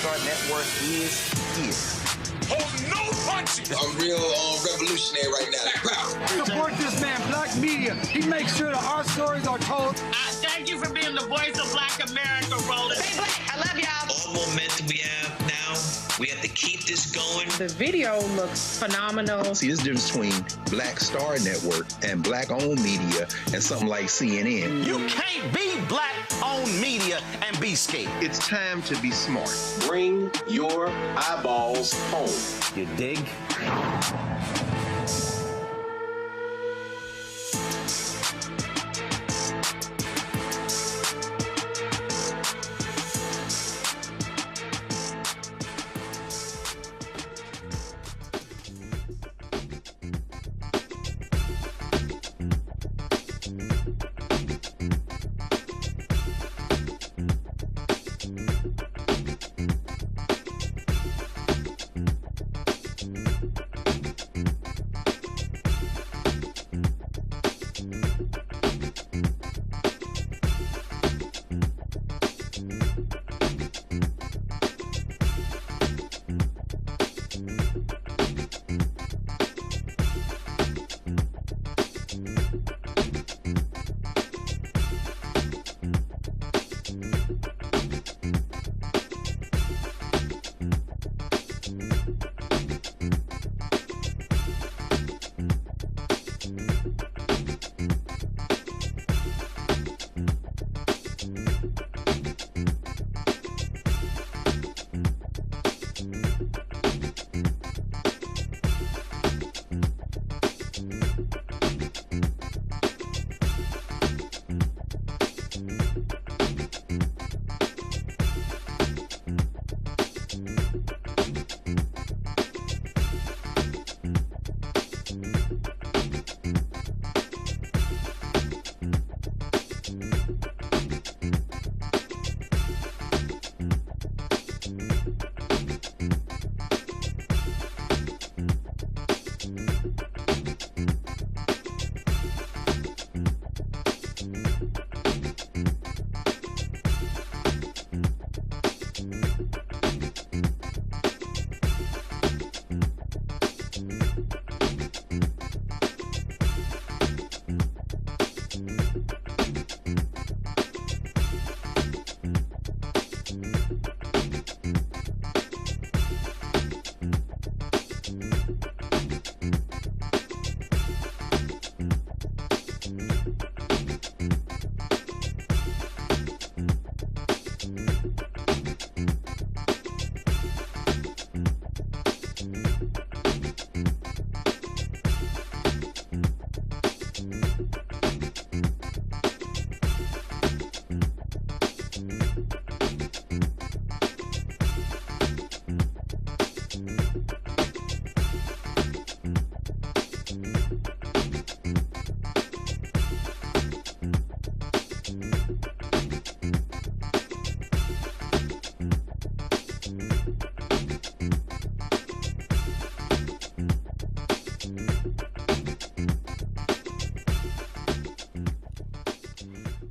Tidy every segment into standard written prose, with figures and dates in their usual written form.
Star Network is here. Oh, no punches! I'm real revolutionary right now. Support this man, Black Media. He makes sure that our stories are told. Thank you for being the voice of Black America, Roland. Stay black. I love y'all. All momentum we have now, we have to keep this going. The video looks phenomenal. See, there's a difference between Black Star Network and Black-owned media and something like CNN. You can't be Black-owned media and be scared. It's time to be smart. Bring your eyeballs home. You dig?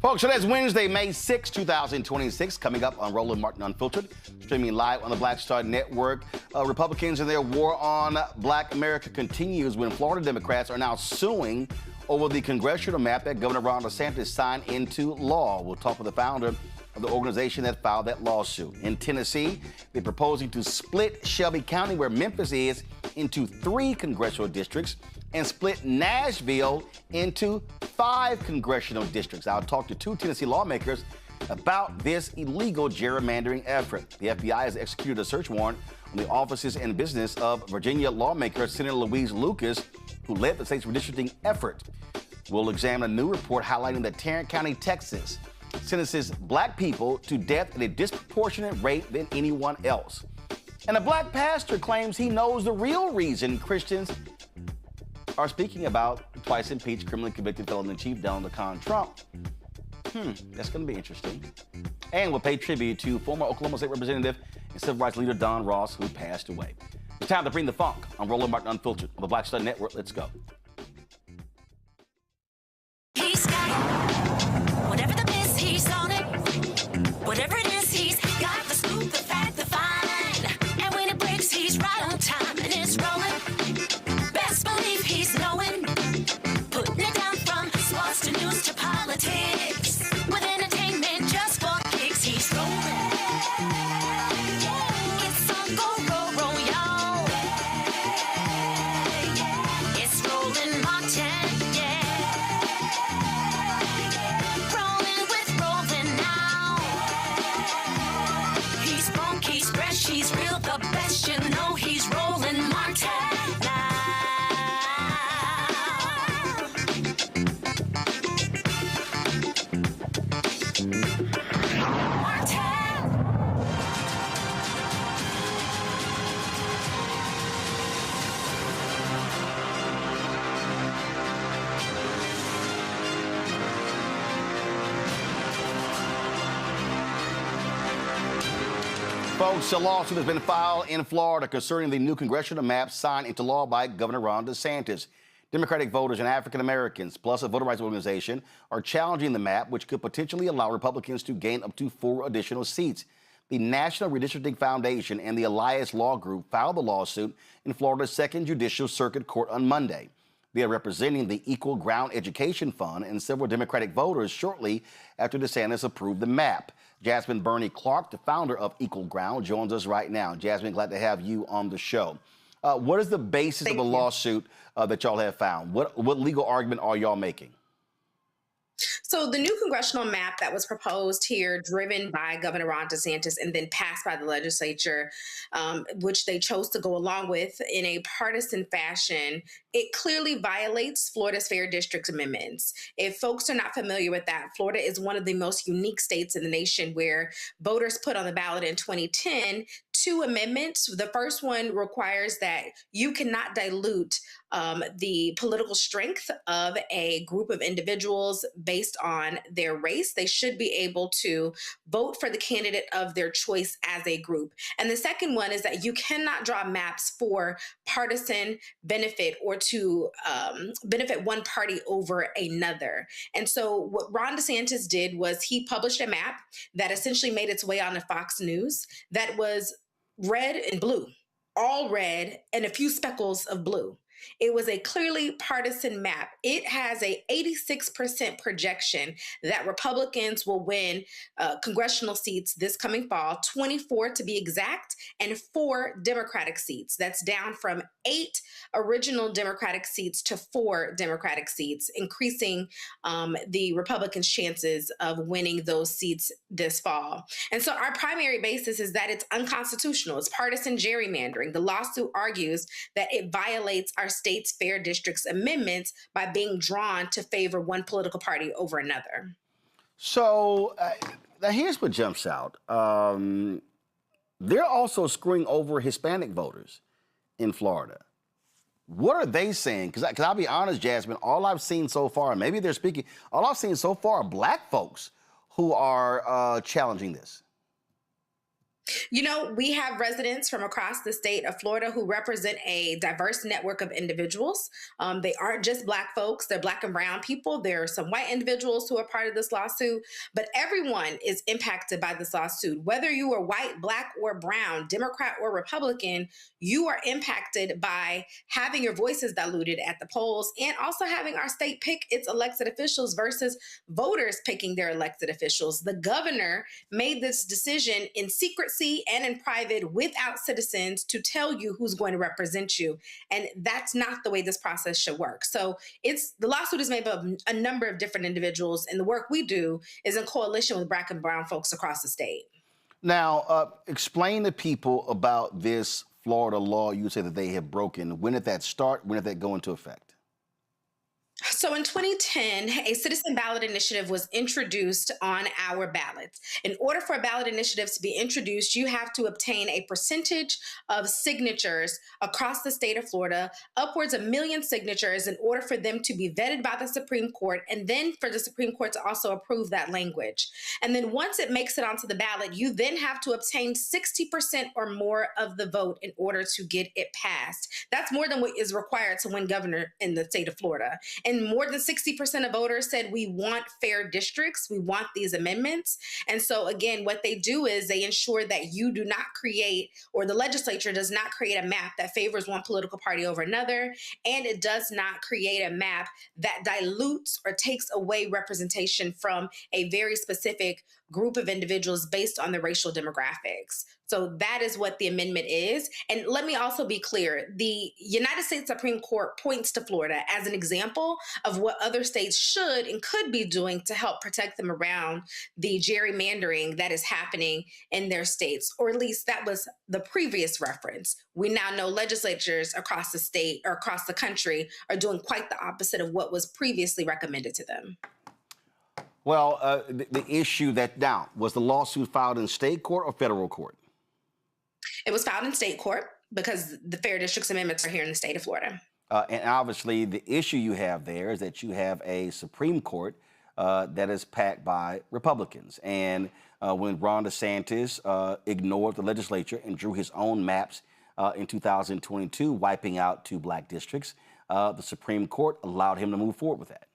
Folks, so that's Wednesday, May 6, 2026, coming up on Roland Martin Unfiltered, streaming live on the Black Star Network. Republicans and their war on Black America continues when Florida Democrats are now suing over the congressional map that Governor Ron DeSantis signed into law. We'll talk with the founder of the organization that filed that lawsuit. In Tennessee, they're proposing to split Shelby County, where Memphis is, into 3 congressional districts and split Nashville into 5 congressional districts. I'll talk to 2 Tennessee lawmakers about this illegal gerrymandering effort. The FBI has executed a search warrant on the offices and business of Virginia lawmaker Senator Louise Lucas, who led the state's redistricting effort. We'll examine a new report highlighting that Tarrant County, Texas, sentences Black people to death at a disproportionate rate than anyone else. And a Black pastor claims he knows the real reason Christians are speaking about twice-impeached, criminally convicted felon-in-chief Donald Trump. That's going to be interesting. And we'll pay tribute to former Oklahoma State Representative and Civil Rights Leader Don Ross, who passed away. It's time to bring the funk on Roland Martin Unfiltered on the Black Star Network. Let's go. He's got it. Whatever the miss, he's on it. Whatever it is, he's got the scoop, the fact, the fine. he's real the best, you know he's rolling Montana. Folks, a lawsuit has been filed in Florida concerning the new congressional map signed into law by Governor Ron DeSantis. Democratic voters and African Americans, plus a voter rights organization, are challenging the map, which could potentially allow Republicans to gain up to 4 additional seats. The National Redistricting Foundation and the Elias Law Group filed the lawsuit in Florida's Second Judicial Circuit Court on Monday. They are representing the Equal Ground Education Fund and several Democratic voters shortly after DeSantis approved the map. Jasmine Burney Clark, the founder of Equal Ground, joins us right now. Jasmine, glad to have you on the show. What is the basis of the lawsuit that y'all have found? What legal argument are y'all making? So the new congressional map that was proposed here, driven by Governor Ron DeSantis and then passed by the legislature, which they chose to go along with in a partisan fashion, it clearly violates Florida's Fair District amendments. If folks are not familiar with that, Florida is one of the most unique states in the nation where voters put on the ballot in 2010 2 amendments. The first one requires that you cannot dilute the political strength of a group of individuals based on their race. They should be able to vote for the candidate of their choice as a group. And the second one is that you cannot draw maps for partisan benefit or to benefit one party over another. And so what Ron DeSantis did was he published a map that essentially made its way onto Fox News that was red and blue, all red and a few speckles of blue. It was a clearly partisan map. It has a 86% projection that Republicans will win congressional seats this coming fall, 24 to be exact, and 4 Democratic seats. That's down from 8 original Democratic seats to 4 Democratic seats, increasing the Republicans' chances of winning those seats this fall. And so our primary basis is that it's unconstitutional. It's partisan gerrymandering. The lawsuit argues that it violates our state's fair districts amendments by being drawn to favor one political party over another. So now here's what jumps out. They're also screwing over Hispanic voters in Florida. What are they saying? Because I'll be honest, Jasmine, all I've seen so far, maybe they're speaking, all I've seen so far are black folks who are challenging this. You know, we have residents from across the state of Florida who represent a diverse network of individuals. They aren't just black folks, they're black and brown people. There are some white individuals who are part of this lawsuit, but everyone is impacted by this lawsuit. Whether you are white, black, or brown, Democrat or Republican, you are impacted by having your voices diluted at the polls and also having our state pick its elected officials versus voters picking their elected officials. The governor made this decision in secrecy and in private without citizens to tell you who's going to represent you. And that's not the way this process should work. So the lawsuit is made up of a number of different individuals, and the work we do is in coalition with black and brown folks across the state. Now, explain to people about this Florida law you say that they have broken. When did that start? When did that go into effect? So in 2010, a citizen ballot initiative was introduced on our ballots. In order for a ballot initiative to be introduced, you have to obtain a percentage of signatures across the state of Florida, upwards of 1 million signatures, in order for them to be vetted by the Supreme Court, and then for the Supreme Court to also approve that language. And then once it makes it onto the ballot, you then have to obtain 60% or more of the vote in order to get it passed. That's more than what is required to win governor in the state of Florida. And more than 60% of voters said we want fair districts. We want these amendments. And so again, what they do is they ensure that you do not create, or the legislature does not create a map that favors one political party over another. And it does not create a map that dilutes or takes away representation from a very specific group of individuals based on the racial demographics. So that is what the amendment is. And let me also be clear, the United States Supreme Court points to Florida as an example of what other states should and could be doing to help protect them around the gerrymandering that is happening in their states, or at least that was the previous reference. We now know legislatures across the state or across the country are doing quite the opposite of what was previously recommended to them. Well, the issue that now, was the lawsuit filed in state court or federal court? It was filed in state court because the Fair Districts Amendments are here in the state of Florida. And obviously, the issue you have there is that you have a Supreme Court that is packed by Republicans. And when Ron DeSantis ignored the legislature and drew his own maps in 2022, wiping out 2 black districts, the Supreme Court allowed him to move forward with that.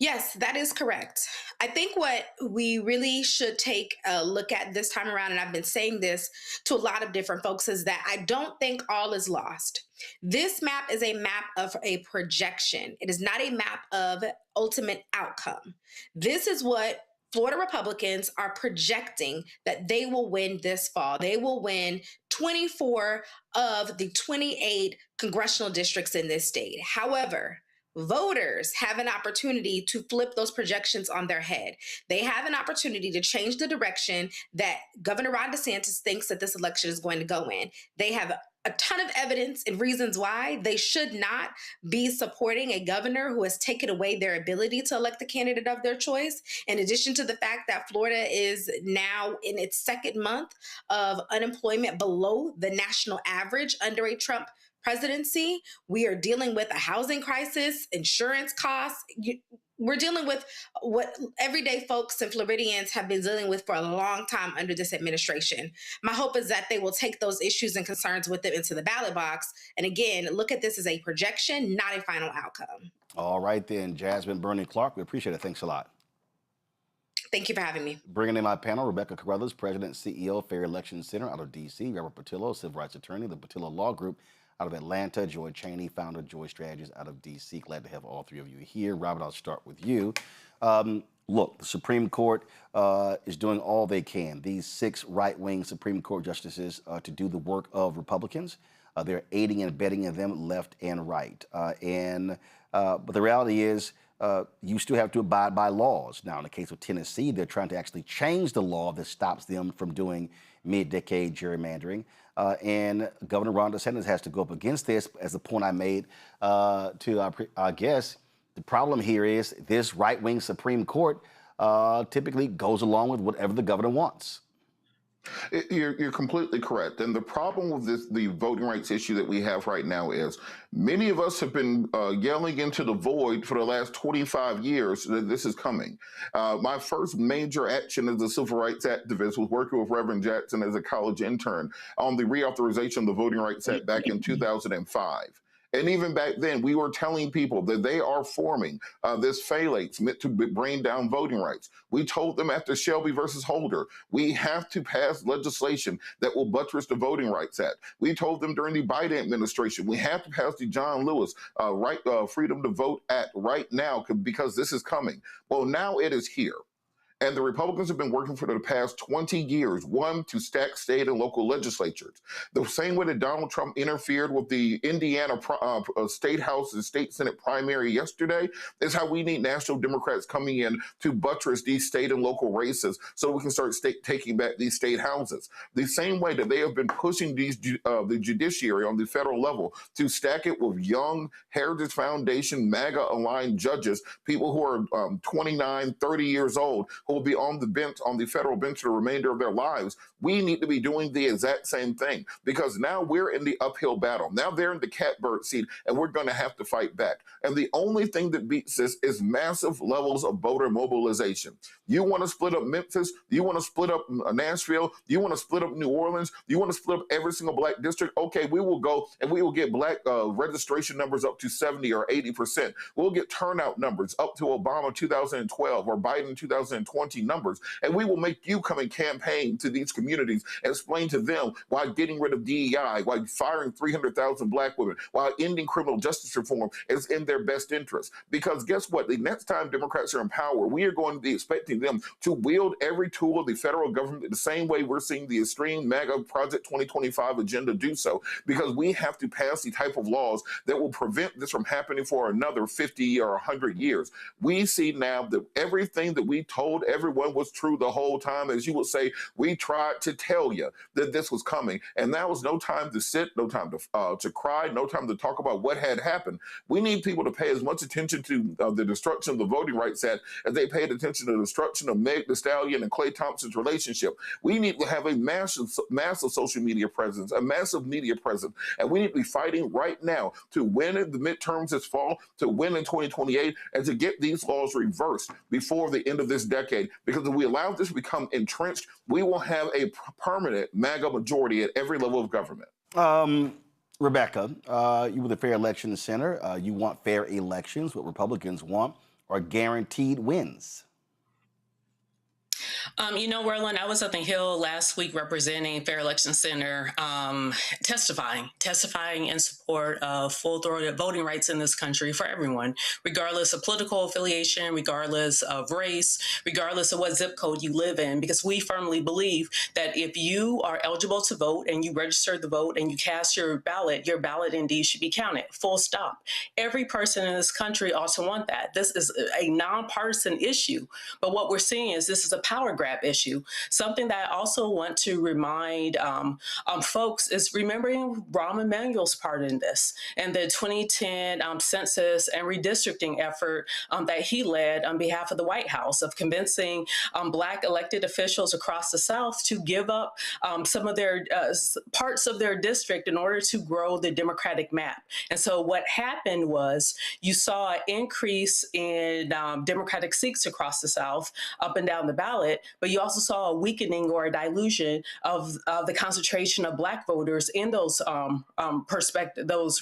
Yes, that is correct. I think what we really should take a look at this time around, and I've been saying this to a lot of different folks, is that I don't think all is lost. This map is a map of a projection. It is not a map of ultimate outcome. This is what Florida Republicans are projecting that they will win this fall. They will win 24 of the 28 congressional districts in this state. However, voters have an opportunity to flip those projections on their head. They have an opportunity to change the direction that Governor Ron DeSantis thinks that this election is going to go in. They have a ton of evidence and reasons why they should not be supporting a governor who has taken away their ability to elect the candidate of their choice. In addition to the fact that Florida is now in its 2nd month of unemployment below the national average under a Trump presidency, we are dealing with a housing crisis, insurance costs. We're dealing with what everyday folks and Floridians have been dealing with for a long time under this administration. My hope is that they will take those issues and concerns with them into the ballot box. And again, look at this as a projection, not a final outcome. All right then, Jasmine Bernie Clark, we appreciate it. Thanks a lot. Thank you for having me. Bringing in my panel, Rebecca Carruthers, President, CEO, Fair Election Center out of D.C., Robert Patillo, Civil Rights Attorney, the Patillo Law Group out of Atlanta, Joy Chaney, founder of Joy Strategies out of D.C. Glad to have all 3 of you here. Robert, I'll start with you. Look, the Supreme Court is doing all they can. These 6 right-wing Supreme Court justices to do the work of Republicans. They're aiding and abetting in them left and right. But the reality is you still have to abide by laws. Now, in the case of Tennessee, they're trying to actually change the law that stops them from doing mid-decade gerrymandering. And Governor Ron DeSantis has to go up against this. As the point I made to our guest, the problem here is this right-wing Supreme Court typically goes along with whatever the governor wants. You're completely correct. And the problem with the voting rights issue that we have right now is many of us have been yelling into the void for the last 25 years that this is coming. My first major action as a civil rights activist was working with Reverend Jackson as a college intern on the reauthorization of the Voting Rights Act back in 2005. And even back then, we were telling people that they are forming this phalanx meant to bring down voting rights. We told them after Shelby versus Holder, we have to pass legislation that will buttress the Voting Rights Act. We told them during the Biden administration, we have to pass the John Lewis Freedom to Vote Act right now because this is coming. Well, now it is here. And the Republicans have been working for the past 20 years, one, to stack state and local legislatures. The same way that Donald Trump interfered with the Indiana State House and State Senate primary yesterday is how we need national Democrats coming in to buttress these state and local races so we can start taking back these state houses. The same way that they have been pushing the judiciary on the federal level to stack it with young Heritage Foundation, MAGA-aligned judges, people who are 29, 30 years old, who will be on the bench, on the federal bench for the remainder of their lives. We need to be doing the exact same thing because now we're in the uphill battle. Now they're in the catbird seat and we're going to have to fight back. And the only thing that beats this is massive levels of voter mobilization. You want to split up Memphis? You want to split up Nashville? You want to split up New Orleans? You want to split up every single black district? Okay, we will go and we will get black registration numbers up to 70 or 80%. We'll get turnout numbers up to Obama 2012 or Biden 2020. 2020 numbers, and we will make you come and campaign to these communities and explain to them why getting rid of DEI, why firing 300,000 Black women, why ending criminal justice reform is in their best interest. Because guess what? The next time Democrats are in power, we are going to be expecting them to wield every tool of the federal government the same way we're seeing the extreme MAGA Project 2025 agenda do so, because we have to pass the type of laws that will prevent this from happening for another 50 or 100 years. We see now that everything that we told everyone was true the whole time. As you would say, we tried to tell you that this was coming, and that was no time to sit, no time to cry, no time to talk about what had happened. We need people to pay as much attention to the destruction of the Voting Rights Act as they paid attention to the destruction of Meg Thee Stallion and Klay Thompson's relationship. We need to have a massive social media presence, a massive media presence, and we need to be fighting right now to win in the midterms this fall, to win in 2028, and to get these laws reversed before the end of this decade. Because if we allow this to become entrenched, we will have a permanent MAGA majority at every level of government. Rebecca, you were the Fair Election Center. You want fair elections. What Republicans want are guaranteed wins. Roland, I was up in Hill last week representing Fair Election Center, testifying in support of full-throated voting rights in this country for everyone, regardless of political affiliation, regardless of race, regardless of what zip code you live in, because we firmly believe that if you are eligible to vote and you register the vote and you cast your ballot indeed should be counted, full stop. Every person in this country also want that. This is a nonpartisan issue, but what we're seeing is this is a power grab issue. Something that I also want to remind folks is remembering Rahm Emanuel's part in this and the 2010 census and redistricting effort that he led on behalf of the White House of convincing Black elected officials across the South to give up some of their parts of their district in order to grow the Democratic map. And so what happened was you saw an increase in Democratic seats across the South up and down the ballot, but you also saw a weakening or a dilution of the concentration of Black voters in those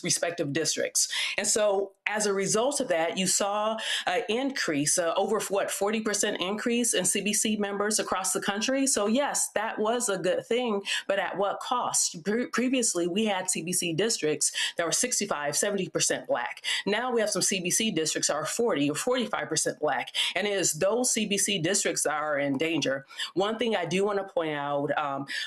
respective districts. And so as a result of that, you saw an increase, over 40% increase in CBC members across the country. So yes, that was a good thing, but at what cost? Previously, we had CBC districts that were 65, 70% Black. Now we have some CBC districts that are 40 or 45% Black. And it is those CBC districts that are in danger. One thing I do want to point out,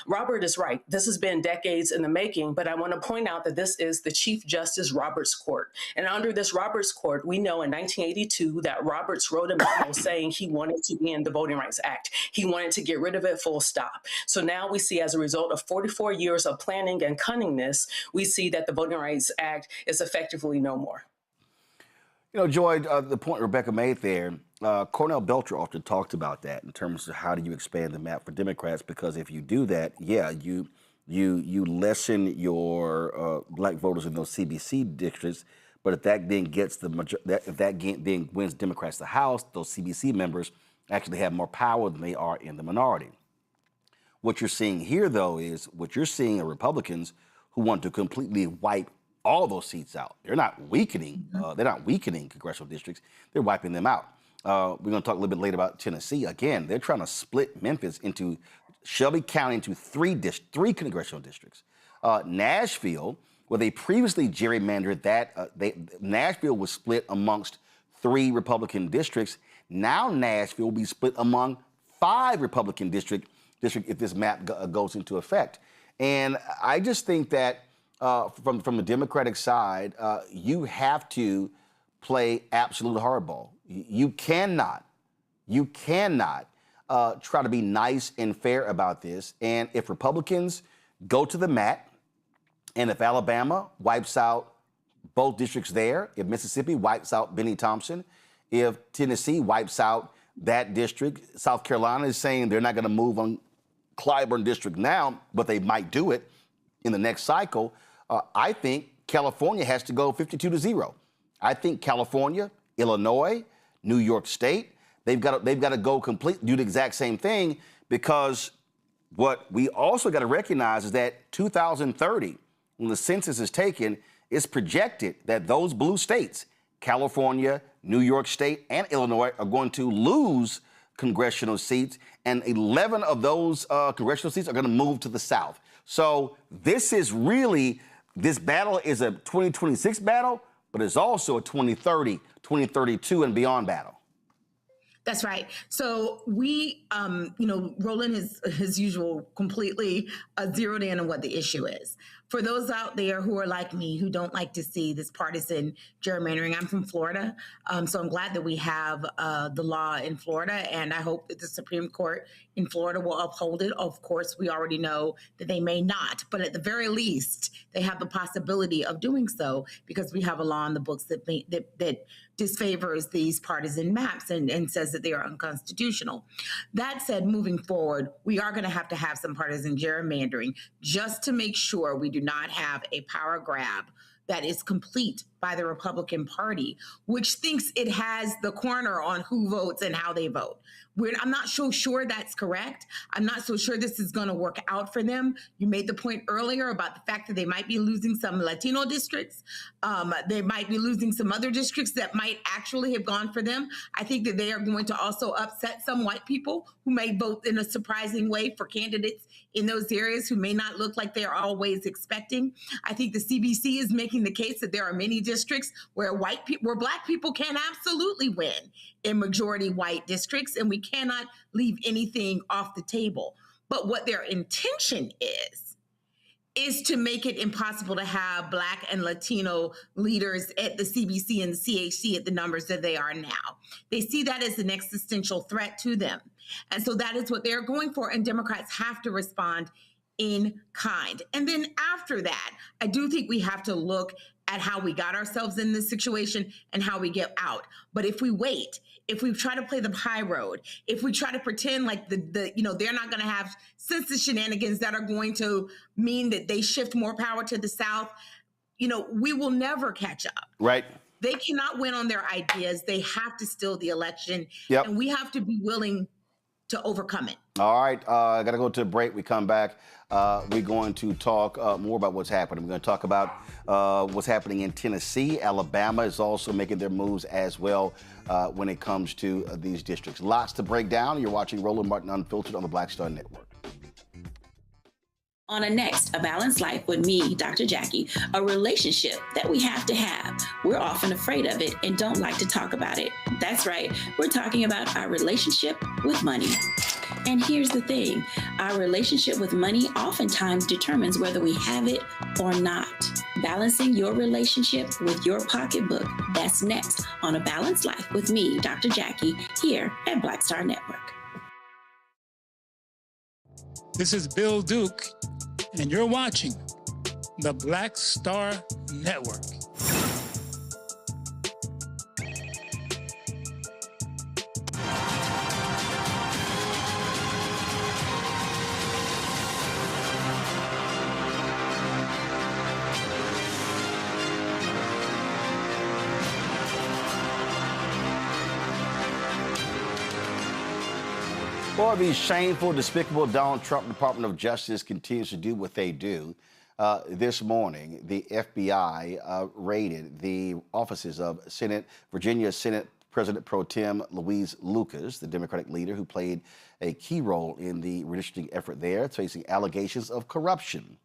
Robert is right. This has been decades in the making, but I want to point out that this is the Chief Justice Roberts Court. And under this Roberts Court, we know in 1982 that Roberts wrote a memo saying he wanted to end the Voting Rights Act. He wanted to get rid of it, full stop. So now we see, as a result of 44 years of planning and cunningness, we see that the Voting Rights Act is effectively no more. Joy, the point Rebecca made there, Cornell Belcher often talked about that in terms of how do you expand the map for Democrats, because if you do that, yeah, you lessen your Black voters in those CBC districts. But if that then gets then wins Democrats the House, those CBC members actually have more power than they are in the minority. What you're seeing here, though, is what you're seeing are Republicans who want to completely wipe all those seats out. They're not weakening. They're not weakening congressional districts. They're wiping them out. We're going to talk a little bit later about Tennessee. Again, they're trying to split Memphis into Shelby County into three congressional districts. Nashville, where they previously gerrymandered Nashville was split amongst 3 Republican districts. Now Nashville will be split among 5 Republican districts if this map goes into effect. And I just think that from the Democratic side, you have to play absolute hardball. You cannot try to be nice and fair about this. And if Republicans go to the mat, and if Alabama wipes out both districts there, if Mississippi wipes out Benny Thompson, if Tennessee wipes out that district, South Carolina is saying they're not going to move on Clyburn district now, but they might do it in the next cycle. I think California has to go 52-0. I think California, Illinois, New York State, they've got to go do the exact same thing, because what we also got to recognize is that 2030, when the census is taken, it's projected that those blue states, California, New York State, and Illinois, are going to lose congressional seats, and 11 of those congressional seats are going to move to the South. So this battle is a 2026 battle, but it's also a 2030, 2032 and beyond battle. That's right. So we, Roland is, as usual, completely zeroed in on what the issue is. For those out there who are like me, who don't like to see this partisan gerrymandering, I'm from Florida, so I'm glad that we have the law in Florida, and I hope that the Supreme Court in Florida will uphold it. Of course, we already know that they may not, but at the very least, they have the possibility of doing so because we have a law in the books that disfavors these partisan maps and says that they are unconstitutional. That said, moving forward, we are going to have some partisan gerrymandering just to make sure we do not have a power grab that is complete by the Republican Party, which thinks it has the corner on who votes and how they vote. I'm not so sure that's correct. I'm not so sure this is going to work out for them. You made the point earlier about the fact that they might be losing some Latino districts. They might be losing some other districts that might actually have gone for them. I think that they are going to also upset some white people who may vote in a surprising way for candidates in those areas who may not look like they are always expecting. I think the CBC is making the case that there are many districts where Black people can absolutely win in majority white districts, and we cannot leave anything off the table. But what their intention is to make it impossible to have Black and Latino leaders at the CBC and the CHC at the numbers that they are now. They see that as an existential threat to them. And so that is what they're going for, and Democrats have to respond in kind. And then after that, I do think we have to look at how we got ourselves in this situation and how we get out. But if we wait, if we try to play the high road, if we try to pretend like they're not going to have census shenanigans that are going to mean that they shift more power to the South, we will never catch up. Right. They cannot win on their ideas. They have to steal the election. Yep. And we have to be willing to overcome it. All right. I got to go to a break. We come back. We're going to talk more about what's happening. We're going to talk about what's happening in Tennessee. Alabama is also making their moves as well when it comes to these districts. Lots to break down. You're watching Roland Martin Unfiltered on the Black Star Network. On a next, A Balanced Life with me, Dr. Jackie, a relationship that we have to have. We're often afraid of it and don't like to talk about it. That's right, we're talking about our relationship with money. And here's the thing, our relationship with money oftentimes determines whether we have it or not. Balancing your relationship with your pocketbook, that's next on A Balanced Life with me, Dr. Jackie, here at Black Star Network. This is Bill Duke, and you're watching the Black Star Network. Boy, these shameful, despicable Donald Trump Department of Justice continues to do what they do. This morning, the FBI raided the offices of Virginia Senate President Pro Tem Louise Lucas, the Democratic leader who played a key role in the redistricting effort there, facing allegations of corruption.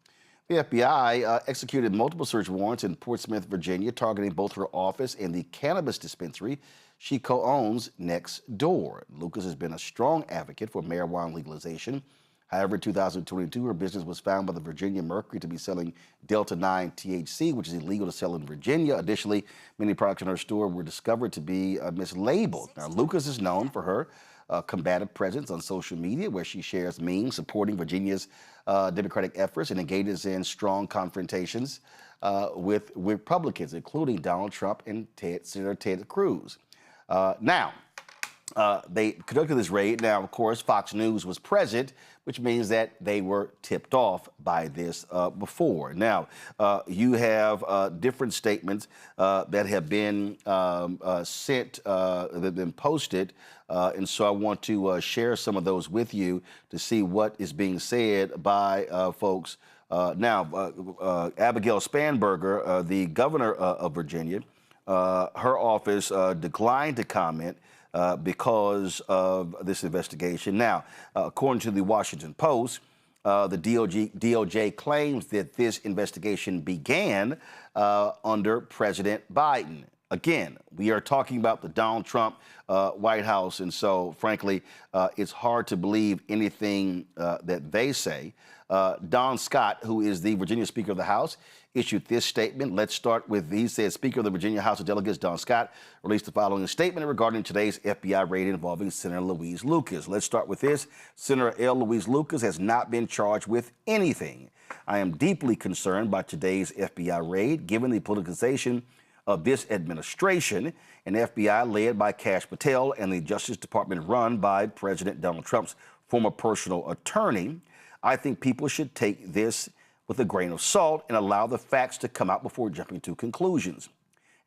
The FBI executed multiple search warrants in Portsmouth, Virginia, targeting both her office and the cannabis dispensary she co-owns next door. Lucas has been a strong advocate for marijuana legalization. However, in 2022, her business was found by the Virginia Mercury to be selling Delta-9 THC, which is illegal to sell in Virginia. Additionally, many products in her store were discovered to be mislabeled. Now, Lucas is known for her combative presence on social media, where she shares memes supporting Virginia's Democratic efforts and engages in strong confrontations with Republicans, including Donald Trump and Senator Ted Cruz. They conducted this raid. Now, of course, Fox News was present, which means that they were tipped off by this before. Now, you have different statements that have been sent, that have been posted, and so I want to share some of those with you to see what is being said by folks. Abigail Spanberger, the governor of Virginia, her office declined to comment because of this investigation. Now, according to the Washington Post, the DOJ claims that this investigation began under President Biden. Again, we are talking about the Donald Trump White House, and so, frankly, it's hard to believe anything that they say. Don Scott, who is the Virginia Speaker of the House, issued this statement. Let's start with, he said, Speaker of the Virginia House of Delegates, Don Scott, released the following statement regarding today's FBI raid involving Senator Louise Lucas. Let's start with this. Senator Louise Lucas has not been charged with anything. I am deeply concerned by today's FBI raid, given the politicization of this administration, an FBI led by Kash Patel and the Justice Department run by President Donald Trump's former personal attorney. I think people should take this with a grain of salt and allow the facts to come out before jumping to conclusions.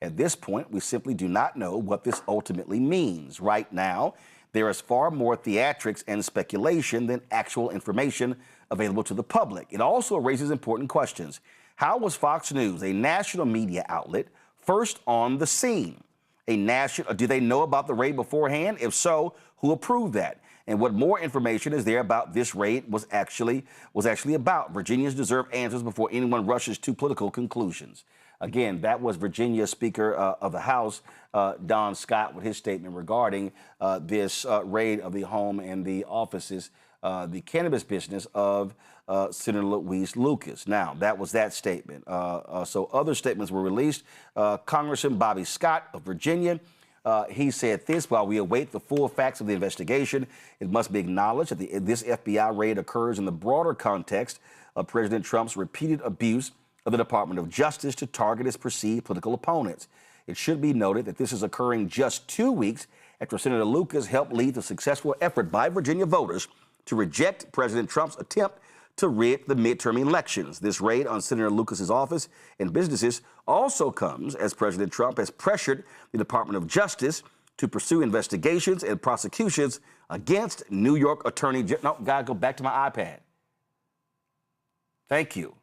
At this point, we simply do not know what this ultimately means. Right now, there is far more theatrics and speculation than actual information available to the public. It also raises important questions. How was Fox News, a national media outlet, first on the scene? Do they know about the raid beforehand? If so, who approved that? And what more information is there about this raid was actually about? Virginians deserve answers before anyone rushes to political conclusions. Again, that was Virginia Speaker of the House, Don Scott, with his statement regarding this raid of the home and the offices, the cannabis business of Senator Louise Lucas. Now, that was that statement. So other statements were released. Congressman Bobby Scott of Virginia, he said this: while we await the full facts of the investigation, it must be acknowledged that this FBI raid occurs in the broader context of President Trump's repeated abuse of the Department of Justice to target his perceived political opponents. It should be noted that this is occurring just 2 weeks after Senator Lucas helped lead the successful effort by Virginia voters to reject President Trump's attempt to rig the midterm elections. This raid on Senator Lucas's office and businesses also comes as President Trump has pressured the Department of Justice to pursue investigations and prosecutions against New York Attorney General. No, gotta go back to my iPad. Thank you.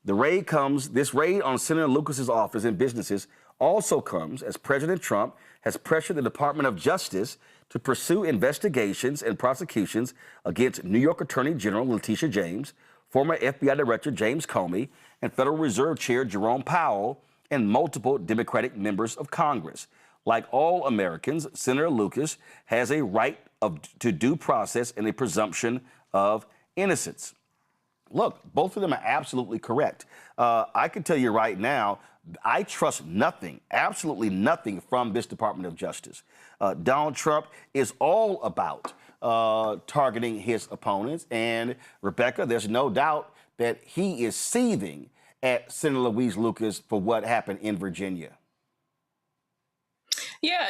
This raid on Senator Lucas's office and businesses also comes as President Trump has pressured the Department of Justice to pursue investigations and prosecutions against New York Attorney General Letitia James, former FBI Director James Comey, and Federal Reserve Chair Jerome Powell, and multiple Democratic members of Congress. Like all Americans, Senator Lucas has a right to due process and a presumption of innocence. Look, both of them are absolutely correct. I can tell you right now, I trust nothing, absolutely nothing from this Department of Justice. Donald Trump is all about targeting his opponents. And Rebecca, there's no doubt that he is seething at Senator Louise Lucas for what happened in Virginia. Yeah,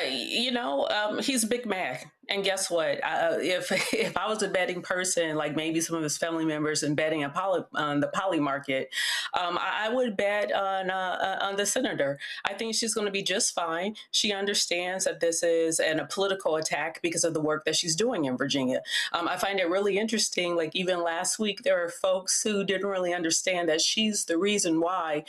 he's Big Mac. And guess what? If I was a betting person, like maybe some of his family members, and betting on the poly market, I would bet on the senator. I think she's going to be just fine. She understands that this is a political attack because of the work that she's doing in Virginia. I find it really interesting. Like even last week, there are folks who didn't really understand that she's the reason why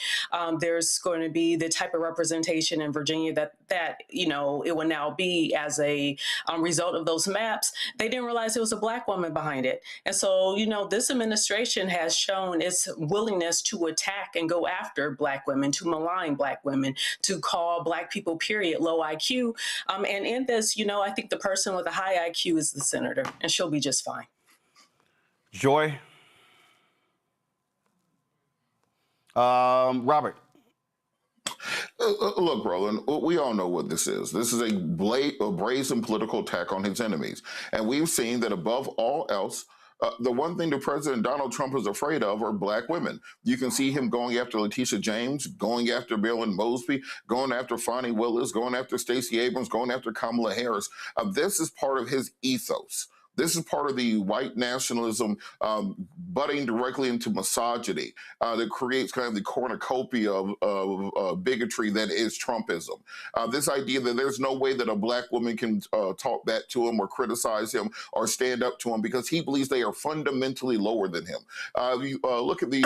there's going to be the type of representation in Virginia that it will now be as a result of those maps. They didn't realize it was a Black woman behind it. And so, this administration has shown its willingness to attack and go after Black women, to malign Black women, to call Black people, period, low IQ. And in this, I think the person with a high IQ is the senator, and she'll be just fine. Joy? Robert? Look, Roland, we all know what this is. This is a brazen political attack on his enemies. And we've seen that above all else, the one thing that President Donald Trump is afraid of are Black women. You can see him going after Letitia James, going after Marilyn Mosby, going after Fonnie Willis, going after Stacey Abrams, going after Kamala Harris. This is part of his ethos. This is part of the white nationalism butting directly into misogyny that creates kind of the cornucopia of bigotry that is Trumpism. This idea that there's no way that a black woman can talk back to him or criticize him or stand up to him because he believes they are fundamentally lower than him. You look at the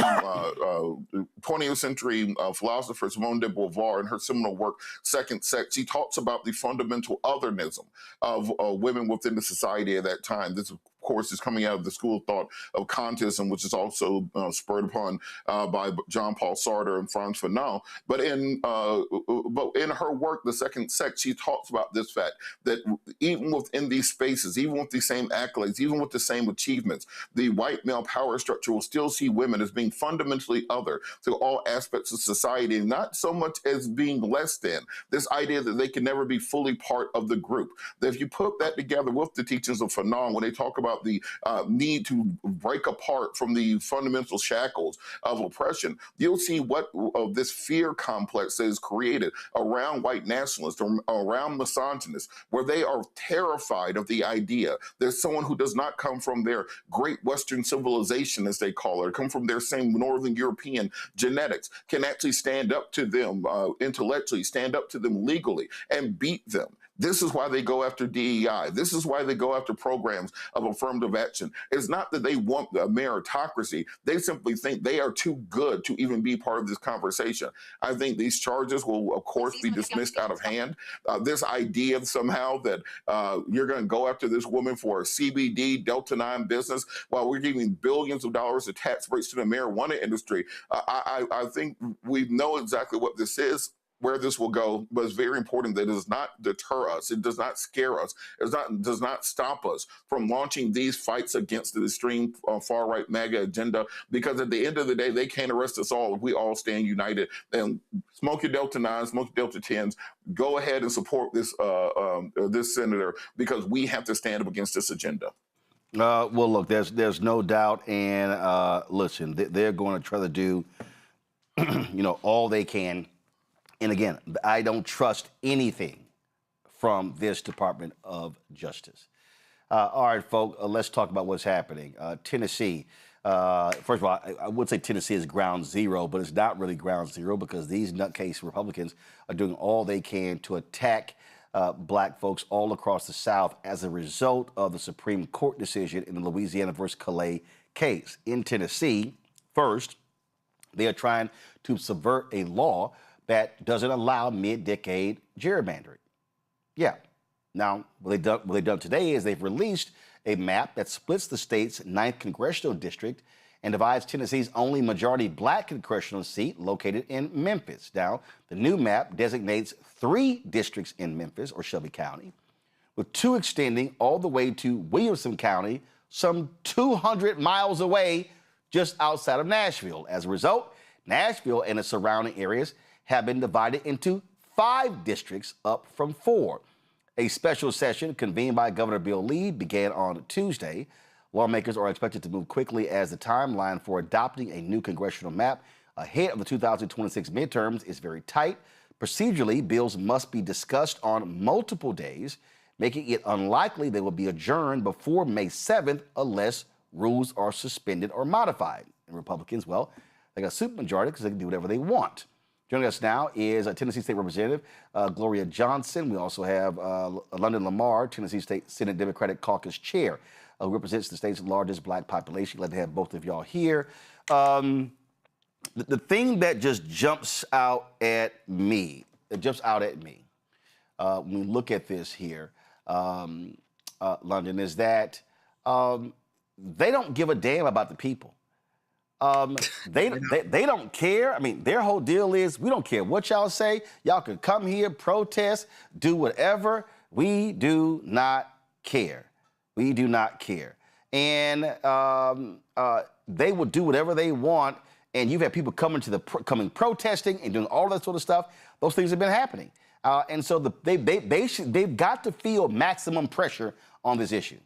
20th century philosopher Simone de Beauvoir in her seminal work, Second Sex. She talks about the fundamental otherism of women within the society at that time. This, of course, is coming out of the school of thought of Kantism, which is also spurred upon by Jean-Paul Sartre and Frantz Fanon. But in her work, The Second Sex, she talks about this fact that even within these spaces, even with the same accolades, even with the same achievements, the white male power structure will still see women as being fundamentally other to all aspects of society, not so much as being less than. This idea that they can never be fully part of the group. That if you put that together with the teachings of Fanon, when they talk about the need to break apart from the fundamental shackles of oppression, you'll see what of this fear complex that is created around white nationalists, around misogynists, where they are terrified of the idea that someone who does not come from their great Western civilization, as they call it, or come from their same Northern European genetics, can actually stand up to them intellectually, stand up to them legally, and beat them. This is why they go after DEI. This is why they go after programs of affirmative action. It's not that they want a meritocracy. They simply think they are too good to even be part of this conversation. I think these charges will, of course, be dismissed out of hand. This idea somehow that you're going to go after this woman for a CBD Delta 9 business while we're giving billions of dollars of tax breaks to the marijuana industry, I think we know exactly what this is, where this will go, but it's very important that it does not deter us. It does not scare us. It does not stop us from launching these fights against the extreme far-right MAGA agenda, because at the end of the day, they can't arrest us all if we all stand united. And smoke your Delta 9s, smoke your Delta 10s. Go ahead and support this this senator, because we have to stand up against this agenda. Well, look, there's no doubt, and listen, they're going to try to do, all they can. And again, I don't trust anything from this Department of Justice. All right, folks, let's talk about what's happening. Tennessee. First of all, I would say Tennessee is ground zero, but it's not really ground zero, because these nutcase Republicans are doing all they can to attack black folks all across the South as a result of the Supreme Court decision in the Louisiana versus Calais case. In Tennessee, first, they are trying to subvert a law that doesn't allow mid-decade gerrymandering. Yeah. Now, what they've done today is they've released a map that splits the state's 9th Congressional District and divides Tennessee's only majority black congressional seat located in Memphis. Now, the new map designates 3 districts in Memphis, or Shelby County, with 2 extending all the way to Williamson County, some 200 miles away, just outside of Nashville. As a result, Nashville and its surrounding areas have been divided into 5 districts, up from 4. A special session convened by Governor Bill Lee began on Tuesday. Lawmakers are expected to move quickly as the timeline for adopting a new congressional map ahead of the 2026 midterms is very tight. Procedurally, bills must be discussed on multiple days, making it unlikely they will be adjourned before May 7th unless rules are suspended or modified. And Republicans, well, they got a supermajority because they can do whatever they want. Joining us now is Tennessee State Representative Gloria Johnson. We also have London Lamar, Tennessee State Senate Democratic Caucus Chair, who represents the state's largest black population. Glad to have both of y'all here. The thing that just jumps out at me, when we look at this here, London, is that they don't give a damn about the people. They don't care. I mean, their whole deal is, we don't care what y'all say. Y'all can come here, protest, do whatever. We do not care. We do not care. And they will do whatever they want. And you've had people coming protesting and doing all that sort of stuff. Those things have been happening. And so they've got to feel maximum pressure on this issue.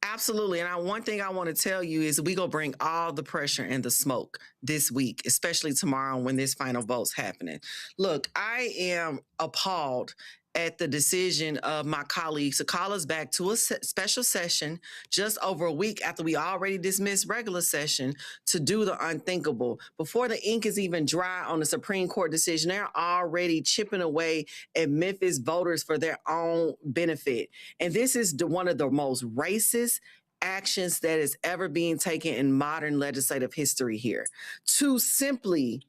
Absolutely. And one thing I want to tell you is we going to bring all the pressure and the smoke this week, especially tomorrow when this final vote's happening. Look, I am appalled at the decision of my colleagues to call us back to a special session just over a week after we already dismissed regular session to do the unthinkable. Before the ink is even dry on the Supreme Court decision, they're already chipping away at Memphis voters for their own benefit. And this is one of the most racist actions that is ever being taken in modern legislative history here. To simply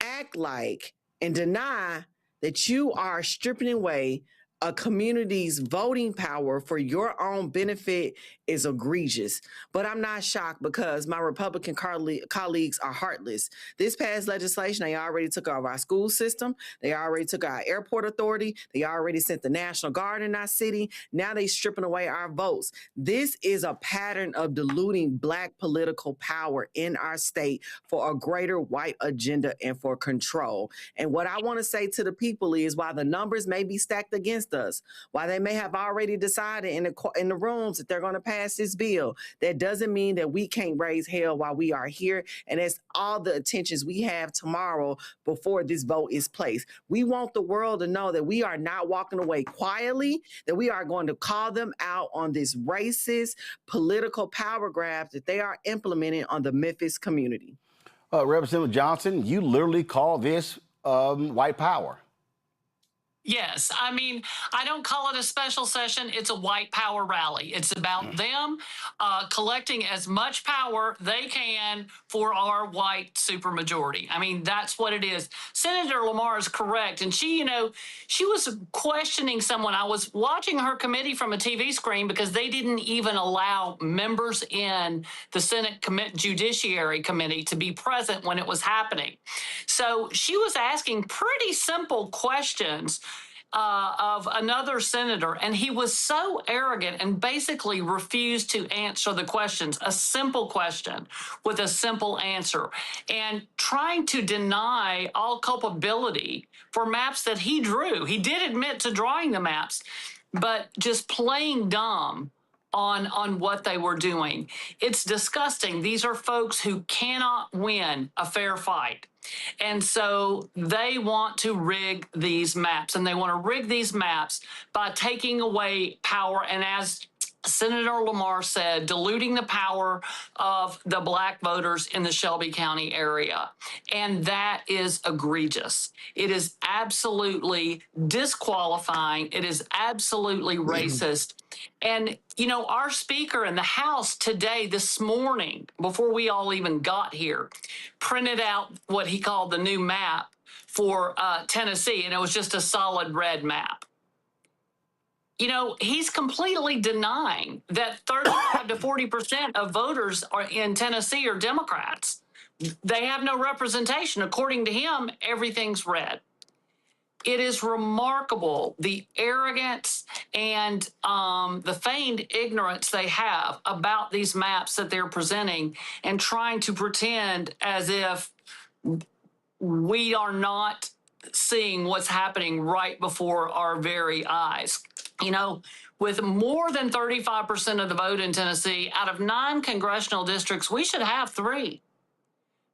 act like and deny that you are stripping away a community's voting power for your own benefit is egregious. But I'm not shocked because my Republican colleagues are heartless. This past legislation, they already took over our school system. They already took our airport authority. They already sent the National Guard in our city. Now they stripping away our votes. This is a pattern of diluting Black political power in our state for a greater white agenda and for control. And what I want to say to the people is while the numbers may be stacked against us, while they may have already decided in the rooms that they're going to pass this bill, that doesn't mean that we can't raise hell while we are here. And that's all the attentions we have tomorrow before this vote is placed. We want the world to know that we are not walking away quietly, that we are going to call them out on this racist political power grab that they are implementing on the Memphis community. Representative Johnson, you literally call this white power. Yes. I mean, I don't call it a special session. It's a white power rally. It's about them collecting as much power they can for our white supermajority. I mean, that's what it is. Senator Lamar is correct. And she, you know, she was questioning someone. I was watching her committee from a TV screen because they didn't even allow members in the Senate Judiciary Committee to be present when it was happening. So she was asking pretty simple questions of another senator, and he was so arrogant and basically refused to answer the questions, a simple question with a simple answer, and trying to deny all culpability for maps that he drew. He did admit to drawing the maps, but just playing dumb on what they were doing. It's disgusting. These are folks who cannot win a fair fight. And so they want to rig these maps, and they want to rig these maps by taking away power. And as Senator Lamar said, diluting the power of the Black voters in the Shelby County area. And that is egregious. It is absolutely disqualifying. It is absolutely racist. And, you know, our speaker in the House today, this morning, before we all even got here, printed out what he called the new map for Tennessee, and it was just a solid red map. You know, he's completely denying that 35 to 40% of voters are in Tennessee are Democrats. They have no representation. According to him, everything's red. It is remarkable the arrogance and the feigned ignorance they have about these maps that they're presenting and trying to pretend as if we are not seeing what's happening right before our very eyes. You know, with more than 35% of the vote in Tennessee, out of 9 congressional districts, we should have 3.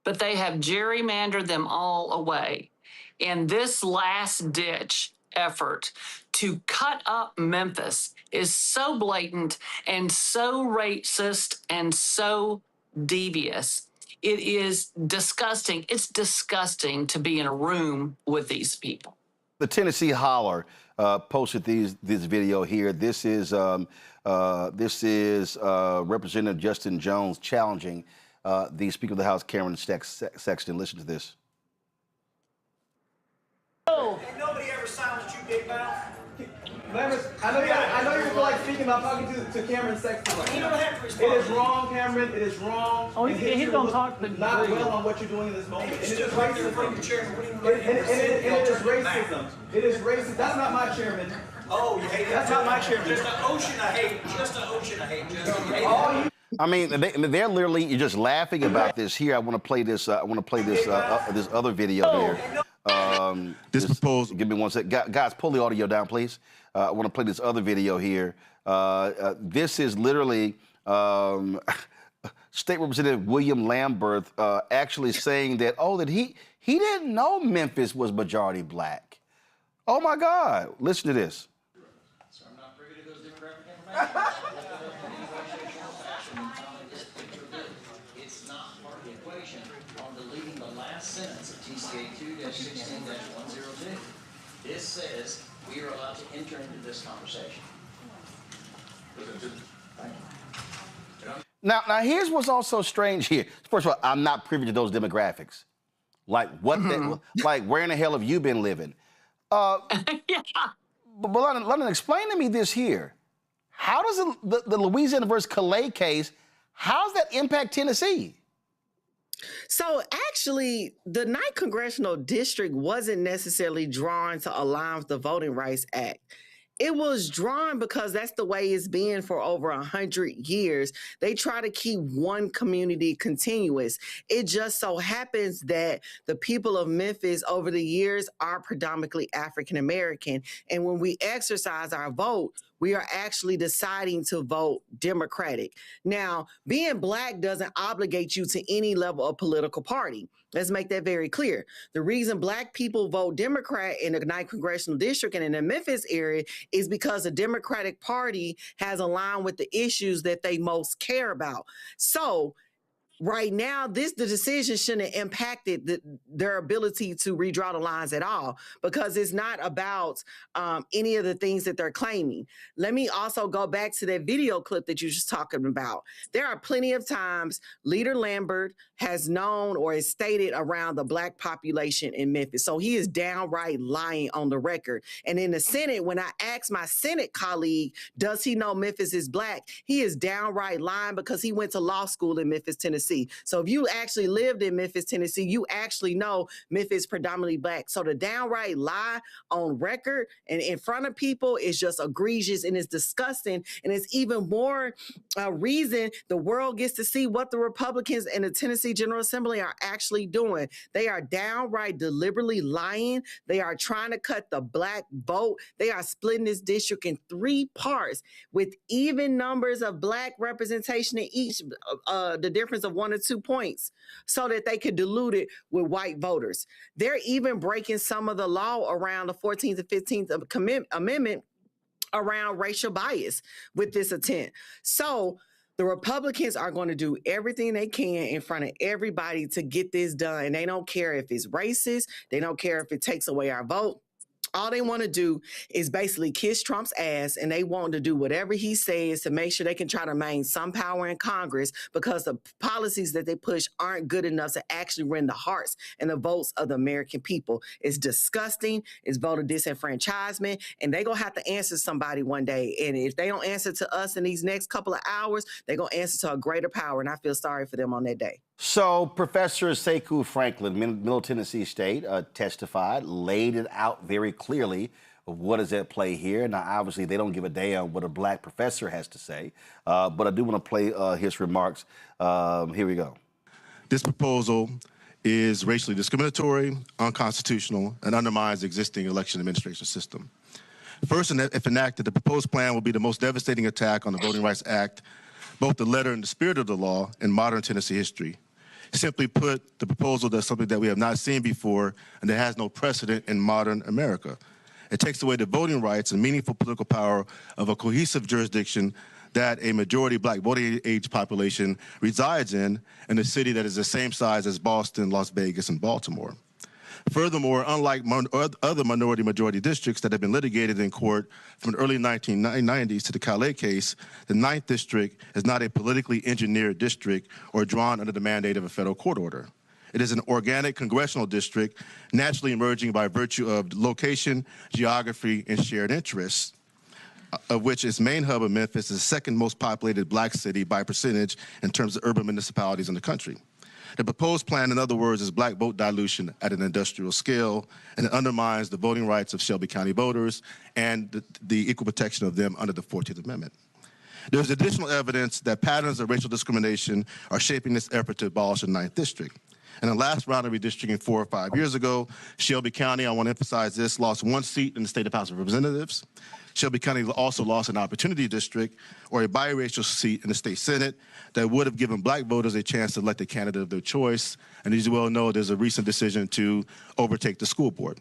But they have gerrymandered them all away. And this last-ditch effort to cut up Memphis is so blatant and so racist and so devious. It is disgusting. It's disgusting to be in a room with these people. The Tennessee Holler posted this video here. This is Representative Justin Jones challenging the Speaker of the House, Cameron Sexton. Listen to this. Ain't nobody ever silenced you, big mouth. I know you feel like speaking about talking to Cameron Sexton. You don't have to respond. It is wrong, Cameron. It is wrong. Oh, he's going to talk to not well on what you're doing in this moment. And it is racism. It is racism. It is racist. That's not my chairman. Oh, you hate it. That's not my chairman. Just an ocean of hate. Just an ocean of hate. Just you hate it. I mean, they're literally just laughing about this here. I want to play this. I want to play this this other video here. This proposal. Give me one sec, guys. Pull the audio down, please. I want to play this other video here. This is literally State Representative William Lambert actually saying that that he didn't know Memphis was majority Black. Oh my God, listen to this. So I'm not privy to those demographic information. It's not part of the equation on deleting the last sentence of TCA 2-16-102. This says we are allowed to enter into this conversation. Thank you. Now, here's what's also strange here. First of all, I'm not privy to those demographics. Like what? Like where in the hell have you been living? Yeah. But London, explain to me this here. How does the Louisiana versus Calais case? How does that impact Tennessee? So actually, the 9th Congressional District wasn't necessarily drawn to align with the Voting Rights Act. It was drawn because that's the way it's been for over 100 years. They try to keep one community continuous. It just so happens that the people of Memphis over the years are predominantly African American. And when we exercise our vote, we are actually deciding to vote Democratic. Now, being Black doesn't obligate you to any level of political party. Let's make that very clear. The reason Black people vote Democrat in the 9th Congressional District and in the Memphis area is because the Democratic Party has aligned with the issues that they most care about. So right now, the decision shouldn't have impacted their ability to redraw the lines at all, because it's not about any of the things that they're claiming. Let me also go back to that video clip that you were just talking about. There are plenty of times Leader Lambert has known or is stated around the Black population in Memphis. So he is downright lying on the record. And in the Senate, when I asked my Senate colleague, does he know Memphis is Black? He is downright lying because he went to law school in Memphis, Tennessee. So if you actually lived in Memphis, Tennessee, you actually know Memphis is predominantly Black. So the downright lie on record and in front of people is just egregious and it's disgusting. And it's even more reason the world gets to see what the Republicans in the Tennessee General Assembly are actually doing. They are downright deliberately lying. They are trying to cut the Black vote. They are splitting this district in 3 parts with even numbers of Black representation in each, the difference of 1 or 2 points, so that they could dilute it with white voters. They're even breaking some of the law around the 14th and 15th Amendment around racial bias with this attempt. So the Republicans are going to do everything they can in front of everybody to get this done. They don't care if it's racist. They don't care if it takes away our vote. All they want to do is basically kiss Trump's ass, and they want to do whatever he says to make sure they can try to maintain some power in Congress, because the policies that they push aren't good enough to actually win the hearts and the votes of the American people. It's disgusting. It's voter disenfranchisement, and they're going to have to answer somebody one day. And if they don't answer to us in these next couple of hours, they're going to answer to a greater power, and I feel sorry for them on that day. So Professor Sekou Franklin, Middle Tennessee State, testified, laid it out very clearly of what is at play here. Now, obviously, they don't give a damn what a Black professor has to say, but I do want to play his remarks. Here we go. This proposal is racially discriminatory, unconstitutional, and undermines the existing election administration system. First, if enacted, the proposed plan will be the most devastating attack on the Voting Rights Act, both the letter and the spirit of the law, in modern Tennessee history. Simply put, the proposal does something that we have not seen before and that has no precedent in modern America. It takes away the voting rights and meaningful political power of a cohesive jurisdiction that a majority Black voting age population resides in a city that is the same size as Boston, Las Vegas, and Baltimore. Furthermore, unlike other minority-majority districts that have been litigated in court from the early 1990s to the Calais case, the 9th District is not a politically engineered district or drawn under the mandate of a federal court order. It is an organic congressional district, naturally emerging by virtue of location, geography, and shared interests, of which its main hub of Memphis is the second most populated Black city by percentage in terms of urban municipalities in the country. The proposed plan, in other words, is Black vote dilution at an industrial scale, and it undermines the voting rights of Shelby County voters and the equal protection of them under the 14th Amendment. There's additional evidence that patterns of racial discrimination are shaping this effort to abolish the 9th District. In the last round of redistricting 4 or 5 years ago, Shelby County, I want to emphasize this, lost 1 seat in the State House of Representatives. Shelby County also lost an opportunity district or a biracial seat in the state Senate that would have given Black voters a chance to elect a candidate of their choice. And as you well know, there's a recent decision to overtake the school board.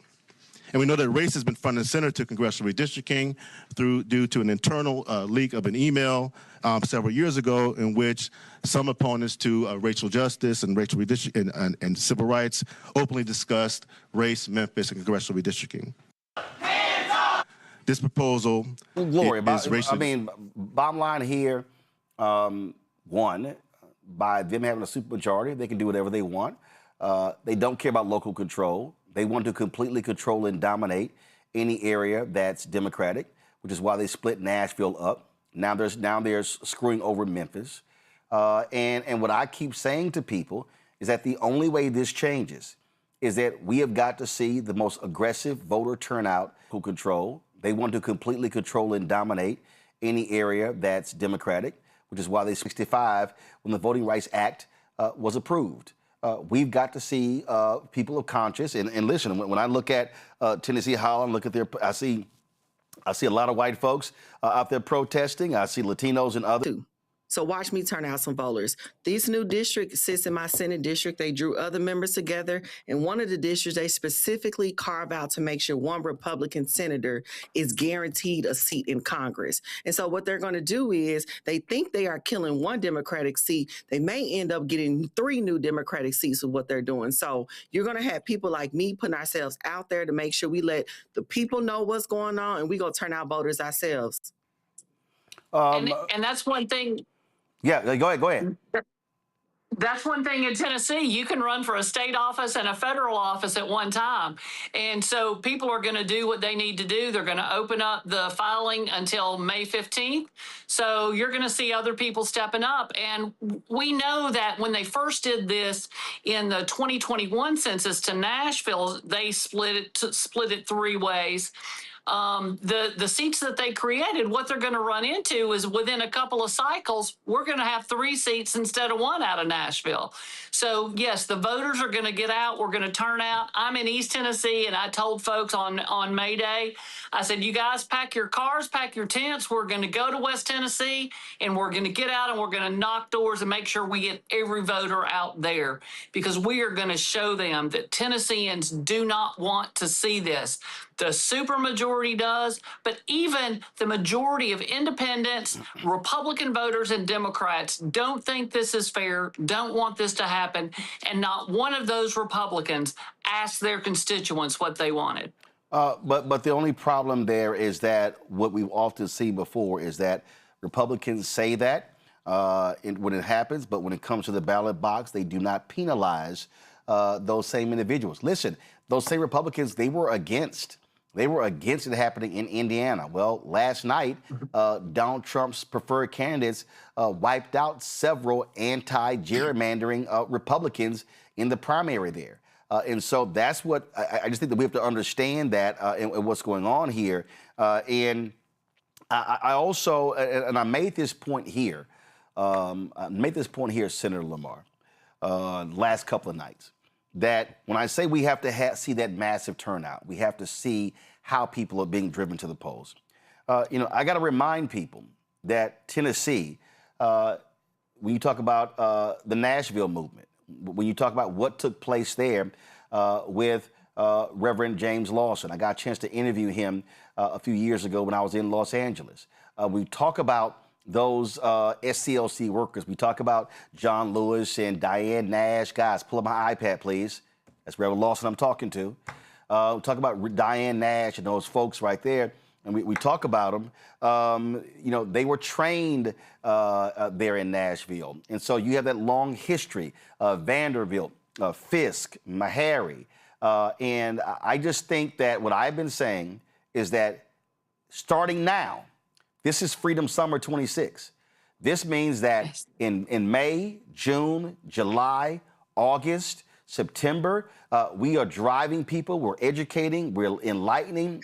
And we know that race has been front and center to congressional redistricting due to an internal leak of an email several years ago in which some opponents to racial justice and racial redistricting and civil rights openly discussed race, Memphis, and congressional redistricting. This proposal is racially... I mean, bottom line here, one, by them having a supermajority, they can do whatever they want. They don't care about local control. They want to completely control and dominate any area that's Democratic, which is why they split Nashville up. Now there's screwing over Memphis. And what I keep saying to people is that the only way this changes is that we have got to see the most aggressive voter turnout who control. They want to completely control and dominate any area that's Democratic, which is why they 65 when the Voting Rights Act was approved. We've got to see people of conscience and listen. When I look at Tennessee Holland, look at I see a lot of white folks out there protesting. I see Latinos and others. So watch me turn out some voters. This new district sits in my Senate district. They drew other members together. In one of the districts, they specifically carve out to make sure one Republican senator is guaranteed a seat in Congress. And so what they're going to do is they think they are killing one Democratic seat. They may end up getting 3 new Democratic seats with what they're doing. So you're going to have people like me putting ourselves out there to make sure we let the people know what's going on, and we're going to turn out voters ourselves. And that's one thing. Yeah, go ahead. That's one thing in Tennessee. You can run for a state office and a federal office at one time. And so people are going to do what they need to do. They're going to open up the filing until May 15th. So you're going to see other people stepping up. And we know that when they first did this in the 2021 census to Nashville, they split it 3 ways. The seats that they created, what they're going to run into is within a couple of cycles, we're going to have 3 seats instead of 1 out of Nashville. So, yes, the voters are going to get out. We're going to turn out. I'm in East Tennessee, and I told folks on May Day, I said, you guys pack your cars, pack your tents. We're going to go to West Tennessee, and we're going to get out, and we're going to knock doors and make sure we get every voter out there, because we are going to show them that Tennesseans do not want to see this. The supermajority does, but even the majority of independents, Republican voters, and Democrats don't think this is fair, don't want this to happen, and not one of those Republicans asked their constituents what they wanted. But the only problem there is that what we've often seen before is that Republicans say that when it happens, but when it comes to the ballot box, they do not penalize those same individuals. Listen, those same Republicans, they were against it happening in Indiana. Well, last night, Donald Trump's preferred candidates wiped out several anti-gerrymandering Republicans in the primary there. And so that's what I just think that we have to understand that and what's going on here. And I also, and I made this point here, Senator Lamar, last couple of nights, that when I say we have to see that massive turnout, we have to see how people are being driven to the polls. I got to remind people that Tennessee, when you talk about the Nashville movement, when you talk about what took place there with Reverend James Lawson, I got a chance to interview him a few years ago when I was in Los Angeles. We talk about those SCLC workers. We talk about John Lewis and Diane Nash. Guys, pull up my iPad, please. That's Reverend Lawson I'm talking to. We talk about Diane Nash and those folks right there. And we talk about them. They were trained there in Nashville. And so you have that long history of Vanderbilt, Fisk, Meharry. And I just think that what I've been saying is that starting now, this is Freedom Summer 26. This means that in May, June, July, August, September, we are driving people, we're educating, we're enlightening,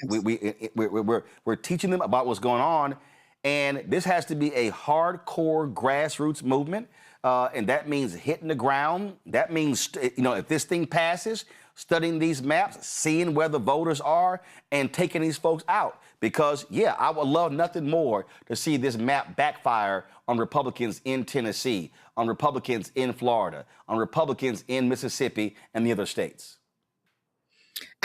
we're teaching them about what's going on. And this has to be a hardcore grassroots movement. And that means hitting the ground. That means, if this thing passes, studying these maps, seeing where the voters are, and taking these folks out. Because, I would love nothing more to see this map backfire on Republicans in Tennessee, on Republicans in Florida, on Republicans in Mississippi and the other states.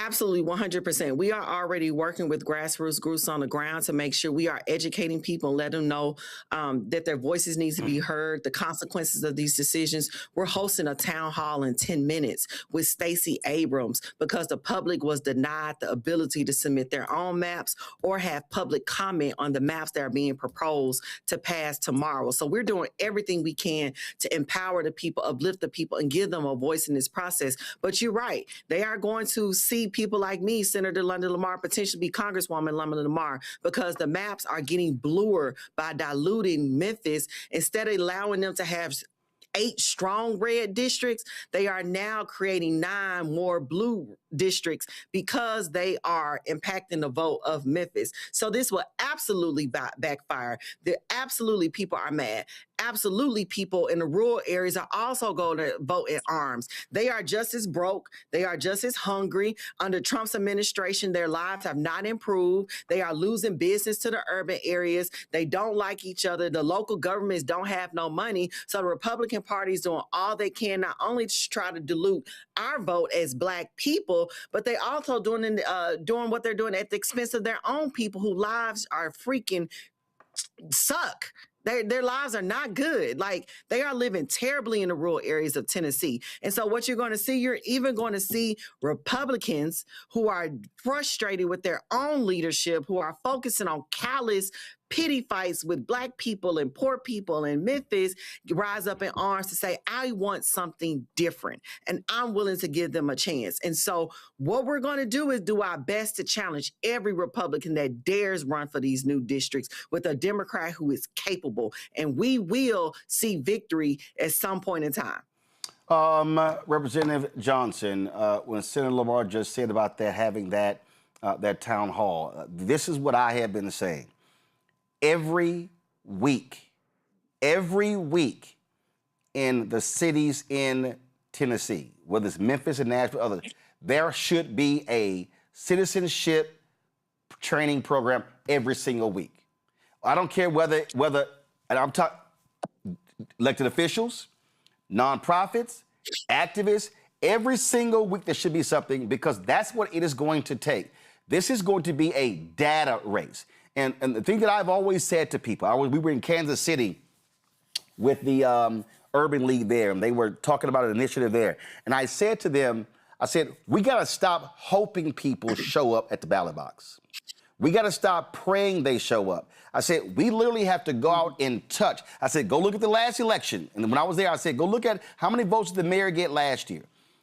Absolutely, 100%. We are already working with grassroots groups on the ground to make sure we are educating people and let them know that their voices need to be heard, the consequences of these decisions. We're hosting a town hall in 10 minutes with Stacey Abrams because the public was denied the ability to submit their own maps or have public comment on the maps that are being proposed to pass tomorrow. So we're doing everything we can to empower the people, uplift the people, and give them a voice in this process. But you're right. They are going to see people like me, Senator London Lamar, potentially be Congresswoman London Lamar, because the maps are getting bluer by diluting Memphis. Instead of allowing them to have 8 strong red districts, they are now creating 9 more blue districts because they are impacting the vote of Memphis. So this will absolutely backfire. Absolutely people are mad. Absolutely people in the rural areas are also going to vote in arms. They are just as broke. They are just as hungry. Under Trump's administration, their lives have not improved. They are losing business to the urban areas. They don't like each other. The local governments don't have no money. So the Republican Party is doing all they can, not only to try to dilute our vote as Black people, but they also doing what they're doing at the expense of their own people whose lives are freaking suck. Their lives are not good. Like, they are living terribly in the rural areas of Tennessee. And so what you're going to see, you're even going to see Republicans who are frustrated with their own leadership, who are focusing on callous pity fights with Black people and poor people in Memphis, rise up in arms to say, I want something different and I'm willing to give them a chance. And so what we're going to do is do our best to challenge every Republican that dares run for these new districts with a Democrat who is capable. And we will see victory at some point in time. Representative Johnson, when Senator Lamar just said about that, having that town hall, this is what I have been saying. Every week in the cities in Tennessee, whether it's Memphis and Nashville, others, there should be a citizenship training program every single week. I don't care whether, and I'm talking elected officials, nonprofits, activists, every single week there should be something, because that's what it is going to take. This is going to be a data race. And the thing that I've always said to people, we were in Kansas City with the Urban League there, and they were talking about an initiative there. And I said to them, we got to stop hoping people show up at the ballot box. We got to stop praying they show up. I said, we literally have to go out and touch. I said, go look at the last election. And when I was there, I said, go look at how many votes did the mayor get last year.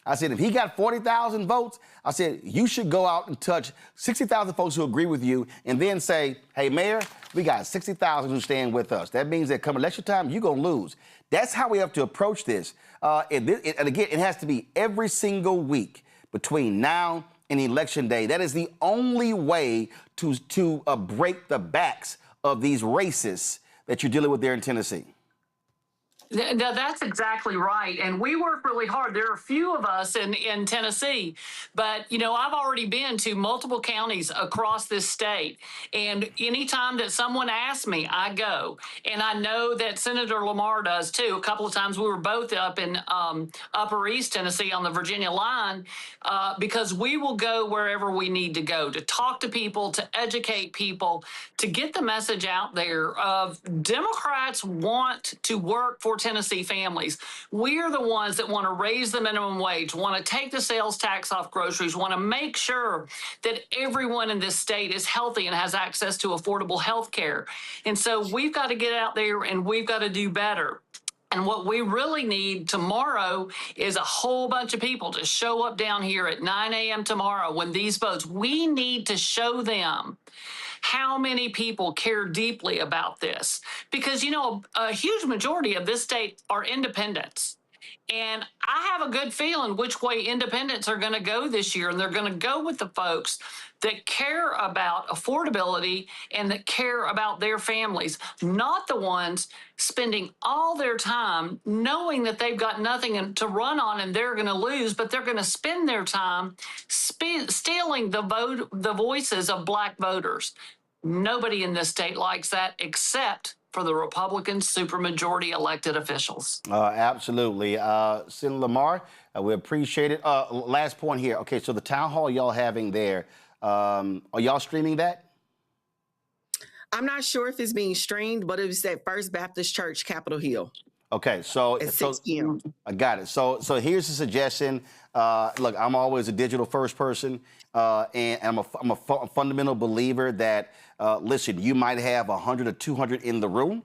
I said, if he got 40,000 votes, I said, you should go out and touch 60,000 folks who agree with you and then say, hey, Mayor, we got 60,000 who stand with us. That means that come election time, you're going to lose. That's how we have to approach this. And again, it has to be every single week between now and election day. That is the only way to break the backs of these racists that you're dealing with there in Tennessee. No, that's exactly right. And we work really hard. There are a few of us in Tennessee, but, I've already been to multiple counties across this state. And anytime that someone asks me, I go. And I know that Senator Lamar does, too. A couple of times we were both up in Upper East Tennessee on the Virginia line because we will go wherever we need to go to talk to people, to educate people, to get the message out there of Democrats want to work for Tennessee families. We're the ones that want to raise the minimum wage, want to take the sales tax off groceries, want to make sure that everyone in this state is healthy and has access to affordable health care. And so we've got to get out there and we've got to do better. And what we really need tomorrow is a whole bunch of people to show up down here at 9 a.m. tomorrow when these votes, we need to show them how many people care deeply about this. Because, a huge majority of this state are independents. And I have a good feeling which way independents are going to go this year. And they're going to go with the folks that care about affordability and that care about their families, not the ones spending all their time knowing that they've got nothing to run on and they're going to lose, but they're going to spend their time stealing the voices of Black voters. Nobody in this state likes that except for the Republican supermajority elected officials. Absolutely. Senator Lamar, we appreciate it. Last point here. Okay, so the town hall y'all having there, are y'all streaming that? I'm not sure if it's being streamed, but it was at First Baptist Church, Capitol Hill. Okay, so at 6 p.m. I got it. So here's a suggestion. Look, I'm always a digital first person, and I'm a fundamental believer that listen, you might have 100 or 200 in the room,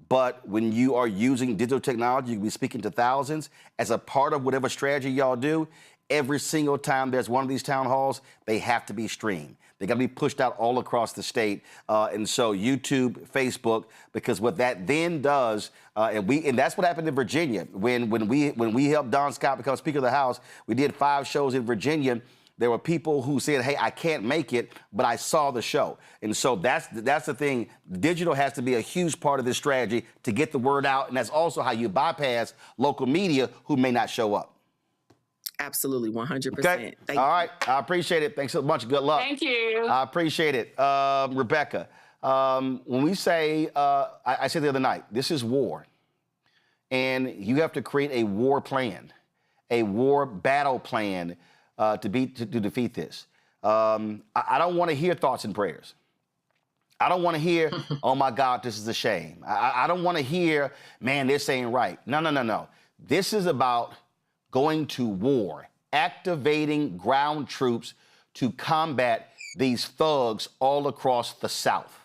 but when you are using digital technology, you can be speaking to thousands. As a part of whatever strategy y'all do, every single time there's one of these town halls, they have to be streamed. They got to be pushed out all across the state, and so YouTube, Facebook, because what that then does, and that's what happened in Virginia when we helped Don Scott become Speaker of the House. We did 5 shows in Virginia. There were people who said, "Hey, I can't make it, but I saw the show," and so that's the thing. Digital has to be a huge part of this strategy to get the word out, and that's also how you bypass local media who may not show up. Absolutely, 100%. Okay. All right. I appreciate it. Thanks so much. Good luck. Thank you. I appreciate it. Rebecca, when we say, I said the other night, this is war. And you have to create a war plan, a war battle plan to defeat this. I don't want to hear thoughts and prayers. I don't want to hear, oh, my God, this is a shame. I don't want to hear, man, this ain't right. No. This is about going to war, activating ground troops to combat these thugs all across the South.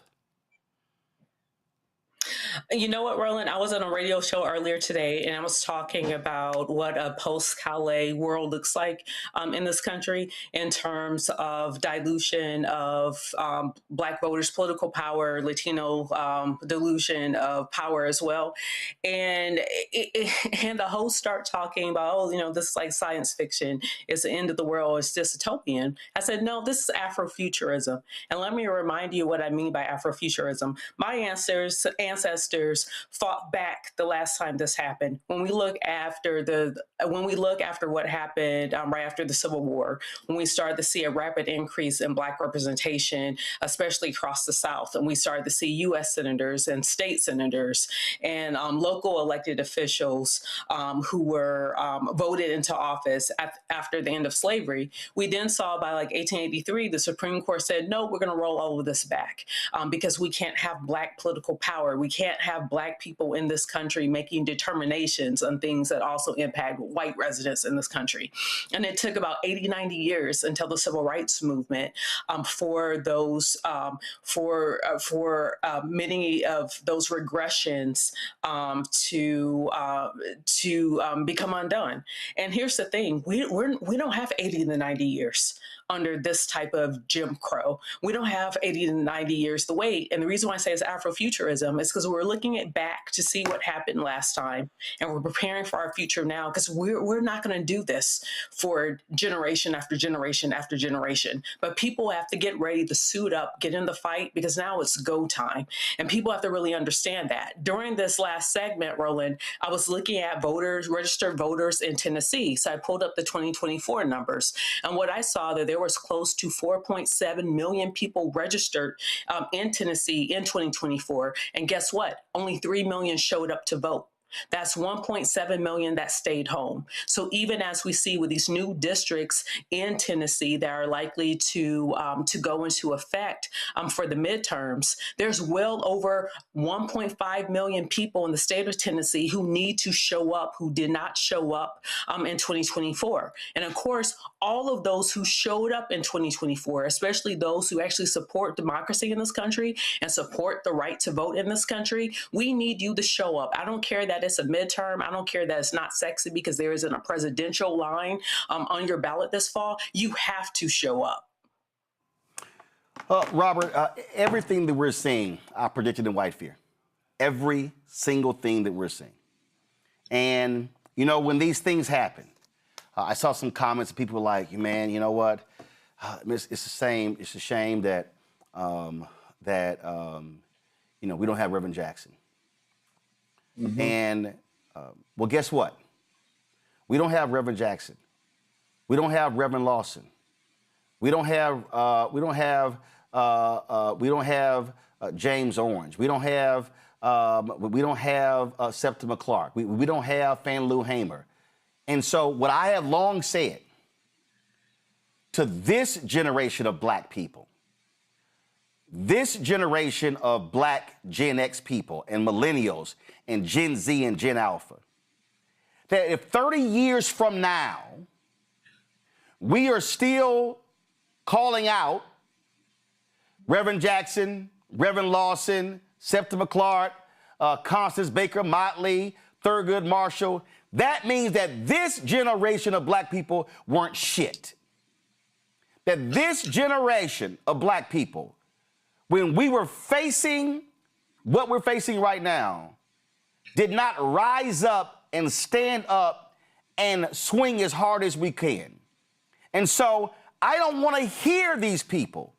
You know what, Roland? I was on a radio show earlier today, and I was talking about what a post-Calais world looks like in this country in terms of dilution of Black voters' political power, Latino dilution of power as well. And the hosts start talking about, oh, you know, this is like science fiction. It's the end of the world. It's dystopian. I said, no, this is Afrofuturism. And let me remind you what I mean by Afrofuturism. My ancestors fought back the last time this happened. When we look after what happened right after the Civil War, when we started to see a rapid increase in Black representation, especially across the South, and we started to see U.S. senators and state senators and local elected officials who were voted into office after the end of slavery, we then saw by like 1883, the Supreme Court said, no, we're going to roll all of this back because we can't have Black political power. We can't have Black people in this country making determinations on things that also impact white residents in this country. And it took about 80, 90 years until the civil rights movement for many of those regressions to become undone. And here's the thing, we don't have 80 to 90 years under this type of Jim Crow. We don't have 80 to 90 years to wait. And the reason why I say it's Afrofuturism is because we're looking at back to see what happened last time. And we're preparing for our future now because we're not going to do this for generation after generation after generation. But people have to get ready to suit up, get in the fight, because now it's go time. And people have to really understand that. During this last segment, Roland, I was looking at registered voters in Tennessee. So I pulled up the 2024 numbers. And what I saw that there was close to 4.7 million people registered in Tennessee in 2024. And guess what? Only 3 million showed up to vote. That's 1.7 million that stayed home. So even as we see with these new districts in Tennessee that are likely to go into effect for the midterms, there's well over 1.5 million people in the state of Tennessee who need to show up, who did not show up in 2024. And of course, all of those who showed up in 2024, especially those who actually support democracy in this country and support the right to vote in this country, we need you to show up. I don't care that it's a midterm. I don't care that it's not sexy because there isn't a presidential line on your ballot this fall. You have to show up. Robert, everything that we're seeing, I predicted in White Fear. Every single thing that we're seeing. And, you know, when these things happen, I saw some comments, people were like, man, you know what? It's a shame that, you know, we don't have Reverend Jackson. Mm-hmm. And, well, guess what? We don't have Reverend Jackson. We don't have Reverend Lawson. We don't have James Orange. We don't have We don't have Septima Clark. We don't have Fan Lou Hamer. And so what I have long said to this generation of black people, this generation of black Gen X people and millennials and Gen Z and Gen Alpha, that if 30 years from now, we are still calling out Reverend Jackson, Reverend Lawson, Septima Clark, Constance Baker Motley, Thurgood Marshall, that means that this generation of black people weren't shit. That this generation of black people, when we were facing what we're facing right now, did not rise up and stand up and swing as hard as we can. And so I don't want to hear these people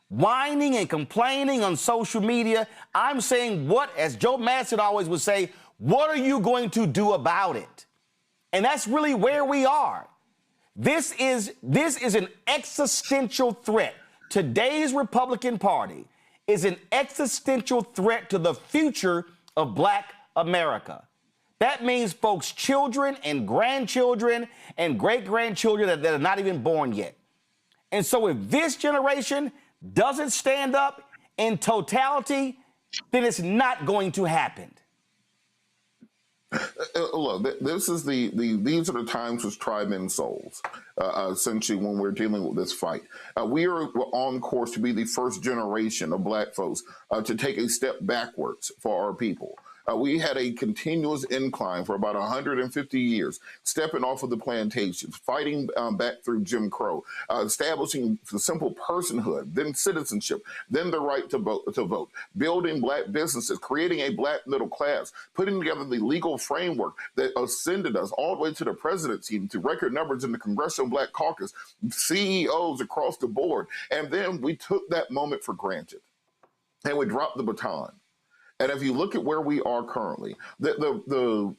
whining and complaining on social media. I'm saying what, as Joe Manchin always would say, what are you going to do about it? And that's really where we are. This is an existential threat. Today's Republican Party is an existential threat to the future of black America. That means folks' children and grandchildren and great-grandchildren that are not even born yet. And so if this generation doesn't stand up in totality, then it's not going to happen. Look, these are the times which try men's souls, essentially, when we're dealing with this fight. We are on course to be the first generation of black folks to take a step backwards for our people. We had a continuous incline for about 150 years, stepping off of the plantations, fighting back through Jim Crow, establishing the simple personhood, then citizenship, then the right to vote, building black businesses, creating a black middle class, putting together the legal framework that ascended us all the way to the presidency, to record numbers in the Congressional Black Caucus, CEOs across the board. And then we took that moment for granted and we dropped the baton. And if you look at where we are currently, the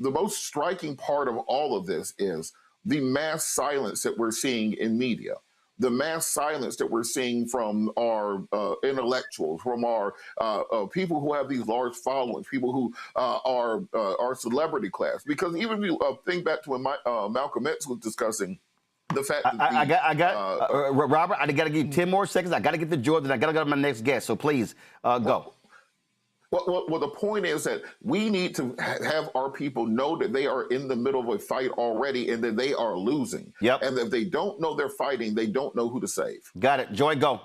most striking part of all of this is the mass silence that we're seeing in media, the mass silence that we're seeing from our intellectuals, from our people who have these large followings, people who are our celebrity class. Because even if you think back to when Malcolm X was discussing the fact that Robert, I got to give you 10 more seconds. I got to get to George, and I got to go to my next guest. So please go. Well, the point is that we need to have our people know that they are in the middle of a fight already and that they are losing. Yep. And if they don't know they're fighting, they don't know who to save. Got it. Joy, go.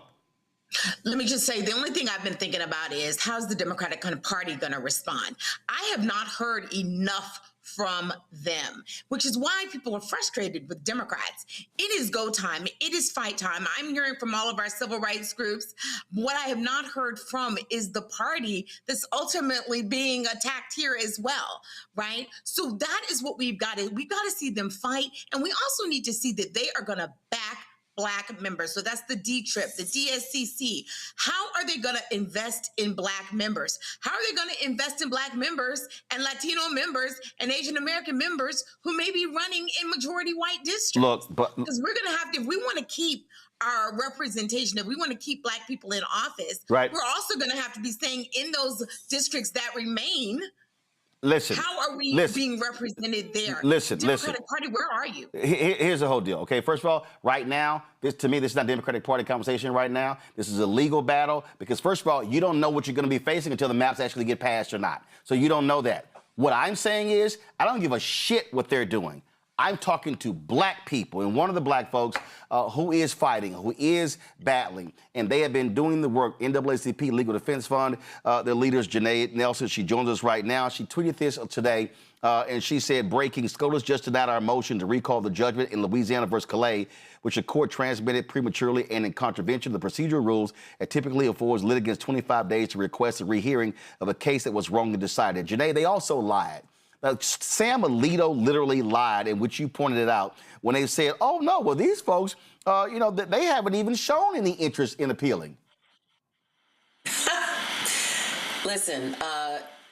Let me just say, the only thing I've been thinking about is how's the Democratic Party going to respond? I have not heard enough from them, which is why people are frustrated with Democrats. It is go time. It is fight time. I'm hearing from all of our civil rights groups. What I have not heard from is the party that's ultimately being attacked here as well, right? So that is what we've got to see them fight. And we also need to see that they are going to back Black members. So that's the D-TRIP, the DSCC. How are they going to invest in Black members? How are they going to invest in Black members and Latino members and Asian American members who may be running in majority white districts? Look, because we're going to have to, if we want to keep our representation, if we want to keep Black people in office, right, we're also going to have to be saying in those districts that remain, listen, how are we being represented there? Listen. Democratic Party, where are you? Here's the whole deal, okay? First of all, right now, this is not Democratic Party conversation right now. This is a legal battle because, first of all, you don't know what you're going to be facing until the maps actually get passed or not. So you don't know that. What I'm saying is I don't give a shit what they're doing. I'm talking to Black people, and one of the Black folks who is fighting, who is battling, and they have been doing the work. NAACP Legal Defense Fund, their leaders, Janae Nelson, she joins us right now. She tweeted this today, and she said, breaking, SCOTUS just denied our motion to recall the judgment in Louisiana versus Calais, which the court transmitted prematurely and in contravention of the procedural rules that typically affords litigants 25 days to request a rehearing of a case that was wrongly decided. Janae, they also lied. Sam Alito literally lied, in which you pointed it out, when they said, oh, no, well, these folks, they haven't even shown any interest in appealing. Listen,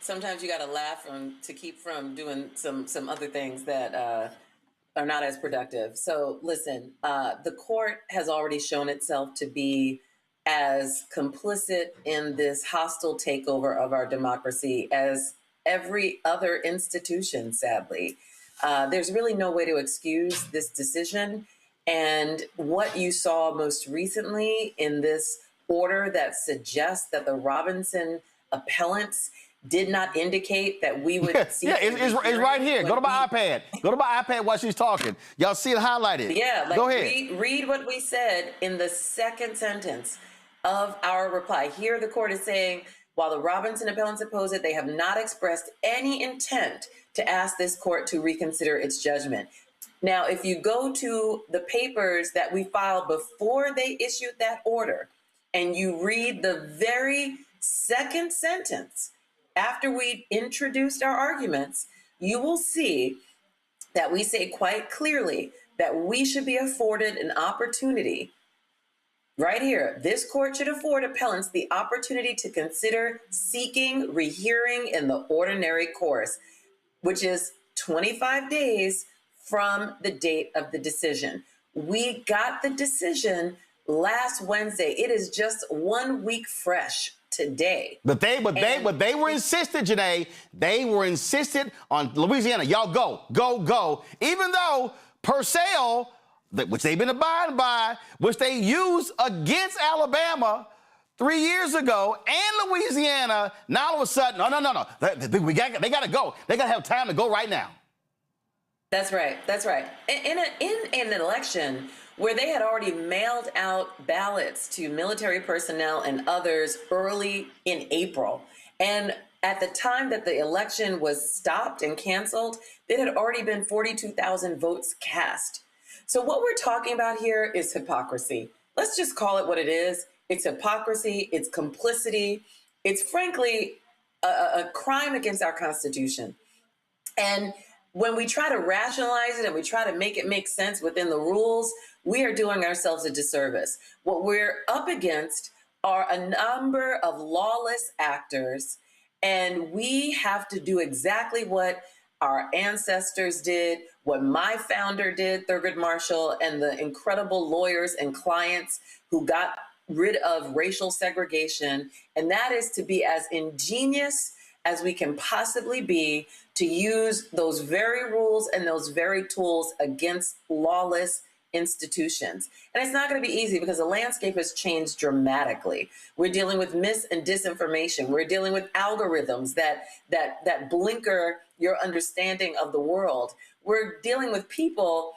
sometimes you got to laugh to keep from doing some other things that are not as productive. So listen, the court has already shown itself to be as complicit in this hostile takeover of our democracy as every other institution, sadly. There's really no way to excuse this decision. And what you saw most recently in this order that suggests that the Robinson appellants did not indicate that we would see. Yeah, it's right here. Go to my iPad. Go to my iPad while she's talking. Y'all see it highlighted. Yeah, Go ahead. Read what we said in the second sentence of our reply. Here the court is saying, while the Robinson appellants oppose it, they have not expressed any intent to ask this court to reconsider its judgment. Now, if you go to the papers that we filed before they issued that order, and you read the very second sentence after we introduced our arguments, you will see that we say quite clearly that we should be afforded an opportunity. Right here, this court should afford appellants the opportunity to consider seeking rehearing in the ordinary course, which is 25 days from the date of the decision. We got the decision last Wednesday. It is just 1 week fresh today. But they were insistent, Janae. They were insistent on Louisiana. Y'all go. Even though Purcell, which they've been abiding by, which they used against Alabama 3 years ago, and Louisiana, now all of a sudden, no. They got to go. They got to have time to go right now. That's right. In an election where they had already mailed out ballots to military personnel and others early in April, and at the time that the election was stopped and canceled, there had already been 42,000 votes cast. So what we're talking about here is hypocrisy. Let's just call it what it is. It's hypocrisy. It's complicity. It's frankly a crime against our Constitution. And when we try to rationalize it and we try to make it make sense within the rules, we are doing ourselves a disservice. What we're up against are a number of lawless actors, and we have to do exactly what our ancestors did, what my founder did, Thurgood Marshall, and the incredible lawyers and clients who got rid of racial segregation, and that is to be as ingenious as we can possibly be to use those very rules and those very tools against lawless institutions. And it's not going to be easy because the landscape has changed dramatically. We're dealing with mis and disinformation. We're dealing with algorithms that blinker your understanding of the world. We're dealing with people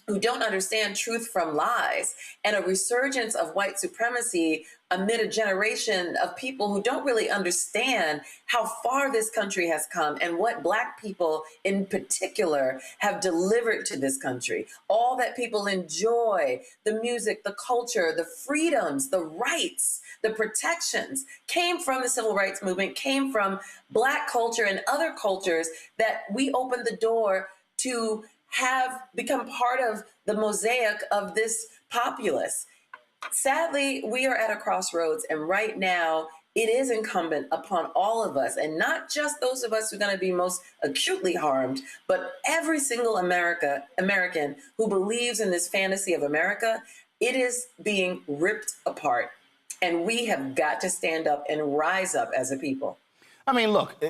who don't understand truth from lies, and a resurgence of white supremacy amid a generation of people who don't really understand how far this country has come and what Black people in particular have delivered to this country. All that people enjoy, the music, the culture, the freedoms, the rights, the protections came from the civil rights movement, came from Black culture and other cultures that we opened the door to have become part of the mosaic of this populace. Sadly, we are at a crossroads, and right now it is incumbent upon all of us, and not just those of us who are going to be most acutely harmed, but every single American who believes in this fantasy of America. It is being ripped apart, and we have got to stand up and rise up as a people. I mean, look,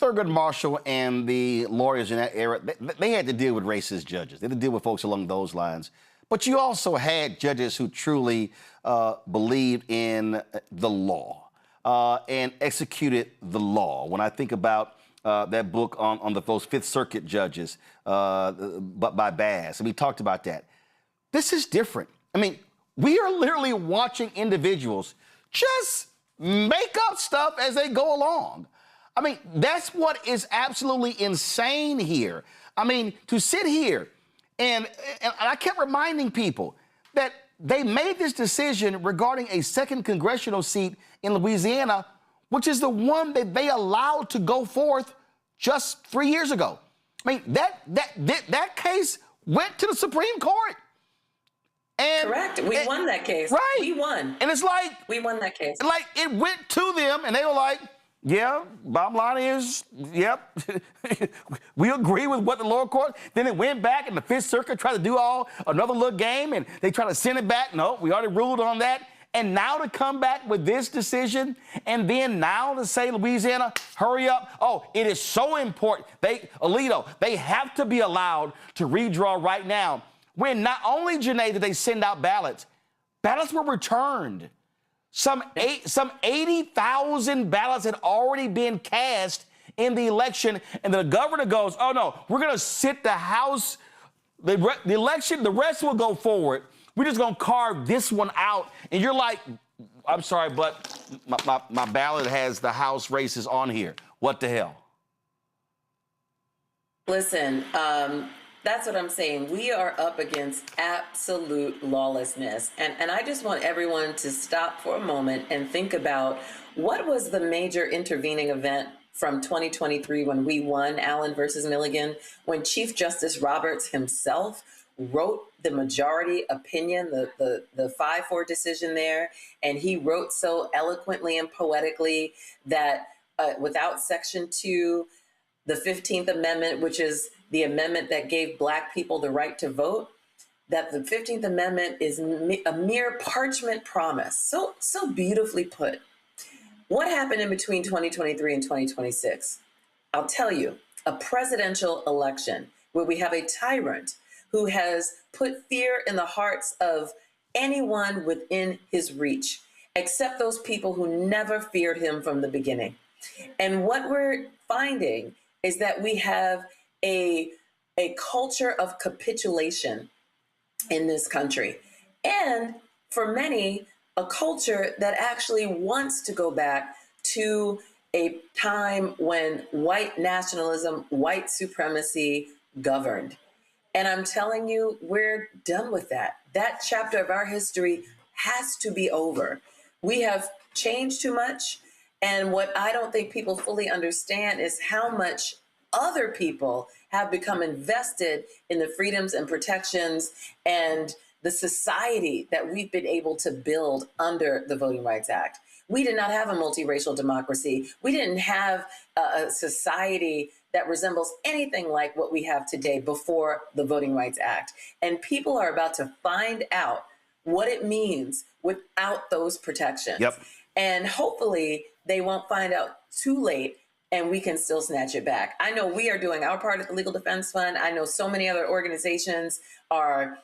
Thurgood Marshall and the lawyers in that era, they had to deal with racist judges. They had to deal with folks along those lines. But you also had judges who truly believed in the law and executed the law. When I think about that book on those Fifth Circuit judges, but by Bass, and we talked about that. This is different. I mean, we are literally watching individuals just make up stuff as they go along. I mean, that's what is absolutely insane here. I mean, to sit here and I kept reminding people that they made this decision regarding a second congressional seat in Louisiana, which is the one that they allowed to go forth just 3 years ago. I mean, that case went to the Supreme Court. And correct. We won that case. Right. We won. And it's like we won that case. Like it went to them and they were like, yeah, bottom line is, yep, we agree with what the lower court. Then it went back and the Fifth Circuit tried to do another little game and they tried to send it back. No, we already ruled on that. And now to come back with this decision, and then now to say, Louisiana, hurry up. Oh, it is so important. Alito, they have to be allowed to redraw right now. When not only, Janae, did they send out ballots were returned. Some 80,000 ballots had already been cast in the election, and the governor goes, oh, no, we're going to sit the House, the election, the rest will go forward. We're just going to carve this one out. And you're like, I'm sorry, but my ballot has the House races on here. What the hell? Listen, that's what I'm saying. We are up against absolute lawlessness. And I just want everyone to stop for a moment and think about what was the major intervening event from 2023 when we won Allen versus Milligan, when Chief Justice Roberts himself wrote the majority opinion, the 5-4 decision there, and he wrote so eloquently and poetically that without Section 2, the 15th Amendment, which is the amendment that gave Black people the right to vote, that the 15th Amendment is a mere parchment promise. So beautifully put. What happened in between 2023 and 2026? I'll tell you, a presidential election where we have a tyrant who has put fear in the hearts of anyone within his reach, except those people who never feared him from the beginning. And what we're finding is that we have a culture of capitulation in this country. And for many, a culture that actually wants to go back to a time when white nationalism, white supremacy governed. And I'm telling you, we're done with that. That chapter of our history has to be over. We have changed too much. And what I don't think people fully understand is how much other people have become invested in the freedoms and protections and the society that we've been able to build under the Voting Rights Act. We did not have a multiracial democracy. We didn't have a society that resembles anything like what we have today before the Voting Rights Act. And people are about to find out what it means without those protections. Yep. And hopefully they won't find out too late and we can still snatch it back. I know we are doing our part at the Legal Defense Fund. I know so many other organizations are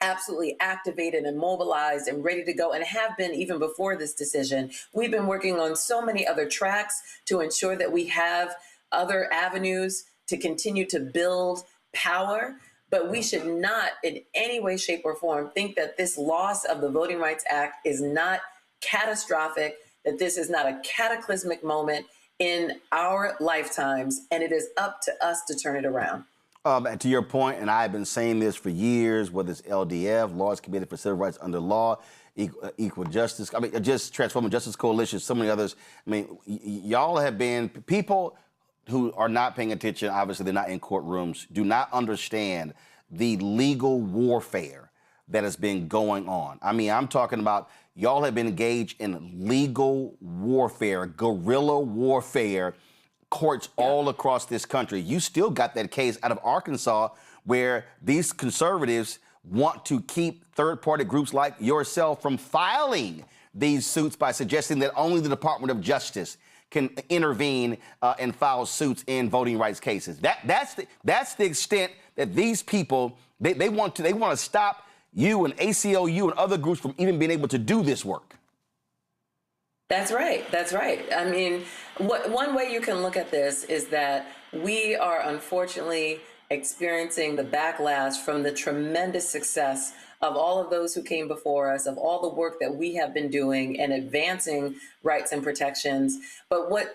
absolutely activated and mobilized and ready to go and have been even before this decision. We've been working on so many other tracks to ensure that we have other avenues to continue to build power, but we should not in any way, shape, or form think that this loss of the Voting Rights Act is not catastrophic, that this is not a cataclysmic moment in our lifetimes, and it is up to us to turn it around. To your point, and I've been saying this for years, whether it's LDF, Laws Committee for Civil Rights Under Law, Equal Justice, just Transforming Justice Coalition, so many others. Y'all have been people who are not paying attention. Obviously, they're not in courtrooms, do not understand the legal warfare that has been going on. I'm talking about y'all have been engaged in legal warfare, guerrilla warfare, courts all across this country. You still got that case out of Arkansas where these conservatives want to keep third-party groups like yourself from filing these suits by suggesting that only the Department of Justice can intervene and file suits in voting rights cases. That's the extent that these people they want to stop you and ACLU and other groups from even being able to do this work. That's right. That's right. One way you can look at this is that we are unfortunately experiencing the backlash from the tremendous success of all of those who came before us, of all the work that we have been doing and advancing rights and protections. But what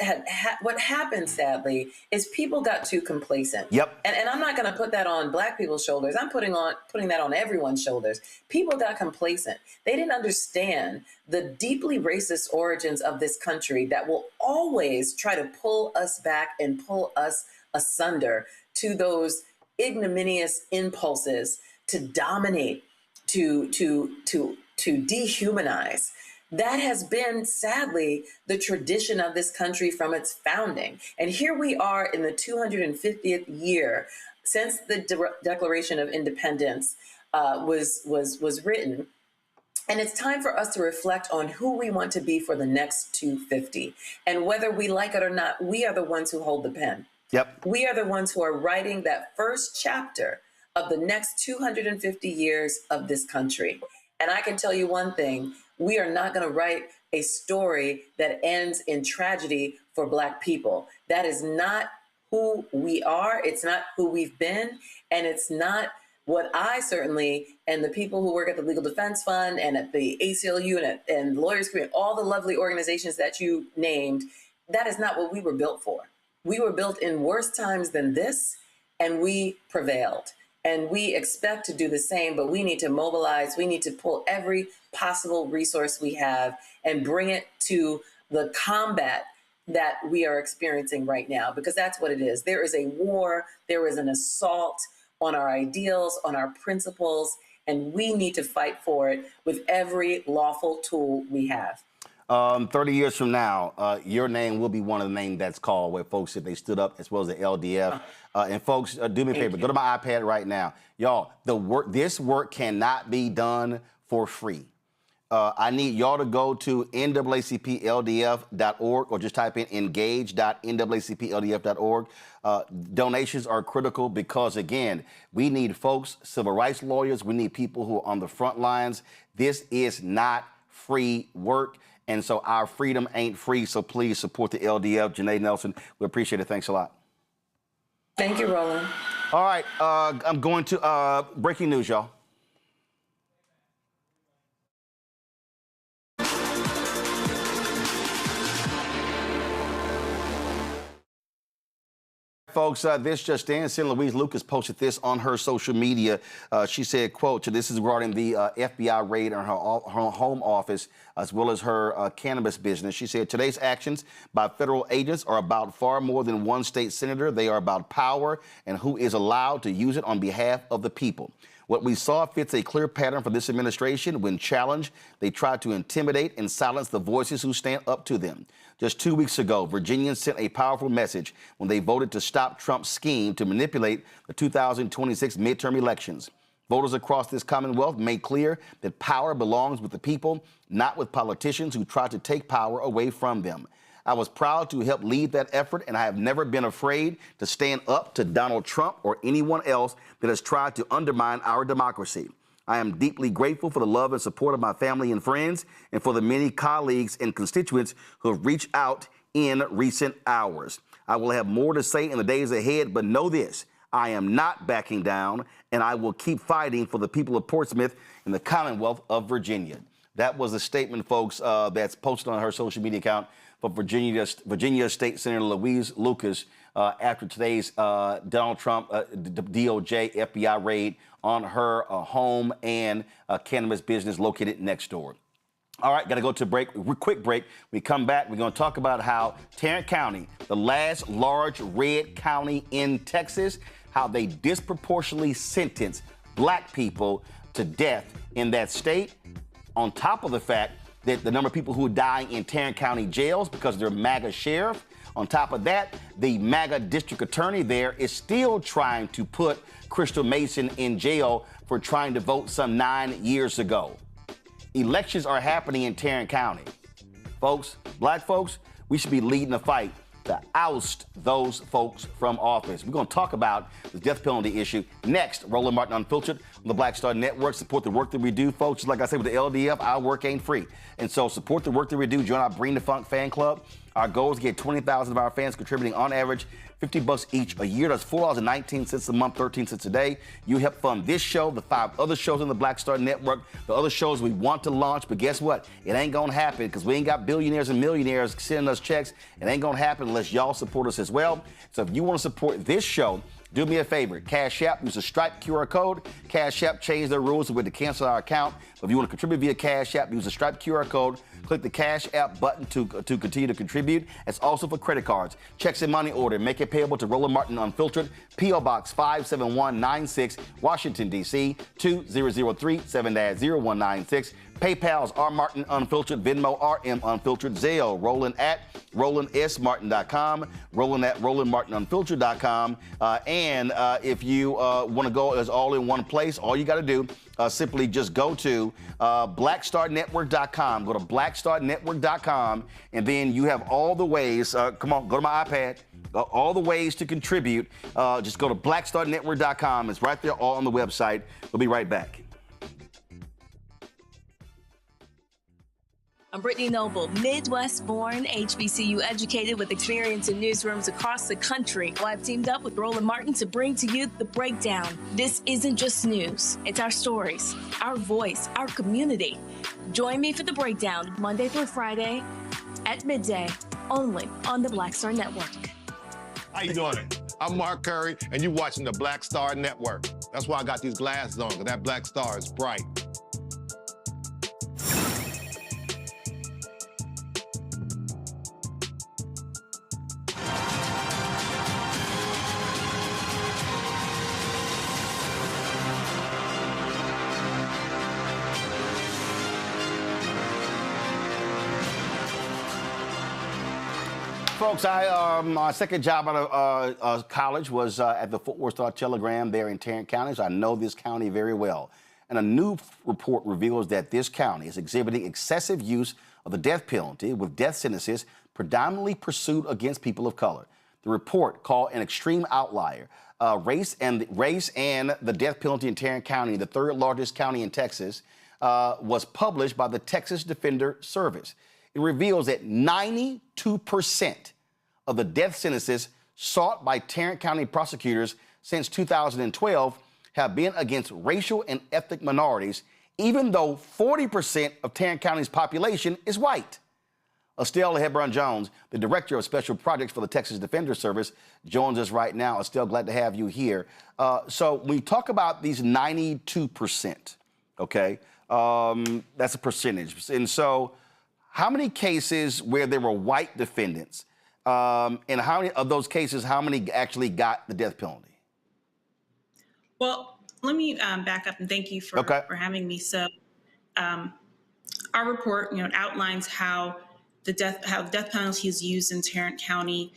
happened, sadly, is people got too complacent. Yep. And I'm not going to put that on Black people's shoulders. I'm putting that on everyone's shoulders. People got complacent. They didn't understand the deeply racist origins of this country that will always try to pull us back and pull us asunder to those ignominious impulses to dominate, to dehumanize. That has been, sadly, the tradition of this country from its founding. And here we are in the 250th year since the Declaration of Independence was written. And it's time for us to reflect on who we want to be for the next 250. And whether we like it or not, we are the ones who hold the pen. Yep. We are the ones who are writing that first chapter of the next 250 years of this country. And I can tell you one thing, we are not going to write a story that ends in tragedy for Black people. That is not who we are. It's not who we've been. And it's not what I certainly, and the people who work at the Legal Defense Fund and at the ACLU and Lawyers Community, all the lovely organizations that you named, that is not what we were built for. We were built in worse times than this, and we prevailed. And we expect to do the same, but we need to mobilize. We need to pull every possible resource we have and bring it to the combat that we are experiencing right now, because that's what it is. There is a war, there is an assault on our ideals, on our principles, and we need to fight for it with every lawful tool we have. 30 years from now, your name will be one of the names that's called where folks said they stood up, as well as the LDF. And folks, do me a favor, go to my iPad right now. Y'all, this work cannot be done for free. I need y'all to go to naacpldf.org or just type in engage.naacpldf.org. Donations are critical because, again, we need folks, civil rights lawyers. We need people who are on the front lines. This is not free work. And so our freedom ain't free. So please support the LDF. Janae Nelson, we appreciate it. Thanks a lot. Thank you, Roland. All right. I'm going to breaking news, y'all. Folks, this just in. Senator Louise Lucas posted this on her social media. She said, quote, this is regarding the FBI raid on her home office as well as her cannabis business. She said, today's actions by federal agents are about far more than one state senator. They are about power and who is allowed to use it on behalf of the people. What we saw fits a clear pattern for this administration. When challenged, they try to intimidate and silence the voices who stand up to them. Just 2 weeks ago, Virginians sent a powerful message when they voted to stop Trump's scheme to manipulate the 2026 midterm elections. Voters across this Commonwealth made clear that power belongs with the people, not with politicians who try to take power away from them. I was proud to help lead that effort, and I have never been afraid to stand up to Donald Trump or anyone else that has tried to undermine our democracy. I am deeply grateful for the love and support of my family and friends and for the many colleagues and constituents who have reached out in recent hours. I will have more to say in the days ahead, but know this, I am not backing down, and I will keep fighting for the people of Portsmouth and the Commonwealth of Virginia. That was a statement, folks, that's posted on her social media account for Virginia State Senator Louise Lucas after today's Donald Trump DOJ FBI raid on her home and cannabis business located next door. All right, got to go to a break, quick break. We come back, we're going to talk about how Tarrant County, the last large red county in Texas, how they disproportionately sentence Black people to death in that state, on top of the fact that the number of people who are dying in Tarrant County jails because they're MAGA sheriff. On top of that, the MAGA district attorney there is still trying to put Crystal Mason in jail for trying to vote some 9 years ago. Elections are happening in Tarrant County. Folks, Black folks, we should be leading the fight to oust those folks from office. We're going to talk about the death penalty issue next. Roland Martin Unfiltered on the Black Star Network. Support the work that we do, folks. Just like I said with the LDF, our work ain't free. And so support the work that we do. Join our Bring the Funk fan club. Our goal is to get 20,000 of our fans contributing on average $50 each a year. That's $4.19 a month, 13 cents a day. You help fund this show, the 5 other shows on the Black Star Network, the other shows we want to launch. But guess what? It ain't going to happen because we ain't got billionaires and millionaires sending us checks. It ain't going to happen unless y'all support us as well. So if you want to support this show, do me a favor. Cash App, use the Stripe QR code. Cash App changed their rules so we had to cancel our account. But if you want to contribute via Cash App, use the Stripe QR code. Click the Cash App button to continue to contribute. It's also for credit cards. Checks and money order. Make it payable to Roland Martin Unfiltered. P.O. Box 57196, Washington, D.C. 20037-0196. PayPal's R Martin Unfiltered, Venmo RM Unfiltered, Zelle, Roland at RolandSMartin.com, Roland at RolandMartinUnfiltered.com. And if you want to go as all in one place, all you got to do, simply just go to blackstarnetwork.com. Go to blackstarnetwork.com, and then you have all the ways. Come on, go to my iPad. All the ways to contribute. Just go to blackstarnetwork.com. It's right there, all on the website. We'll be right back. I'm Brittany Noble, Midwest-born, HBCU educated with experience in newsrooms across the country. Well, I've teamed up with Roland Martin to bring to you The Breakdown. This isn't just news. It's our stories, our voice, our community. Join me for The Breakdown, Monday through Friday at midday, only on the Black Star Network. How you doing? I'm Mark Curry, and you're watching the Black Star Network. That's why I got these glasses on, because that black star is bright. Folks, my second job out of college was at the Fort Worth Star-Telegram there in Tarrant County, so I know this county very well. And a new report reveals that this county is exhibiting excessive use of the death penalty, with death sentences predominantly pursued against people of color. The report, called an extreme outlier, race and the death penalty in Tarrant County, the third largest county in Texas, was published by the Texas Defender Service. It reveals that 92% of the death sentences sought by Tarrant County prosecutors since 2012 have been against racial and ethnic minorities, even though 40% of Tarrant County's population is white. Estelle Hebron-Jones, the director of special projects for the Texas Defender Service, joins us right now. Estelle, glad to have you here. So when you talk about these 92%, okay, that's a percentage. And so how many cases where there were white defendants, and how many of those cases, how many actually got the death penalty? Well, let me back up and thank you for having me. So our report, outlines how the death penalty is used in Tarrant County,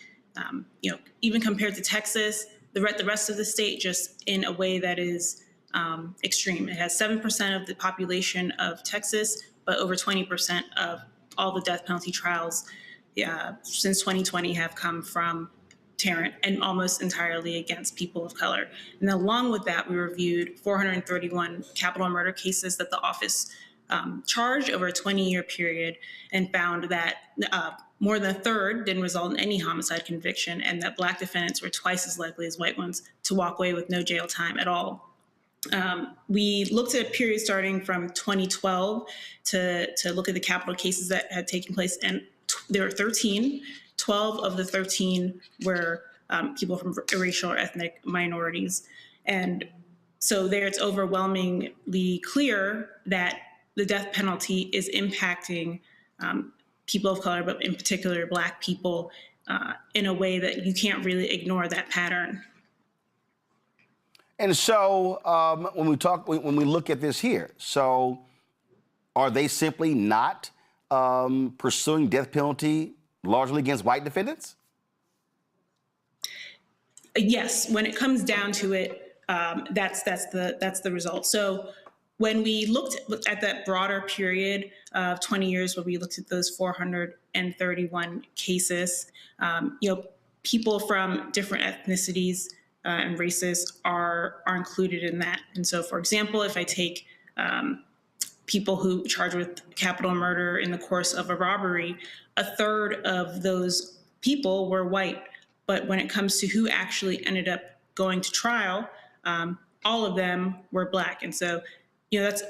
even compared to Texas, the rest of the state, just in a way that is extreme. It has 7% of the population of Texas, but over 20% of all the death penalty trials since 2020 have come from Tarrant, and almost entirely against people of color. And along with that, we reviewed 431 capital murder cases that the office charged over a 20-year period, and found that more than a third didn't result in any homicide conviction, and that Black defendants were twice as likely as white ones to walk away with no jail time at all. We looked at a period starting from 2012 to look at the capital cases that had taken place, and there were 13. 12 of the 13 were people from racial or ethnic minorities. And so there it's overwhelmingly clear that the death penalty is impacting people of color, but in particular Black people, in a way that you can't really ignore that pattern. And so when we look at this here, so are they simply not pursuing death penalty largely against white defendants? Yes, when it comes down to it, that's the result. So when we looked at that broader period of 20 years, where we looked at those 431 cases, people from different ethnicities and races are included in that. And so, for example, if I take people who charged with capital murder in the course of a robbery, a third of those people were white. But when it comes to who actually ended up going to trial, all of them were Black. And so, that's,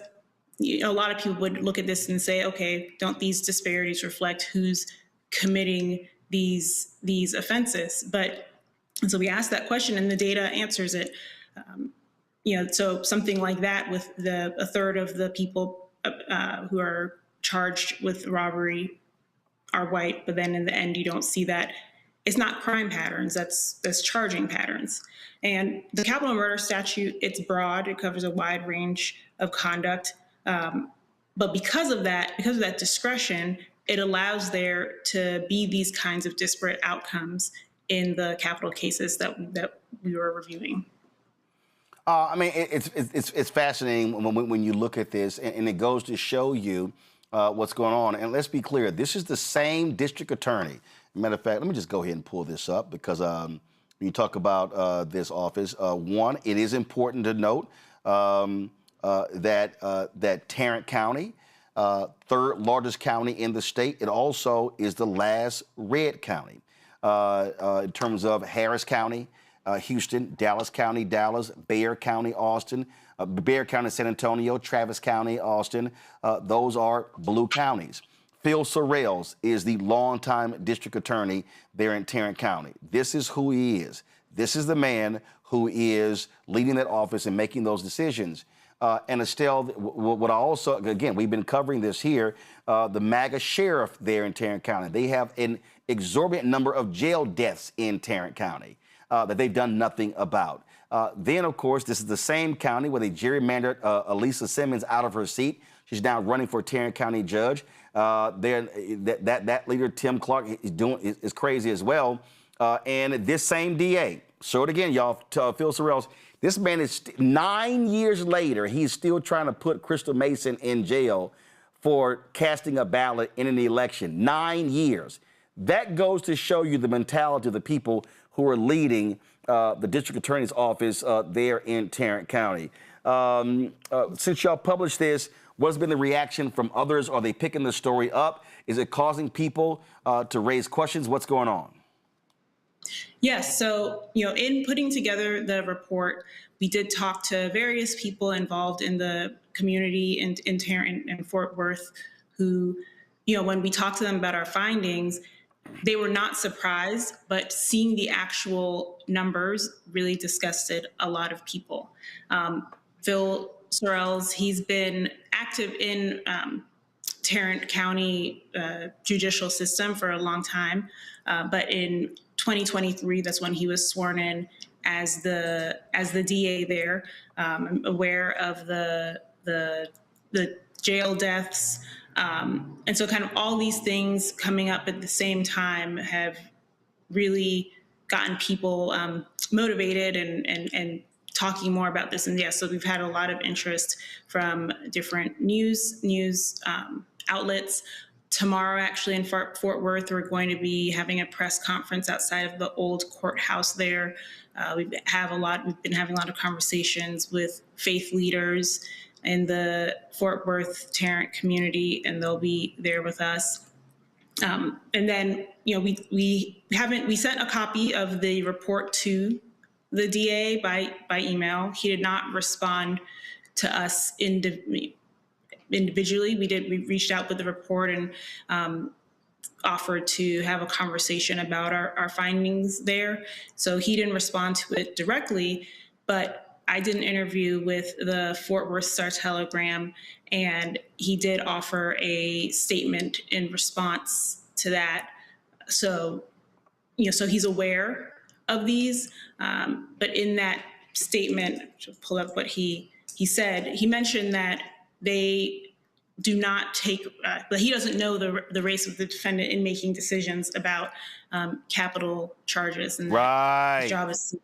a lot of people would look at this and say, okay, don't these disparities reflect who's committing these offenses? And so we asked that question, and the data answers it. So something like that, with a third of the people who are charged with robbery are white, but then in the end, you don't see that. It's not crime patterns, that's charging patterns. And the capital murder statute, it's broad, it covers a wide range of conduct. But because of that discretion, it allows there to be these kinds of disparate outcomes in the capital cases that we were reviewing. I mean, it's fascinating when you look at this, and it goes to show you what's going on. And let's be clear, this is the same district attorney. Matter of fact, let me just go ahead and pull this up because when you talk about this office, one, it is important to note that Tarrant County, third largest county in the state, it also is the last red county in terms of Harris County, Houston, Dallas County, Dallas, Bexar County, Austin, Bexar County, San Antonio, Travis County, Austin. Those are blue counties. Phil Sorrells is the longtime district attorney there in Tarrant County. This is who he is. This is the man who is leading that office and making those decisions. And Estelle, what I also, again, we've been covering this here, the MAGA sheriff there in Tarrant County. They have an exorbitant number of jail deaths in Tarrant County that they've done nothing about. Then, of course, this is the same county where they gerrymandered Elisa Simmons out of her seat. She's now running for Tarrant County judge. That leader, Tim Clark, is crazy as well. And this same DA, show it again, y'all, Phil Sorrells, this man is 9 years later, he's still trying to put Crystal Mason in jail for casting a ballot in an election. 9 years. That goes to show you the mentality of the people who are leading the district attorney's office there in Tarrant County. Since y'all published this, what's been the reaction from others? Are they picking the story up? Is it causing people to raise questions? What's going on? Yes. So, in putting together the report, we did talk to various people involved in the community in Tarrant and Fort Worth who, when we talked to them about our findings, they were not surprised, but seeing the actual numbers really disgusted a lot of people. Phil Sorrells, he's been active in Tarrant County judicial system for a long time, but in 2023, that's when he was sworn in as the DA there. I'm aware of the jail deaths. And so kind of all these things coming up at the same time have really gotten people motivated and talking more about this. And so we've had a lot of interest from different news outlets. Tomorrow, actually, in Fort Worth, we're going to be having a press conference outside of the old courthouse there. We've been having a lot of conversations with faith leaders in the Fort Worth Tarrant community, and they'll be there with us. And then, we sent a copy of the report to the DA by email. He did not respond to us individually. We reached out with the report and offered to have a conversation about our findings there. So he didn't respond to it directly, but I did an interview with the Fort Worth Star-Telegram, and he did offer a statement in response to that. So, so he's aware of these, but in that statement, to pull up what he said, he mentioned that they do not take, but he doesn't know the race of the defendant in making decisions about capital charges. And his job is to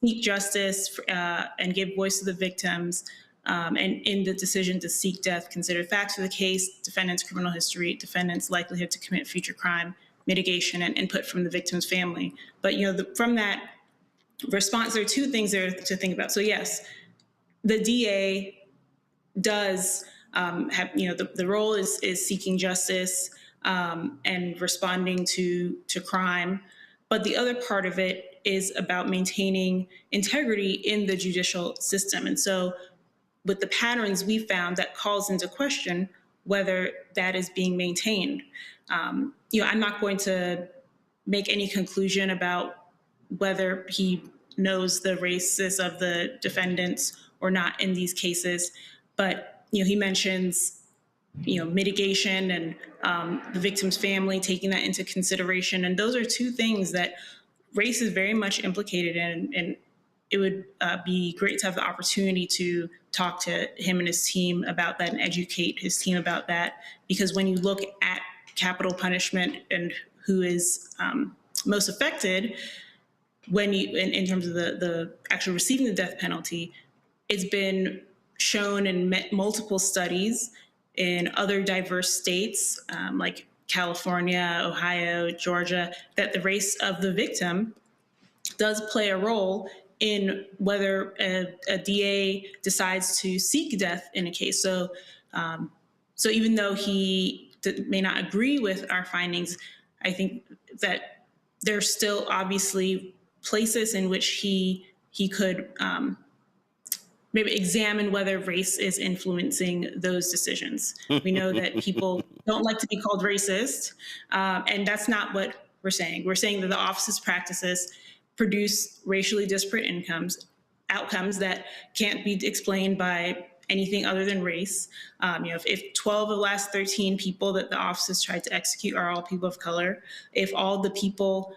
seek justice and give voice to the victims. And in the decision to seek death, consider facts of the case, defendant's criminal history, defendant's likelihood to commit future crime, mitigation, and input from the victim's family. But from that response, there are two things there to think about. So yes, the DA does have, the role is seeking justice and responding to crime. But the other part of it is about maintaining integrity in the judicial system. And so with the patterns we found, that calls into question whether that is being maintained. I'm not going to make any conclusion about whether he knows the races of the defendants or not in these cases. But, he mentions, mitigation and the victim's family, taking that into consideration. And those are two things that race is very much implicated in. And it would be great to have the opportunity to talk to him and his team about that and educate his team about that. Because when you look at capital punishment and who is most affected, when you in terms of the actually receiving the death penalty, it's been shown in multiple studies in other diverse states like California, Ohio, Georgia, that the race of the victim does play a role in whether a DA decides to seek death in a case. So, so even though he may not agree with our findings, I think that there's still obviously places in which he could maybe examine whether race is influencing those decisions. We know that people don't like to be called racist, and that's not what we're saying. We're saying that the office's practices produce racially disparate outcomes that can't be explained by anything other than race. If 12 of the last 13 people that the office has tried to execute are all people of color, if all the people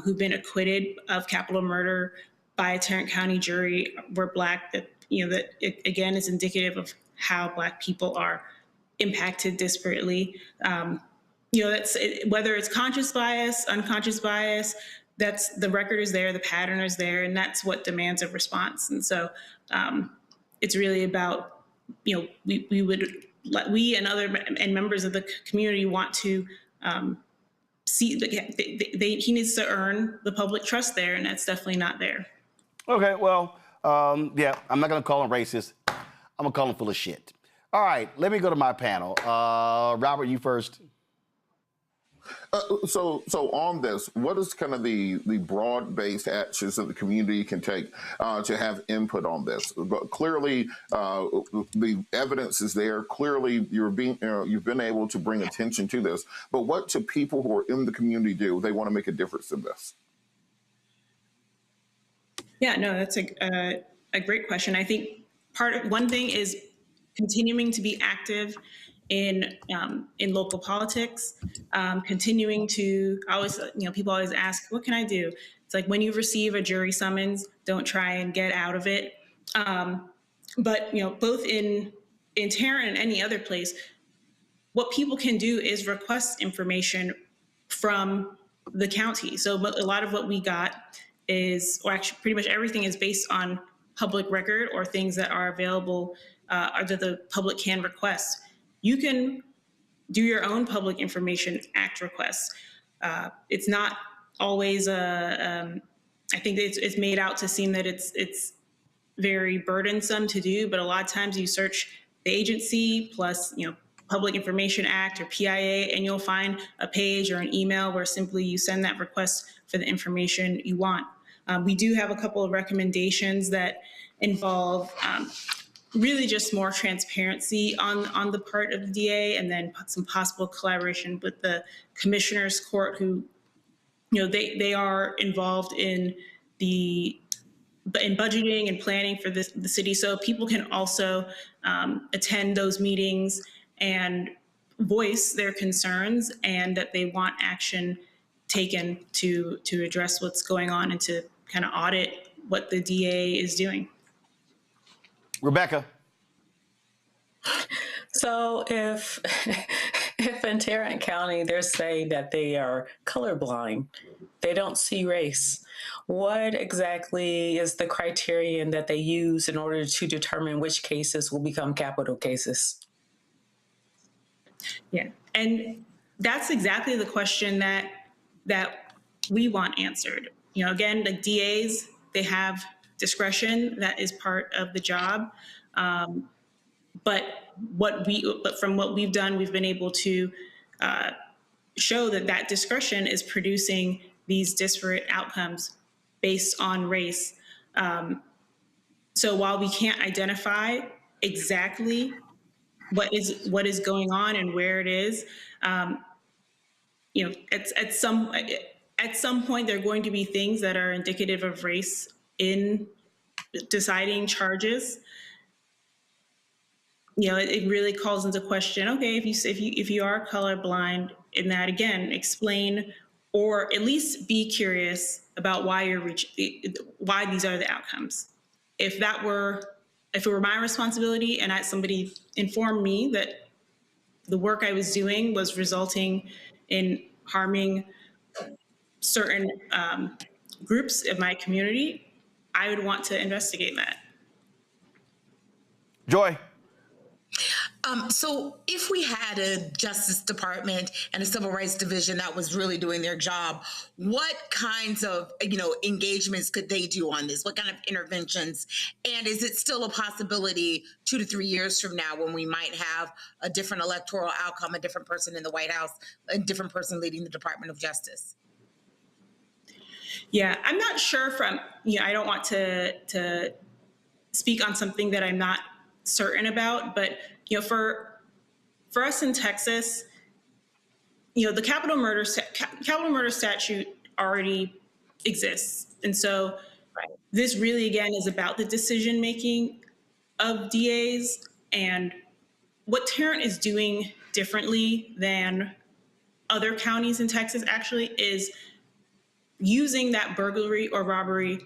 who've been acquitted of capital murder by a Tarrant County jury were Black, that it, again, is indicative of how Black people are impacted disparately. That's whether it's conscious bias, unconscious bias. That's the record is there, the pattern is there, and that's what demands a response. And so it's really about, we and other and members of the community want to see that he needs to earn the public trust there, and that's definitely not there. Okay, well, yeah, I'm not going to call him racist. I'm going to call him full of shit. All right, let me go to my panel. Robert, you first. So on this, what is kind of the broad-based actions that the community can take to have input on this? But clearly, the evidence is there. Clearly, you've been able to bring attention to this. But what do people who are in the community do? They want to make a difference in this. Yeah, no, that's a great question. I think one thing is continuing to be active in local politics, continuing to people always ask, what can I do? It's like when you receive a jury summons, don't try and get out of it. But both in Tarrant and any other place, what people can do is request information from the county. So a lot of what we got is, or actually pretty much everything is based on public record or things that are available or that the public can request. You can do your own Public Information Act requests. It's not always I think it's made out to seem that it's very burdensome to do, but a lot of times you search the agency plus, Public Information Act or PIA, and you'll find a page or an email where simply you send that request for the information you want. We do have a couple of recommendations that involve really just more transparency on the part of the DA, and then some possible collaboration with the Commissioner's Court, who, they are involved in budgeting and planning for the city. So people can also attend those meetings and voice their concerns and that they want action taken to address what's going on and to kind of audit what the DA is doing. Rebecca. So if in Tarrant County they're saying that they are colorblind, they don't see race, what exactly is the criterion that they use in order to determine which cases will become capital cases? Yeah, and that's exactly the question that we want answered. Again, the DAs, they have discretion. That is part of the job. But from what we've done, we've been able to show that discretion is producing these disparate outcomes based on race. So while we can't identify exactly what is going on and where it is, at some point there are going to be things that are indicative of race in deciding charges. It really calls into question, okay, if you are colorblind, in that, again, explain or at least be curious about why why these are the outcomes. If it were my responsibility and somebody informed me that the work I was doing was resulting in harming certain groups of my community, I would want to investigate that. Joy. So if we had a Justice Department and a Civil Rights Division that was really doing their job, what kinds of, engagements could they do on this? What kind of interventions? And is it still a possibility 2 to 3 years from now when we might have a different electoral outcome, a different person in the White House, a different person leading the Department of Justice? Yeah, I'm not sure I don't want to speak on something that I'm not certain about, but for us in Texas, the capital murder statute already exists, and so this really again is about the decision making of DAs, and what Tarrant is doing differently than other counties in Texas actually is using that burglary or robbery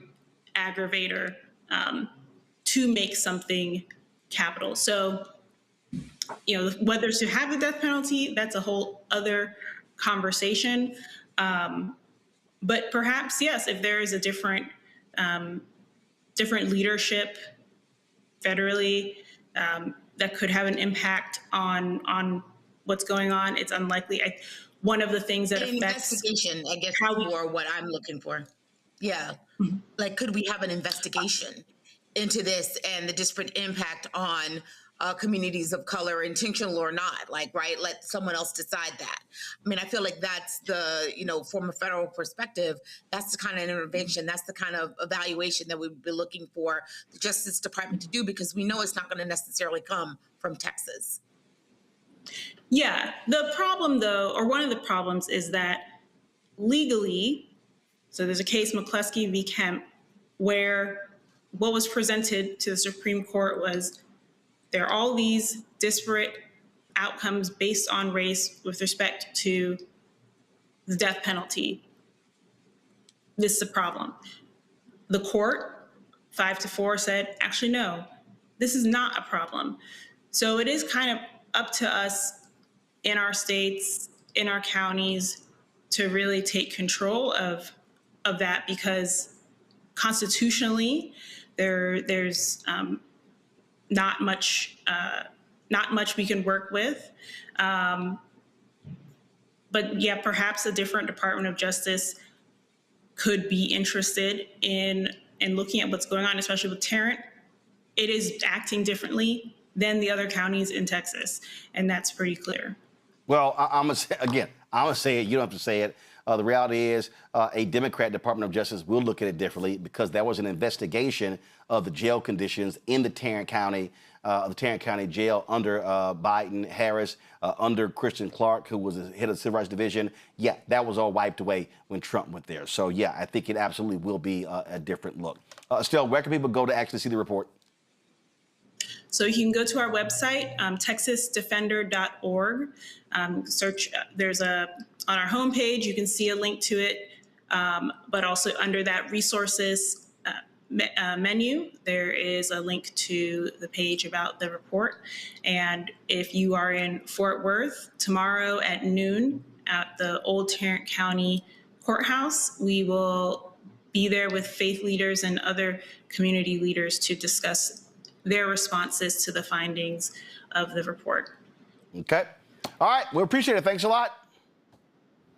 aggravator to make something capital. So, whether to have the death penalty, that's a whole other conversation. But perhaps, yes, if there is a different leadership federally that could have an impact on what's going on, it's unlikely. One of the things that affects investigation, I guess, more what I'm looking for. Yeah, like could we have an investigation into this and the disparate impact on communities of color, intentional or not, let someone else decide that. I mean, I feel like that's from a federal perspective, that's the kind of intervention, that's the kind of evaluation that we'd be looking for the Justice Department to do, because we know it's not going to necessarily come from Texas. Yeah, the problem though, or one of the problems is that legally, so there's a case, McCluskey v. Kemp, where what was presented to the Supreme Court was there are all these disparate outcomes based on race with respect to the death penalty. This is a problem. The court, 5-4, said, actually, no, this is not a problem. So it is kind of up to us in our states, in our counties, to really take control of that, because constitutionally, there's not much we can work with. But yeah, perhaps a different Department of Justice could be interested in looking at what's going on, especially with Tarrant. It is acting differently than the other counties in Texas, and that's pretty clear. Well, I'm going to say it. You don't have to say it. The reality is a Democrat Department of Justice will look at it differently, because there was an investigation of the jail conditions in the Tarrant County jail under Biden, Harris, under Christian Clark, who was the head of the Civil Rights Division. Yeah, that was all wiped away when Trump went there. So, yeah, I think it absolutely will be a different look. Estelle, where can people go to actually see the report? So you can go to our website, texasdefender.org. Search, on our homepage, you can see a link to it, but also under that resources menu, there is a link to the page about the report. And if you are in Fort Worth tomorrow at noon at the Old Tarrant County Courthouse, we will be there with faith leaders and other community leaders to discuss their responses to the findings of the report. Okay. All right. We appreciate it. Thanks a lot.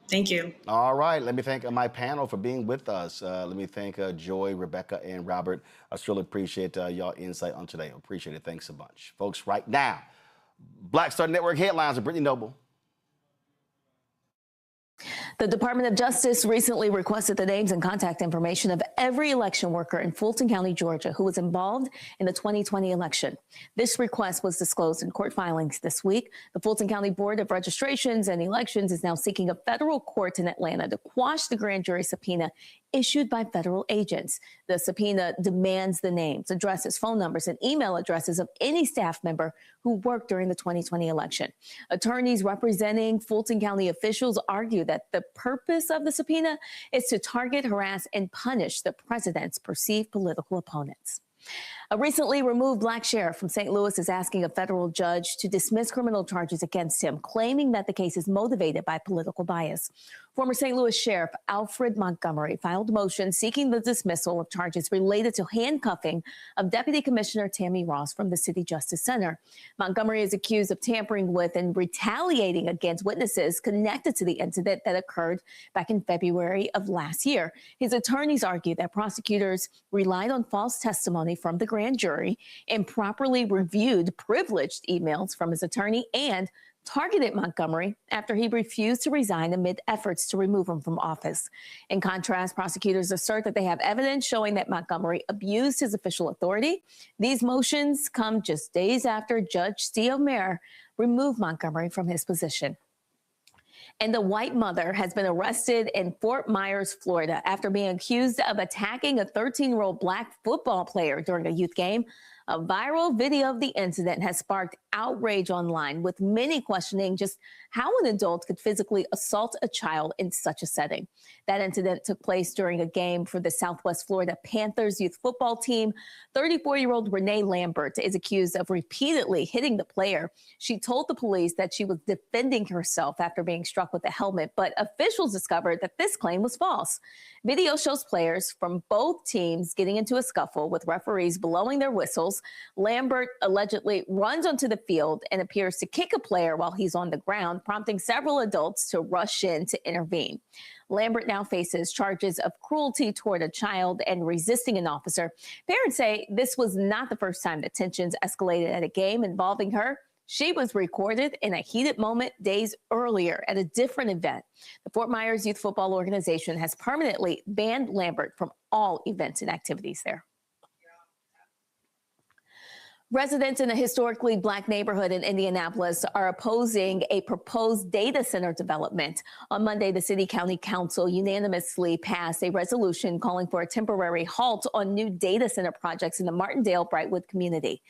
Thank you. All right. Let me thank my panel for being with us. Let me thank Joy, Rebecca, and Robert. I really appreciate y'all insight on today. I appreciate it. Thanks a bunch. Folks, right now, Black Star Network headlines with Brittany Noble. The Department of Justice recently requested the names and contact information of every election worker in Fulton County, Georgia, who was involved in the 2020 election. This request was disclosed in court filings this week. The Fulton County Board of Registrations and Elections is now seeking a federal court in Atlanta to quash the grand jury subpoena issued by federal agents. The subpoena demands the names, addresses, phone numbers, and email addresses of any staff member who worked during the 2020 election. Attorneys representing Fulton County officials argue that the purpose of the subpoena is to target, harass, and punish the president's perceived political opponents. A recently removed black sheriff from St. Louis is asking a federal judge to dismiss criminal charges against him, claiming that the case is motivated by political bias. Former St. Louis Sheriff Alfred Montgomery filed a motion seeking the dismissal of charges related to handcuffing of Deputy Commissioner Tammy Ross from the City Justice Center. Montgomery is accused of tampering with and retaliating against witnesses connected to the incident that occurred back in February of last year. His attorneys argue that prosecutors relied on false testimony from the grand jury, improperly reviewed privileged emails from his attorney, and targeted Montgomery after he refused to resign amid efforts to remove him from office. In contrast, prosecutors assert that they have evidence showing that Montgomery abused his official authority. These motions come just days after Judge Steve Mayer removed Montgomery from his position. And the white mother has been arrested in Fort Myers, Florida, after being accused of attacking a 13-year-old black football player during a youth game. A viral video of the incident has sparked outrage online, with many questioning just how an adult could physically assault a child in such a setting. That incident took place during a game for the Southwest Florida Panthers youth football team. 34-year-old Renee Lambert is accused of repeatedly hitting the player. She told the police that she was defending herself after being struck with a helmet, but officials discovered that this claim was false. Video shows players from both teams getting into a scuffle with referees blowing their whistles. Lambert allegedly runs onto the field and appears to kick a player while he's on the ground, prompting several adults to rush in to intervene. Lambert now faces charges of cruelty toward a child and resisting an officer. Parents say this was not the first time that tensions escalated at a game involving her. She was recorded in a heated moment days earlier at a different event. The Fort Myers Youth Football Organization has permanently banned Lambert from all events and activities there. Residents in a historically black neighborhood in Indianapolis are opposing a proposed data center development. On Monday, the City County Council unanimously passed a resolution calling for a temporary halt on new data center projects in the Martindale-Brightwood community.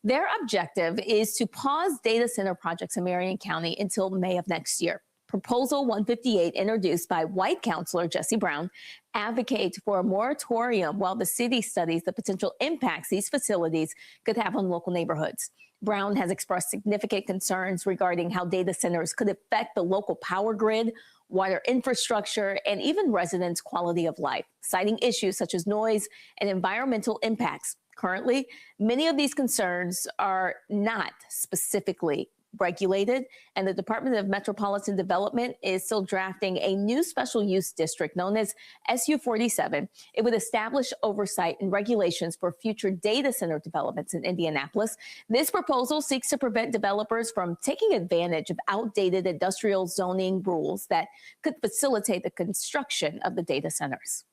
Their objective is to pause data center projects in Marion County until May of next year. Proposal 158, introduced by White Councilor Jesse Brown, advocates for a moratorium while the city studies the potential impacts these facilities could have on local neighborhoods. Brown has expressed significant concerns regarding how data centers could affect the local power grid, water infrastructure, and even residents' quality of life, citing issues such as noise and environmental impacts. Currently, many of these concerns are not specifically regulated, and the Department of Metropolitan Development is still drafting a new special use district known as SU-47. It would establish oversight and regulations for future data center developments in Indianapolis. This proposal seeks to prevent developers from taking advantage of outdated industrial zoning rules that could facilitate the construction of the data centers.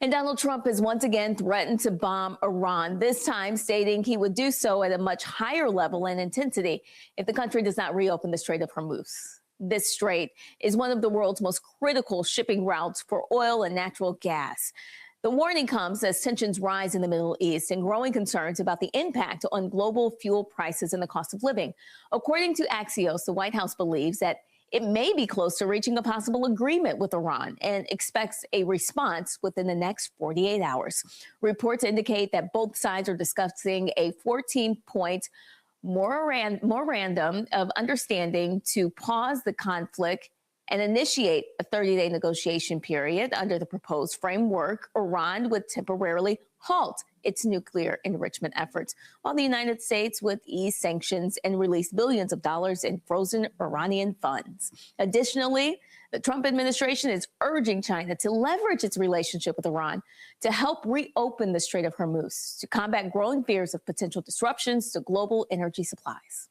And Donald Trump has once again threatened to bomb Iran, this time stating he would do so at a much higher level and intensity if the country does not reopen the Strait of Hormuz. This strait is one of the world's most critical shipping routes for oil and natural gas. The warning comes as tensions rise in the Middle East and growing concerns about the impact on global fuel prices and the cost of living. According to Axios, the White House believes that it may be close to reaching a possible agreement with Iran and expects a response within the next 48 hours. Reports indicate that both sides are discussing a 14-point memorandum of understanding to pause the conflict and initiate a 30-day negotiation period. Under the proposed framework, Iran would temporarily halt its nuclear enrichment efforts, while the United States would ease sanctions and release billions of dollars in frozen Iranian funds. Additionally, the Trump administration is urging China to leverage its relationship with Iran to help reopen the Strait of Hormuz to combat growing fears of potential disruptions to global energy supplies.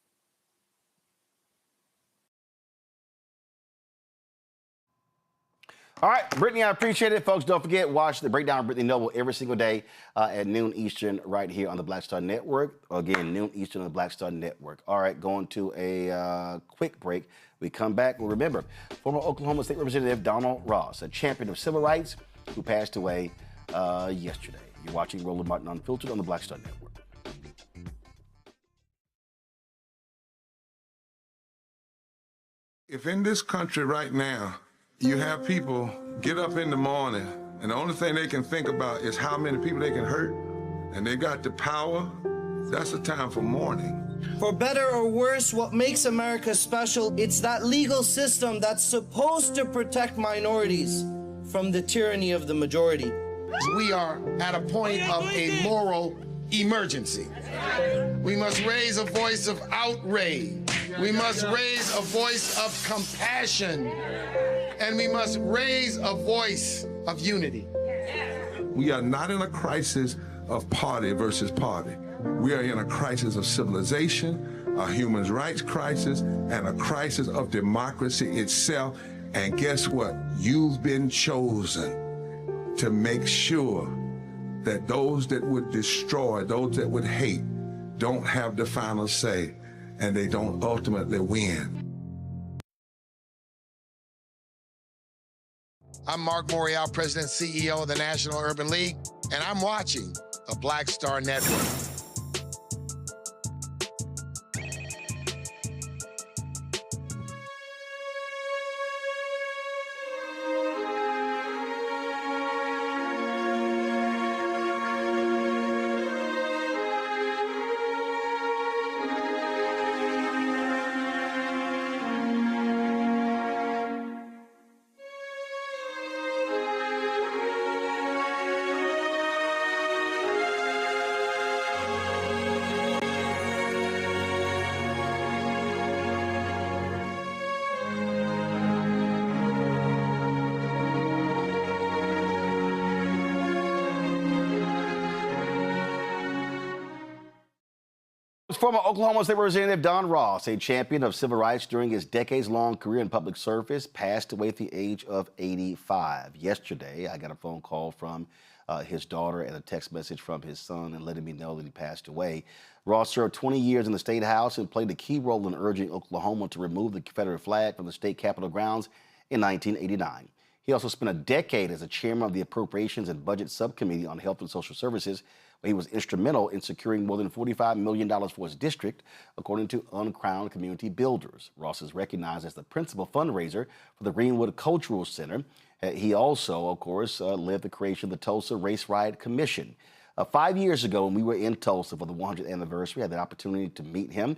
All right, Brittany, I appreciate it. Folks, don't forget, watch the Breakdown of Brittany Noble every single day at noon Eastern right here on the Black Star Network. Again, noon Eastern on the Black Star Network. All right, going to a quick break. We come back. Well, remember, former Oklahoma State Representative Donald Ross, a champion of civil rights who passed away yesterday. You're watching Roland Martin Unfiltered on the Black Star Network. If in this country right now, you have people get up in the morning and the only thing they can think about is how many people they can hurt, and they got the power, that's the time for mourning. For better or worse, what makes America special, it's that legal system that's supposed to protect minorities from the tyranny of the majority. We are at a point of a moral emergency. We must raise a voice of outrage. We must raise a voice of compassion. And we must raise a voice of unity. We are not in a crisis of party versus party. We are in a crisis of civilization, a human rights crisis, and a crisis of democracy itself. And guess what? You've been chosen to make sure that those that would destroy, those that would hate, don't have the final say, and they don't ultimately win. I'm Mark Morial, President and CEO of the National Urban League, and I'm watching the Black Star Network. Former Oklahoma State Representative Don Ross, a champion of civil rights during his decades-long career in public service, passed away at the age of 85. Yesterday, I got a phone call from his daughter and a text message from his son and letting me know that he passed away. Ross served 20 years in the State House and played a key role in urging Oklahoma to remove the Confederate flag from the state capitol grounds in 1989. He also spent a decade as a chairman of the Appropriations and Budget Subcommittee on Health and Social Services, where he was instrumental in securing more than $45 million for his district, according to Uncrowned Community Builders. Ross is recognized as the principal fundraiser for the Greenwood Cultural Center. He also, of course, led the creation of the Tulsa Race Riot Commission. 5 years ago, when we were in Tulsa for the 100th anniversary, I had the opportunity to meet him.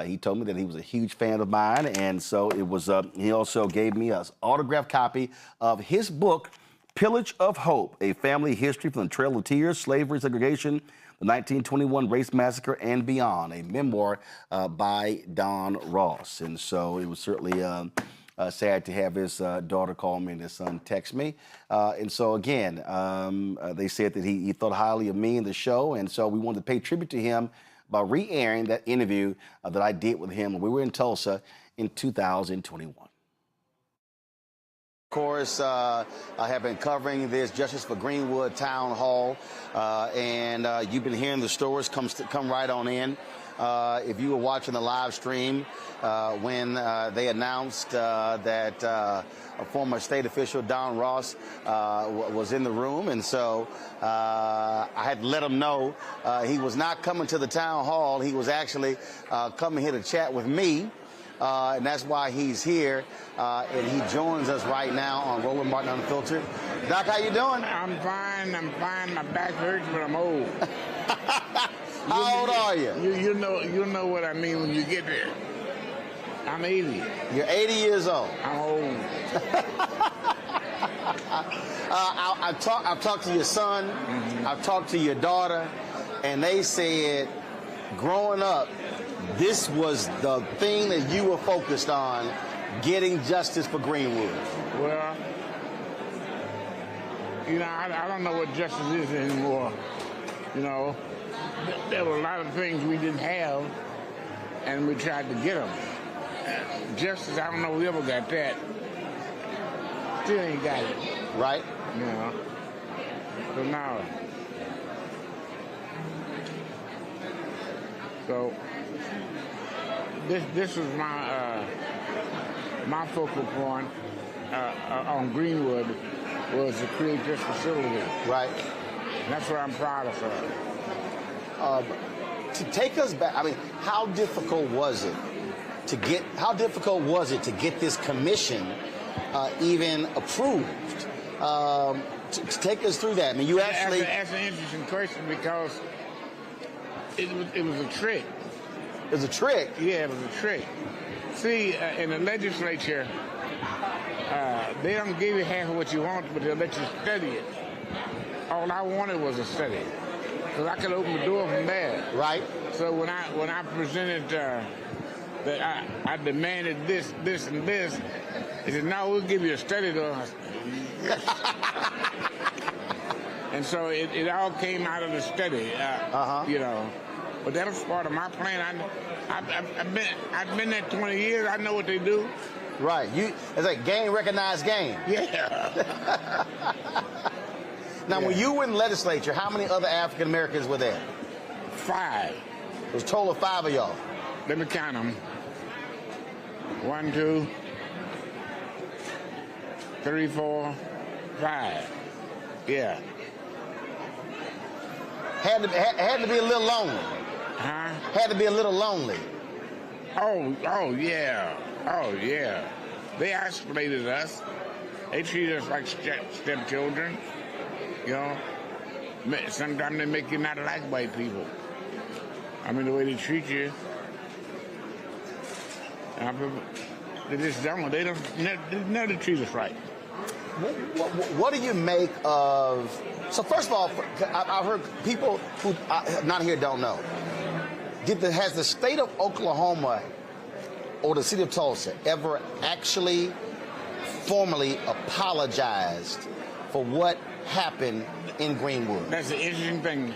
He told me that he was a huge fan of mine, and so it was. He also gave me an autographed copy of his book, Pillage of Hope, A Family History from the Trail of Tears, Slavery, Segregation, the 1921 Race Massacre, and Beyond, a memoir by Don Ross. And so it was certainly sad to have his daughter call me and his son text me. And so, again, they said that he thought highly of me and the show, and so we wanted to pay tribute to him by re-airing that interview that I did with him when we were in Tulsa in 2021. Of course, I have been covering this Justice for Greenwood Town Hall, and you've been hearing the stories. Come right on in. If you were watching the live stream when they announced that a former state official, Don Ross, was in the room, and so I had to let him know he was not coming to the town hall. He was actually coming here to chat with me. And that's why he's here, and he joins us right now on Roland Martin Unfiltered. Doc, how you doing? I'm fine. My back hurts, but I'm old. How old are you? You know what I mean when you get there. I'm 80. You're 80 years old. I'm old. I've talked to your son. I've talked to your daughter, and they said, growing up, this was the thing that you were focused on, getting justice for Greenwood. Well, I don't know what justice is anymore. There were a lot of things we didn't have, and we tried to get them. Justice, I don't know if we ever got that. still ain't got it. Right. You know. So now. So this is my focal point on Greenwood was to create this facility. Right. And that's what I'm proud of. To take us back, I mean, how difficult was it to get this commission even approved? To take us through that. I mean, you actually... That's an interesting question because it was a trick. It was a trick? Yeah, it was a trick. See, in the legislature, they don't give you half of what you want, but they'll let you study it. All I wanted was a study, because I could open the door from there. Right. So when I presented that I demanded this, and this, they said, no, we'll give you a study though. And so it all came out of the study, you know. But that was part of my plan. I've been there 20 years. I know what they do. Right. It's like game recognized game. Yeah. Now, when you were in the legislature, how many other African Americans were there? 5. It was a total of 5 of y'all. Let me count them. 1, 2, 3, 4, 5. Yeah. Had to be a little lonely. Huh? Had to be a little lonely. Oh yeah. Oh yeah. They isolated us. They treated us like stepchildren. You know. Sometimes they make you not like white people. I mean, the way they treat you. They just don't. They never treat us right. What do you make of... So first of all, I've heard people who not here don't know. Has the state of Oklahoma or the city of Tulsa ever actually formally apologized for what happened in Greenwood? That's the interesting thing.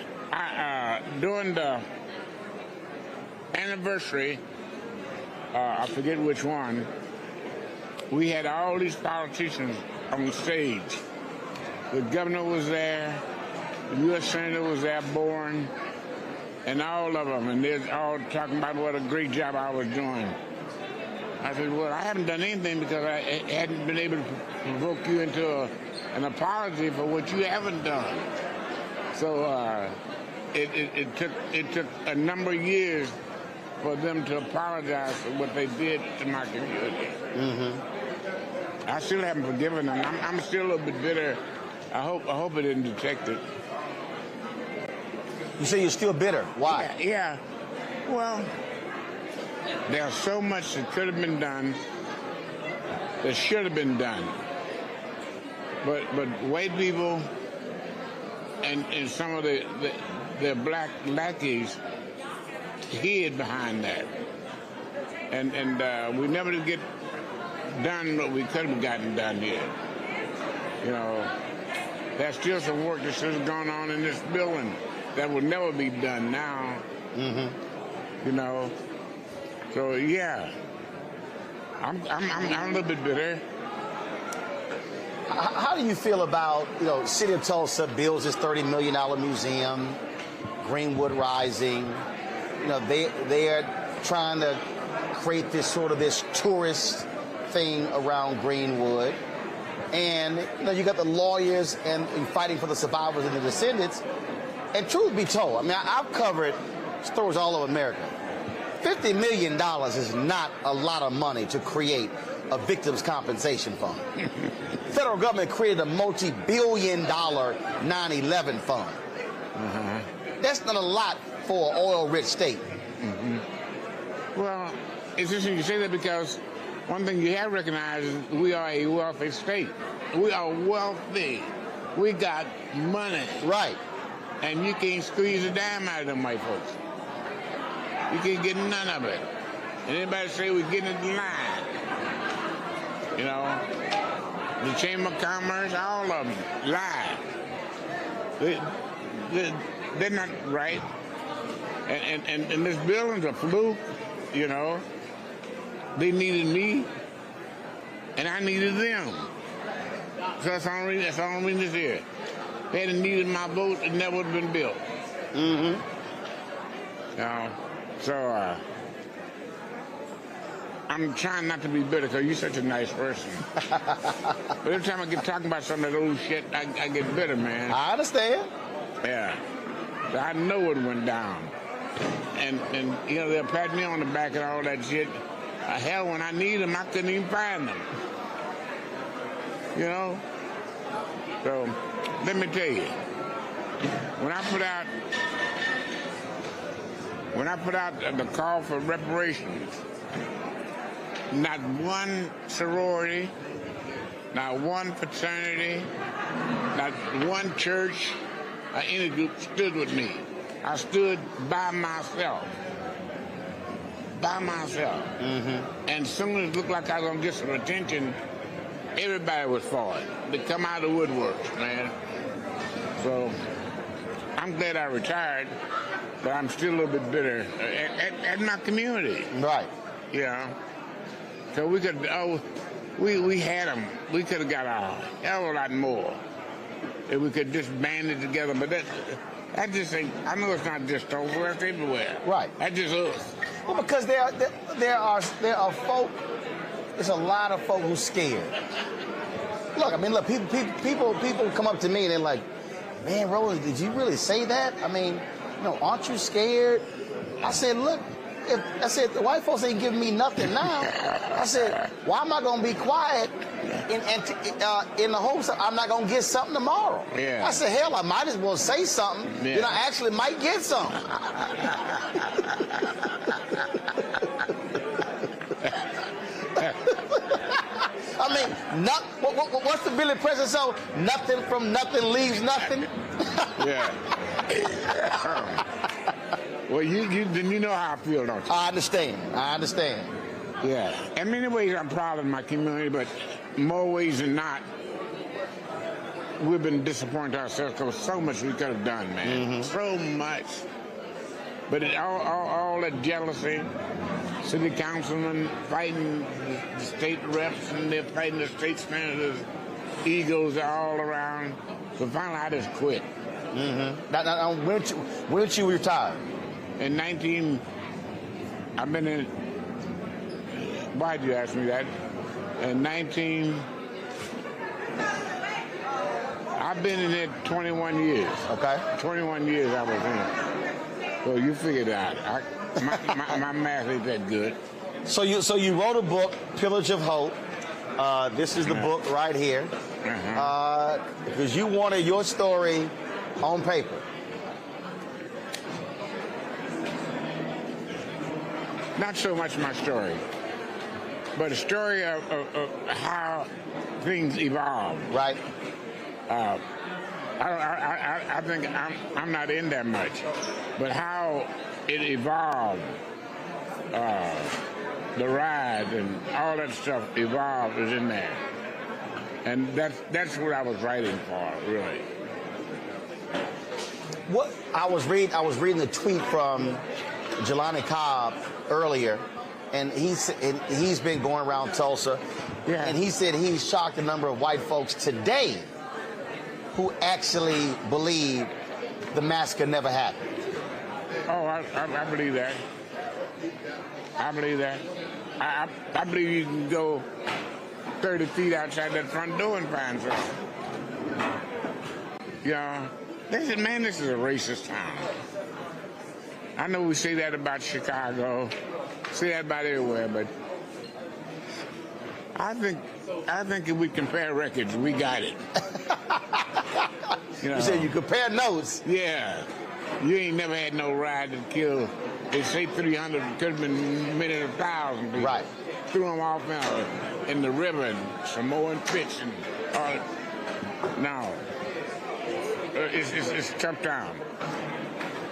During the anniversary, I forget which one, we had all these politicians on stage. The governor was there, the U.S. Senator was there, Bourne, and all of them, and they're all talking about what a great job I was doing. I said, well, I haven't done anything because I hadn't been able to provoke you into an apology for what you haven't done. So it took a number of years for them to apologize for what they did to my community. Mm-hmm. I still haven't forgiven them. I'm still a little bit bitter. I hope it didn't detect it. You say you're still bitter. Why? Yeah. Well, there's so much that could have been done that should have been done. But white people and some of the black lackeys hid behind that. And we never did get done what we could have gotten done here. You know, there's still some work that should have gone on in this building that will never be done now. Mm-hmm. You know, so yeah, I'm a little bit bitter. How do you feel about, City of Tulsa builds this $30 million museum, Greenwood Rising? They are trying to create this tourist thing around Greenwood. And, you got the lawyers and fighting for the survivors and the descendants. And truth be told, I mean, I've covered stories all over America. $50 million is not a lot of money to create a victims' compensation fund. The federal government created a multi-billion-dollar 9/11 fund. Mm-hmm. That's not a lot for an oil-rich state. Mm-hmm. Well, it's interesting you say that because one thing you have recognized is we are a wealthy state. We are wealthy. We got money. Right. And you can't squeeze a dime out of them white folks. You can't get none of it. And anybody say we're getting it in line. The Chamber of Commerce, all of them lie. They're not right. And this building's a fluke, They needed me, and I needed them. that's the only reason it's here. If they hadn't needed my vote, it never would have been built. Mm-hmm. You know, so I'm trying not to be bitter because you're such a nice person. But every time I get talking about some of that old shit, I get bitter, man. I understand. Yeah. So I know it went down. And you know, they'll pat me on the back and all that shit. Hell, when I need them, I couldn't even find them. You know? So, let me tell you. When I put out the call for reparations, not one sorority, not one fraternity, not one church or any group stood with me. I stood by myself. By myself. Mm-hmm. And as soon as it looked like I was going to get some attention, everybody was for it. They come out of the woodworks, man. So I'm glad I retired, but I'm still a little bit bitter at my community. Right. You know? So we could, we had them. We could have got a hell of a lot more if we could just band it together. But that just ain't, I know it's not just over, it's everywhere. Right. That's just us. Well, because there are folk, there's a lot of folk who's scared. Look, I mean, look, people come up to me and they're like, man, Roland, did you really say that? I mean, you know, aren't you scared? I said, look, the white folks ain't giving me nothing now. I said, why am I going to be quiet in the hopes that I'm not going to get something tomorrow? Yeah. I said, hell, I might as well say something. Yeah. Then I actually might get something. I mean, what's the Billy Preston song? Nothing from nothing leaves nothing. Yeah. Well, you know how I feel, don't you? I understand. Yeah. In many ways, I'm proud of my community, but more ways than not, we've been disappointed ourselves because so much we could have done, man. Mm-hmm. So much. But all that jealousy, city councilmen fighting the state reps, and they're fighting the state senators, egos are all around. So finally, I just quit. Mm-hmm. Now, when did you retire? In I've been in, why'd you ask me that? I've been in it 21 years. Okay. 21 years I was in it. So you figured it out. My math ain't that good. So you wrote a book, Pillage of Hope. This is the book right here. Because you wanted your story on paper. Not so much my story, but a story of how things evolve. Right. I think I'm not in that much, but how it evolved, the ride and all that stuff evolved is in there, and that's what I was writing for, really. What I was reading the tweet from Jelani Cobb earlier, and he's been going around Tulsa, and he said he's shocked the number of white folks today who actually believe the massacre never happened. Oh, I believe that. I believe that. I believe you can go 30 feet outside that front door and find something. You know, they said, man, this is a racist town. I know we say that about Chicago, say that about everywhere, but I think if we compare records, we got it. You said you compare notes. Yeah. You ain't never had no ride that killed, they say 300, could have been many 1,000 people. Right. Threw them off in the river and Samoan pits and all. No. It's a tough town.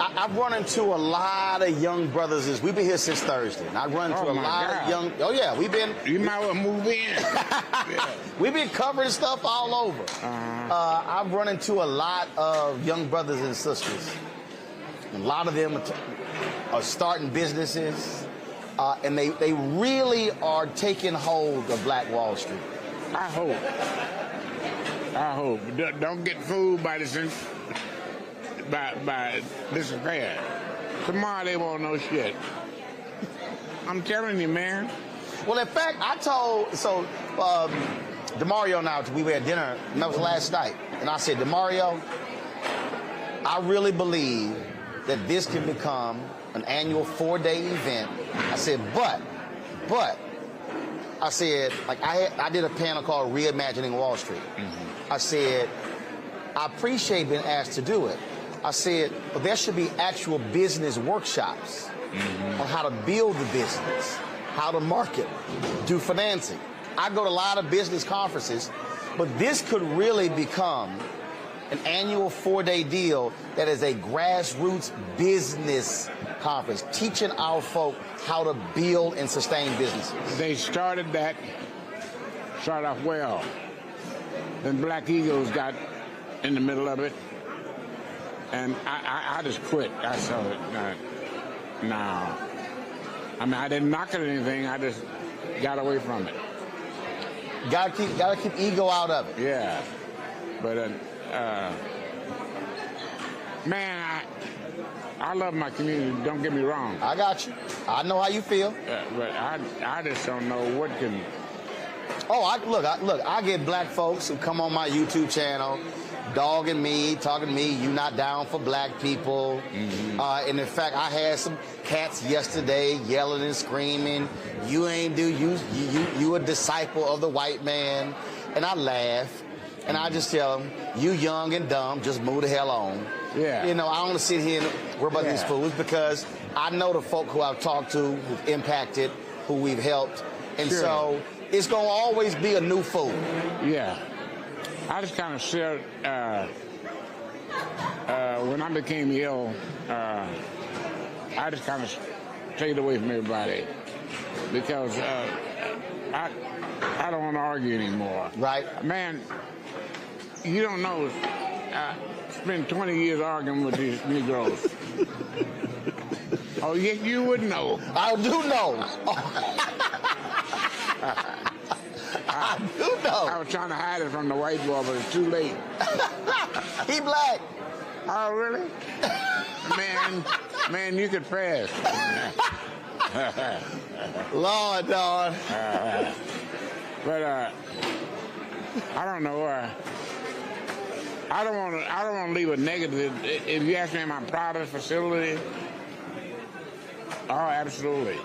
I've run into a lot of young brothers. We've been here since Thursday. And I've run into a lot of young. Oh yeah, we've been. You might well move in. Yeah. We've been covering stuff all over. I've run into a lot of young brothers and sisters. A lot of them are starting businesses, and they really are taking hold of Black Wall Street. I hope. I hope. Don't get fooled by this affair. Tomorrow they won't know shit. I'm telling you, man. Well, in fact, I told, DeMario and I, we were at dinner, and that was last night, and I said, DeMario, I really believe that this can become an annual 4-day event. I said, but, I said, like I did a panel called Reimagining Wall Street. Mm-hmm. I said, I appreciate being asked to do it. I said, but there should be actual business workshops on how to build the business, how to market, do financing. I go to a lot of business conferences, but this could really become an annual 4-day deal that is a grassroots business conference, teaching our folk how to build and sustain businesses. They started off well. Then Black Eagles got in the middle of it, and I just quit. I saw it. No. I mean, I didn't knock it or anything. I just got away from it. Gotta keep ego out of it. Yeah, but man, I love my community. Don't get me wrong. I got you. I know how you feel. But I just don't know what can. Oh, I get black folks who come on my YouTube channel, dogging me, talking to me, you not down for black people. Mm-hmm. And in fact, I had some cats yesterday yelling and screaming, you a disciple of the white man. And I laugh, and I just tell them, you young and dumb, just move the hell on. Yeah. You know, I don't want to sit here and worry about these fools, because I know the folk who I've talked to, who've impacted, who we've helped. And so it's going to always be a new fool. Yeah. I just kind of said, when I became ill, I just kind of stayed away from everybody, because I don't want to argue anymore. Right. Man, you don't know. I spent 20 years arguing with these Negroes. Oh, yes, you would know. I do know. I do know. I was trying to hide it from the white boy, but it's too late. He black. Oh, really? Man, you could pass. Lord, dog. But I don't know. I don't want to leave a negative. If you ask me, am I proud of the facility? Oh, absolutely.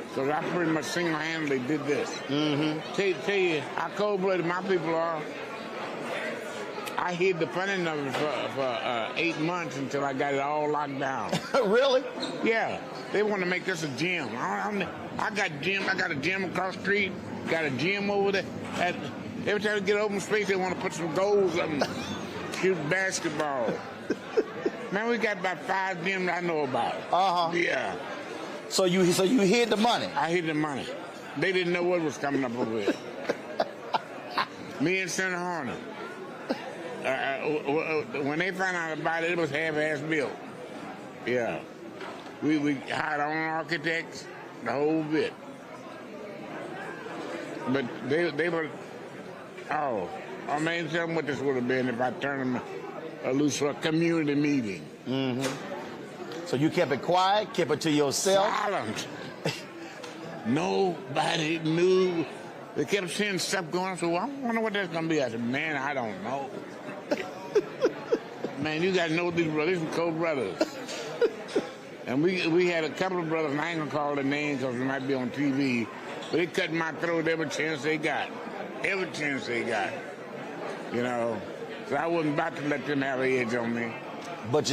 Because I pretty much single-handedly did this. Mm-hmm. Tell you how cold-blooded my people are. I hid the funding of it for 8 months until I got it all locked down. Really? Yeah. They want to make this a gym. I got a gym across the street. Got a gym over there. Every time I get open space, they want to put some goals up and shoot basketball. Man, we got about 5 gyms I know about. Uh-huh. Yeah. So you hid the money? I hid the money. They didn't know what was coming up over here. Me and Senator Horner. When they found out about it, it was half-ass built. Yeah. We hired our own architects, the whole bit. But they were, I mean, tell them what this would have been if I turned them loose for a community meeting. Mm-hmm. So you kept it quiet, kept it to yourself? Silent. Nobody knew. They kept seeing stuff going on, so I wonder what that's going to be. I said, man, I don't know. Man, you got to know these brothers. These are co-brothers. And we had a couple of brothers, and I ain't going to call their names because we might be on TV, but they cut my throat every chance they got. Every chance they got. You know? So I wasn't about to let them have an edge on me. But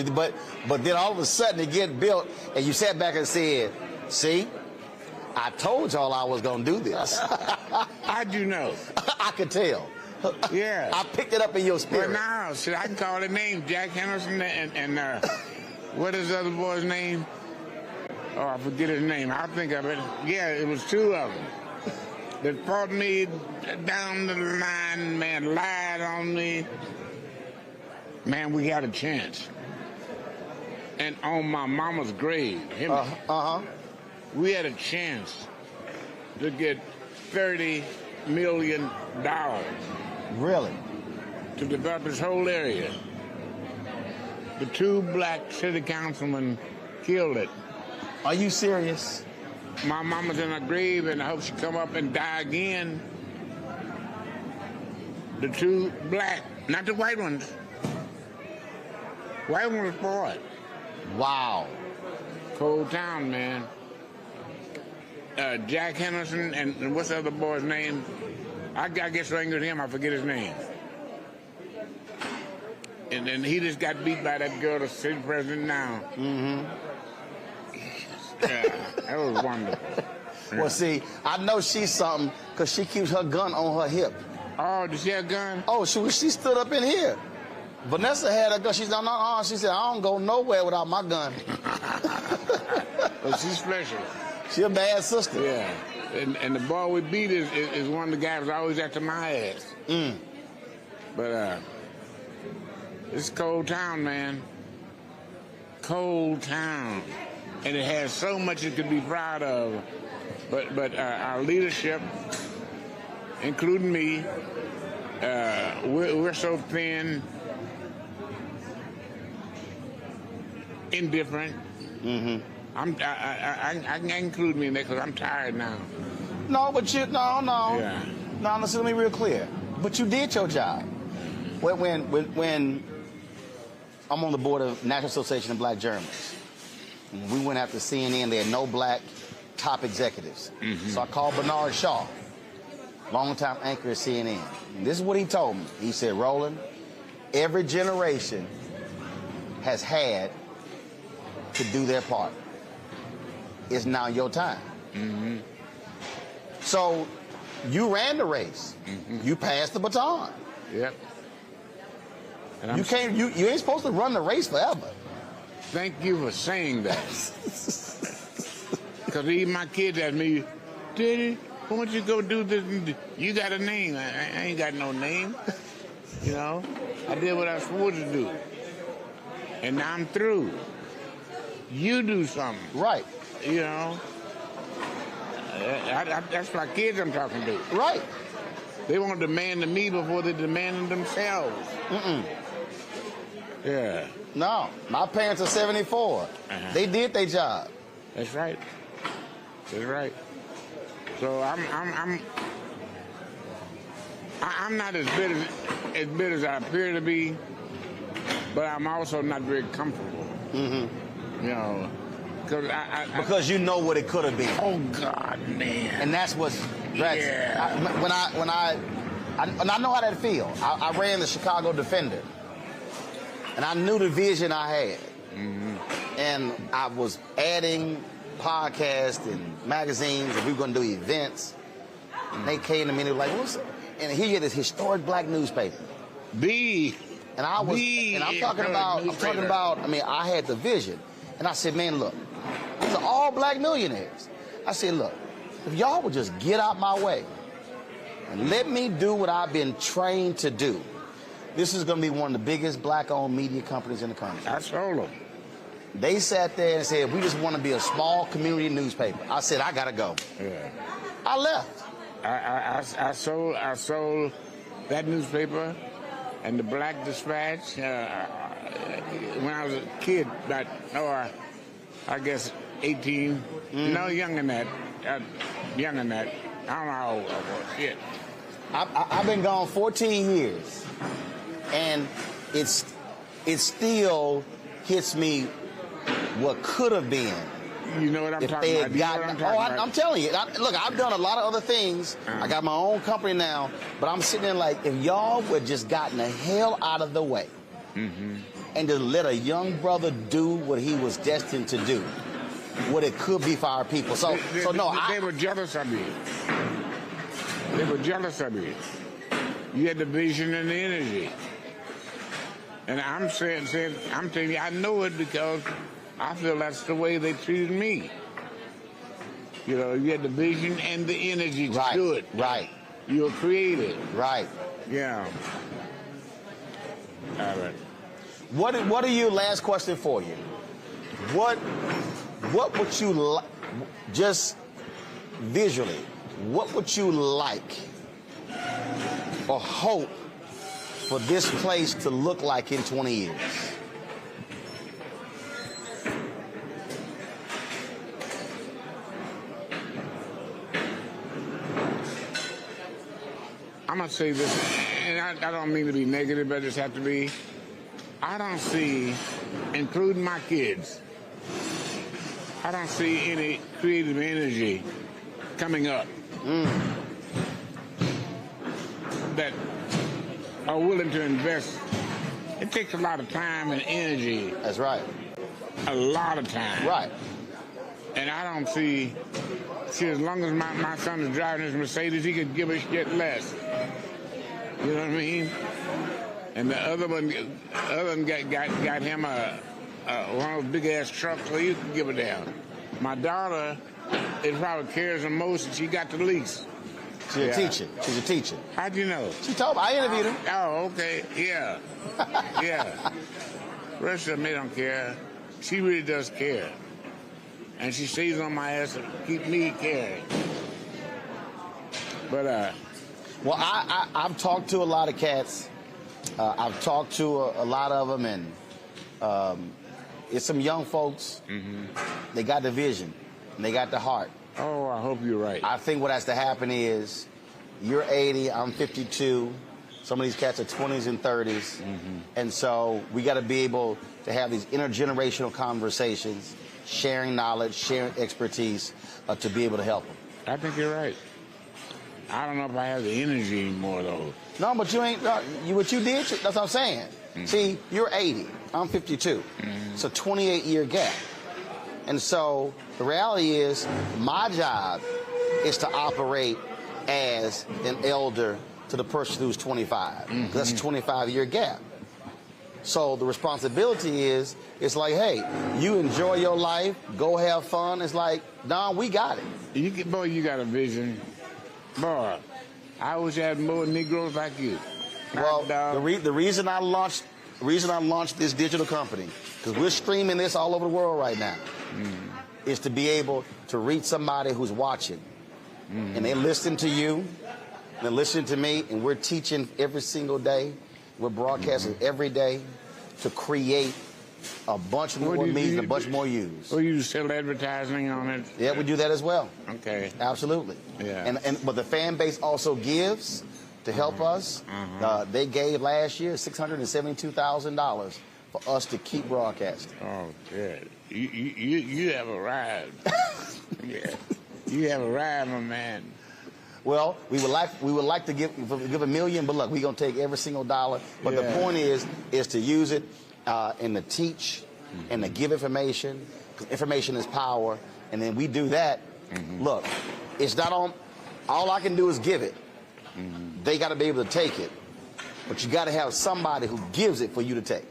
then all of a sudden it get built, and you sat back and said, see, I told y'all I was going to do this. How'd you know? I could tell. Yeah. I picked it up in your spirit. But now, see, I can call their name, Jack Henderson and what is the other boy's name? Oh, I forget his name. I'll think of it. Yeah, it was 2 of them that fought me down the line, man, lied on me. Man, we had a chance. And on my mama's grave, we had a chance to get $30 million. Really? to develop this whole area. The 2 black city councilmen killed it. Are you serious? My mama's in her grave, and I hope she come up and die again. The 2 black, not the white ones. White ones was for it. Wow. Cold town, man. Jack Henderson and what's the other boy's name? I guess I ain't with him. I forget his name. And then he just got beat by that girl, the city president now. Mm-hmm. Yeah, that was wonderful. Well, see, I know she's something because she keeps her gun on her hip. Oh, does she have a gun? Oh, she stood up in here. Vanessa had a gun. She said, no. She said, I don't go nowhere without my gun. Well, she's special. She a bad sister. Yeah. And the boy we beat is one of the guys always after my ass. Mm. But it's cold town, man. Cold town. And it has so much it could be proud of. But our leadership, including me, we're so thin, indifferent. Mm-hmm. I can include me in that because I'm tired now. No, but no. Yeah. No, listen, let me be real clear. But you did your job. When I'm on the board of National Association of Black Journalists, when we went after CNN, they had no black top executives. Mm-hmm. So I called Bernard Shaw, longtime anchor at CNN. And this is what he told me. He said, Roland, every generation has had to do their part. It's now your time. Mm-hmm. So you ran the race. Mm-hmm. You passed the baton. Yep. And You ain't supposed to run the race forever. Thank you for saying that. Because even my kids ask me, Daddy, why don't you go do this? You got a name. I ain't got no name. You know, I did what I was supposed to do. And now I'm through. You do something. Right. You know, that's my kids I'm talking to. Right. They won't demand to me before they demand themselves. Mm-mm. Yeah. No, my parents are 74. Uh-huh. They did their job. That's right. That's right. So I'm not as bitter as I appear to be, but I'm also not very comfortable. Mm-hmm. You know, because you know what it could have been. Oh God, man! And that's what's. Yeah. I know how that feels. I ran the Chicago Defender, and I knew the vision I had, mm-hmm. and I was adding podcasts and magazines, and we were going to do events. And they came to me and they were like, "What's?" And here you had this historic black newspaper. And I was, and I'm talking about. I mean, I had the vision, and I said, "Man, look, these are all black millionaires." I said, "Look, if y'all would just get out my way and let me do what I've been trained to do, this is going to be one of the biggest black-owned media companies in the country." I told them. They sat there and said, "We just want to be a small community newspaper." I said, "I got to go." Yeah. I left. I sold that newspaper and the Black Dispatch when I was a kid, about, I guess 18. Mm. No, younger than that. I don't know how old I was. Shit. I've been gone 14 years, and it still hits me what could have been. You know what I'm talking about? I'm telling you. Look, I've done a lot of other things. I got my own company now, but I'm sitting there like, if y'all would just gotten the hell out of the way mm-hmm. and just let a young brother do what he was destined to do, what it could be for our people. They were jealous of you. They were jealous of you. You had the vision and the energy. And I'm telling you, I know it because I feel that's the way they treated me. You know, you had the vision and the energy to do it. Right. You were creative. Right. Yeah. All right. What are you? Last question for you. What would you just visually? What would you like or hope for this place to look like in 20 years? I'm going to say this, and I don't mean to be negative, but I just have to be. I don't see, including my kids, I don't see any creative energy coming up that are willing to invest. It takes a lot of time and energy. That's right. A lot of time. Right. And I don't see as long as my son is driving his Mercedes, he could give a shit less. You know what I mean? And the other one got him one of those big ass trucks, so you can give it down. My daughter, it probably cares the most, and she got the least. She's a teacher. She's a teacher. How'd you know? She told me. I interviewed her. Oh, okay. Yeah. Yeah. The rest of them, they don't care. She really does care. And she stays on my ass to keep me caring. But, well, I've talked to a lot of cats. I've talked to a lot of them, and it's some young folks. They got the vision, and they got the heart. Oh, I hope you're right. I think what has to happen is you're 80, I'm 52. Some of these cats are 20s and 30s. And so we got to be able to have these intergenerational conversations, sharing knowledge, sharing expertise to be able to help them. I think you're right. I don't know if I have the energy anymore, though. No, but you ain't. What you did, that's what I'm saying. See, you're 80. I'm 52. It's a 28-year gap. And so the reality is my job is to operate as an elder to the person who's 25. That's a 25-year gap. So the responsibility is, it's like, hey, you enjoy your life, go have fun. It's like, Don, we got it. Boy, you got a vision. Boy, I wish I had more Negroes like you. Well, the reason I launched this digital company, because we're streaming this all over the world right now, is to be able to reach somebody who's watching. And they listen to you, and they listen to me, and we're teaching every single day. We're broadcasting every day to create a bunch more meetings and a bunch more use. Well, you sell advertising on it? Yeah, we do that as well. Okay. Absolutely. Yeah. But the fan base also gives to help us. They gave last year $672,000 for us to keep broadcasting. Oh, good. You have arrived. Yeah. You have arrived, my man. Well, we would like to give $1 million, but look, we're gonna take every single dollar. But the point is to use it and to teach and to give information, because information is power. And then we do that. Look, it's not on. All I can do is give it. They got to be able to take it, but you got to have somebody who gives it for you to take.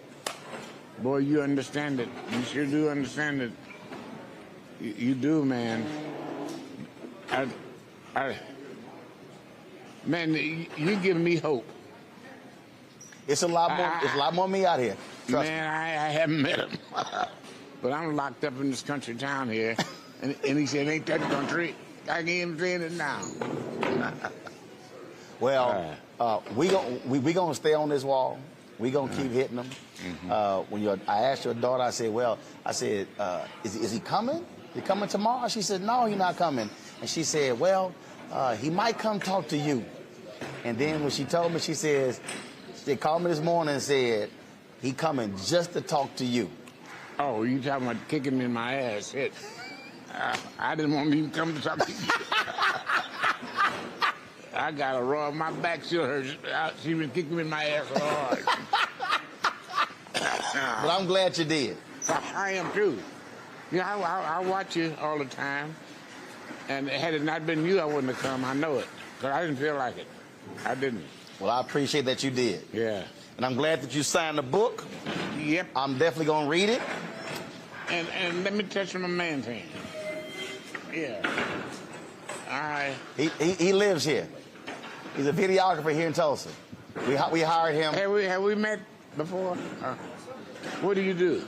Boy, you understand it. You sure do understand it. You do, man. Man, you give me hope. It's a lot more. It's a lot more me out here. Trust man, I haven't met him, but I'm locked up in this country town here, and he said, "Ain't that country?" I can't even say it now. Well, we gonna stay on this wall. We gonna keep hitting them. I asked your daughter, I said, is he coming? Is he coming tomorrow? She said, no, he's not coming. And she said, well, he might come talk to you. And then when she told me, she says, they called me this morning and said, he coming just to talk to you. Oh, you talking about kicking me in my ass? I didn't want him to come to talk to you. I got a raw on my back. She was kicking me in my ass so hard. But I'm glad you did. I am too. You know, I watch you all the time. And had it not been you, I wouldn't have come. I know it. Because I didn't feel like it. I didn't. Well, I appreciate that you did. Yeah. And I'm glad that you signed the book. Yep. I'm definitely going to read it. And let me touch my man's hand. Yeah. All right. He lives here. He's a videographer here in Tulsa. We hired him. Have we met before? What do you do?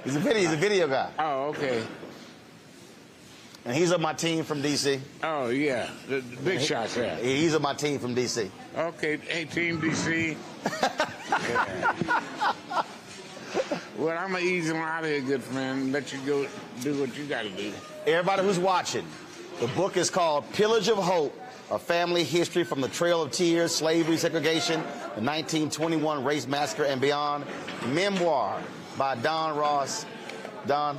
He's a video guy. Oh, okay. And he's on my team from D.C. Oh, yeah. The big shots there. He's on my team from D.C. Okay. Hey, Team D.C. Yeah. Well, I'm going to ease him out of here, good friend, and let you go do what you got to do. Everybody who's watching, the book is called Pillage of Hope, A Family History from the Trail of Tears, Slavery, Segregation, the 1921 Race Massacre, and Beyond. Memoir by Don Ross. Don,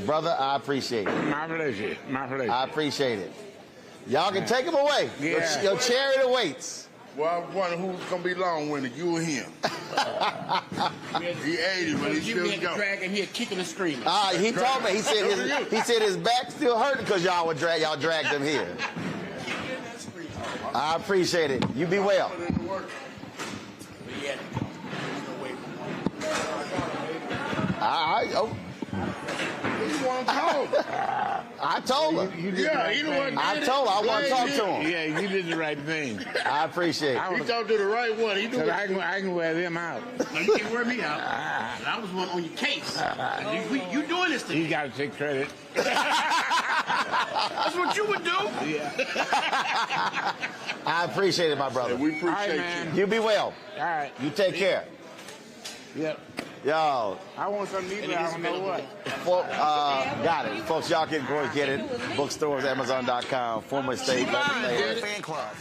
brother, I appreciate it. My pleasure. My pleasure. I appreciate it. Y'all can take him away. Yeah. Your chariot awaits. Well, I was wondering who's going to be long-winded, you or him. He 80, but he still go. Drag him here, kicking and screaming. He told me. He said his back still hurting because y'all dragged him here. I appreciate it. You be well. I told her. I told her I want to talk to him. Yeah, you did the right thing. I appreciate it. He talked to the right one. He do I can wear them out. No, you can't wear me out. I was one on your case. You doing this to me. You got to take credit. That's what you would do. Yeah. I appreciate it, my brother. We appreciate you. You be well. All right. You take care. Yep. Yo. I want something to eat, but I don't know what. Got it. Folks, y'all can go and get it. Bookstores, Amazon.com, former state legislator. Fan club.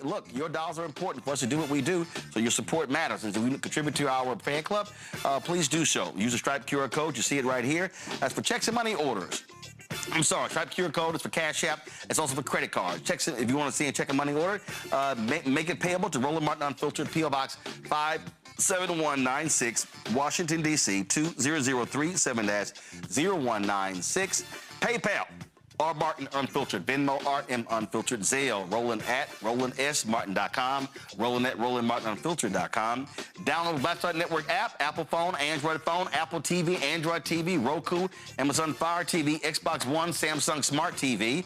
Look, your dollars are important for us to do what we do, so your support matters. And if you contribute to our fan club, please do so. Use the Stripe QR code. You see it right here. That's for checks and money orders. I'm sorry, Stripe QR code is for Cash App. It's also for credit cards. Checks, if you want to see a check and money order, make it payable to Roland Martin Unfiltered, P.O. Box 57196, Washington, D.C. 20037-0196. PayPal, R. Martin Unfiltered. Venmo, RM Unfiltered. Zelle, Roland at RolandSMartin.com. Roland at RolandMartinUnfiltered.com. Download the Black Star Network app, Apple phone, Android phone, Apple TV, Android TV, Roku, Amazon Fire TV, Xbox One, Samsung Smart TV.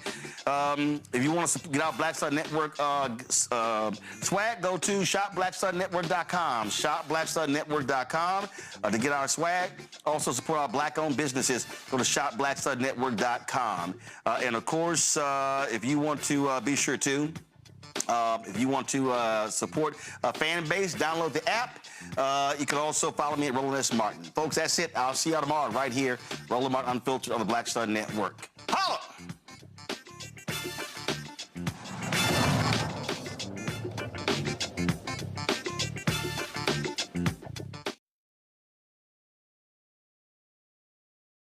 If you want to get out Black Star Network swag, go to shopblackstarnetwork.com. Shopblackstarnetwork.com to get our swag. Also support our black-owned businesses. Go to shopblackstarnetwork.com. And of course, if you want to be sure to, if you want to support a fan base, download the app. You can also follow me at Roland S. Martin. Folks, that's it. I'll see y'all tomorrow right here, Roland Martin Unfiltered on the Black Star Network. Holla!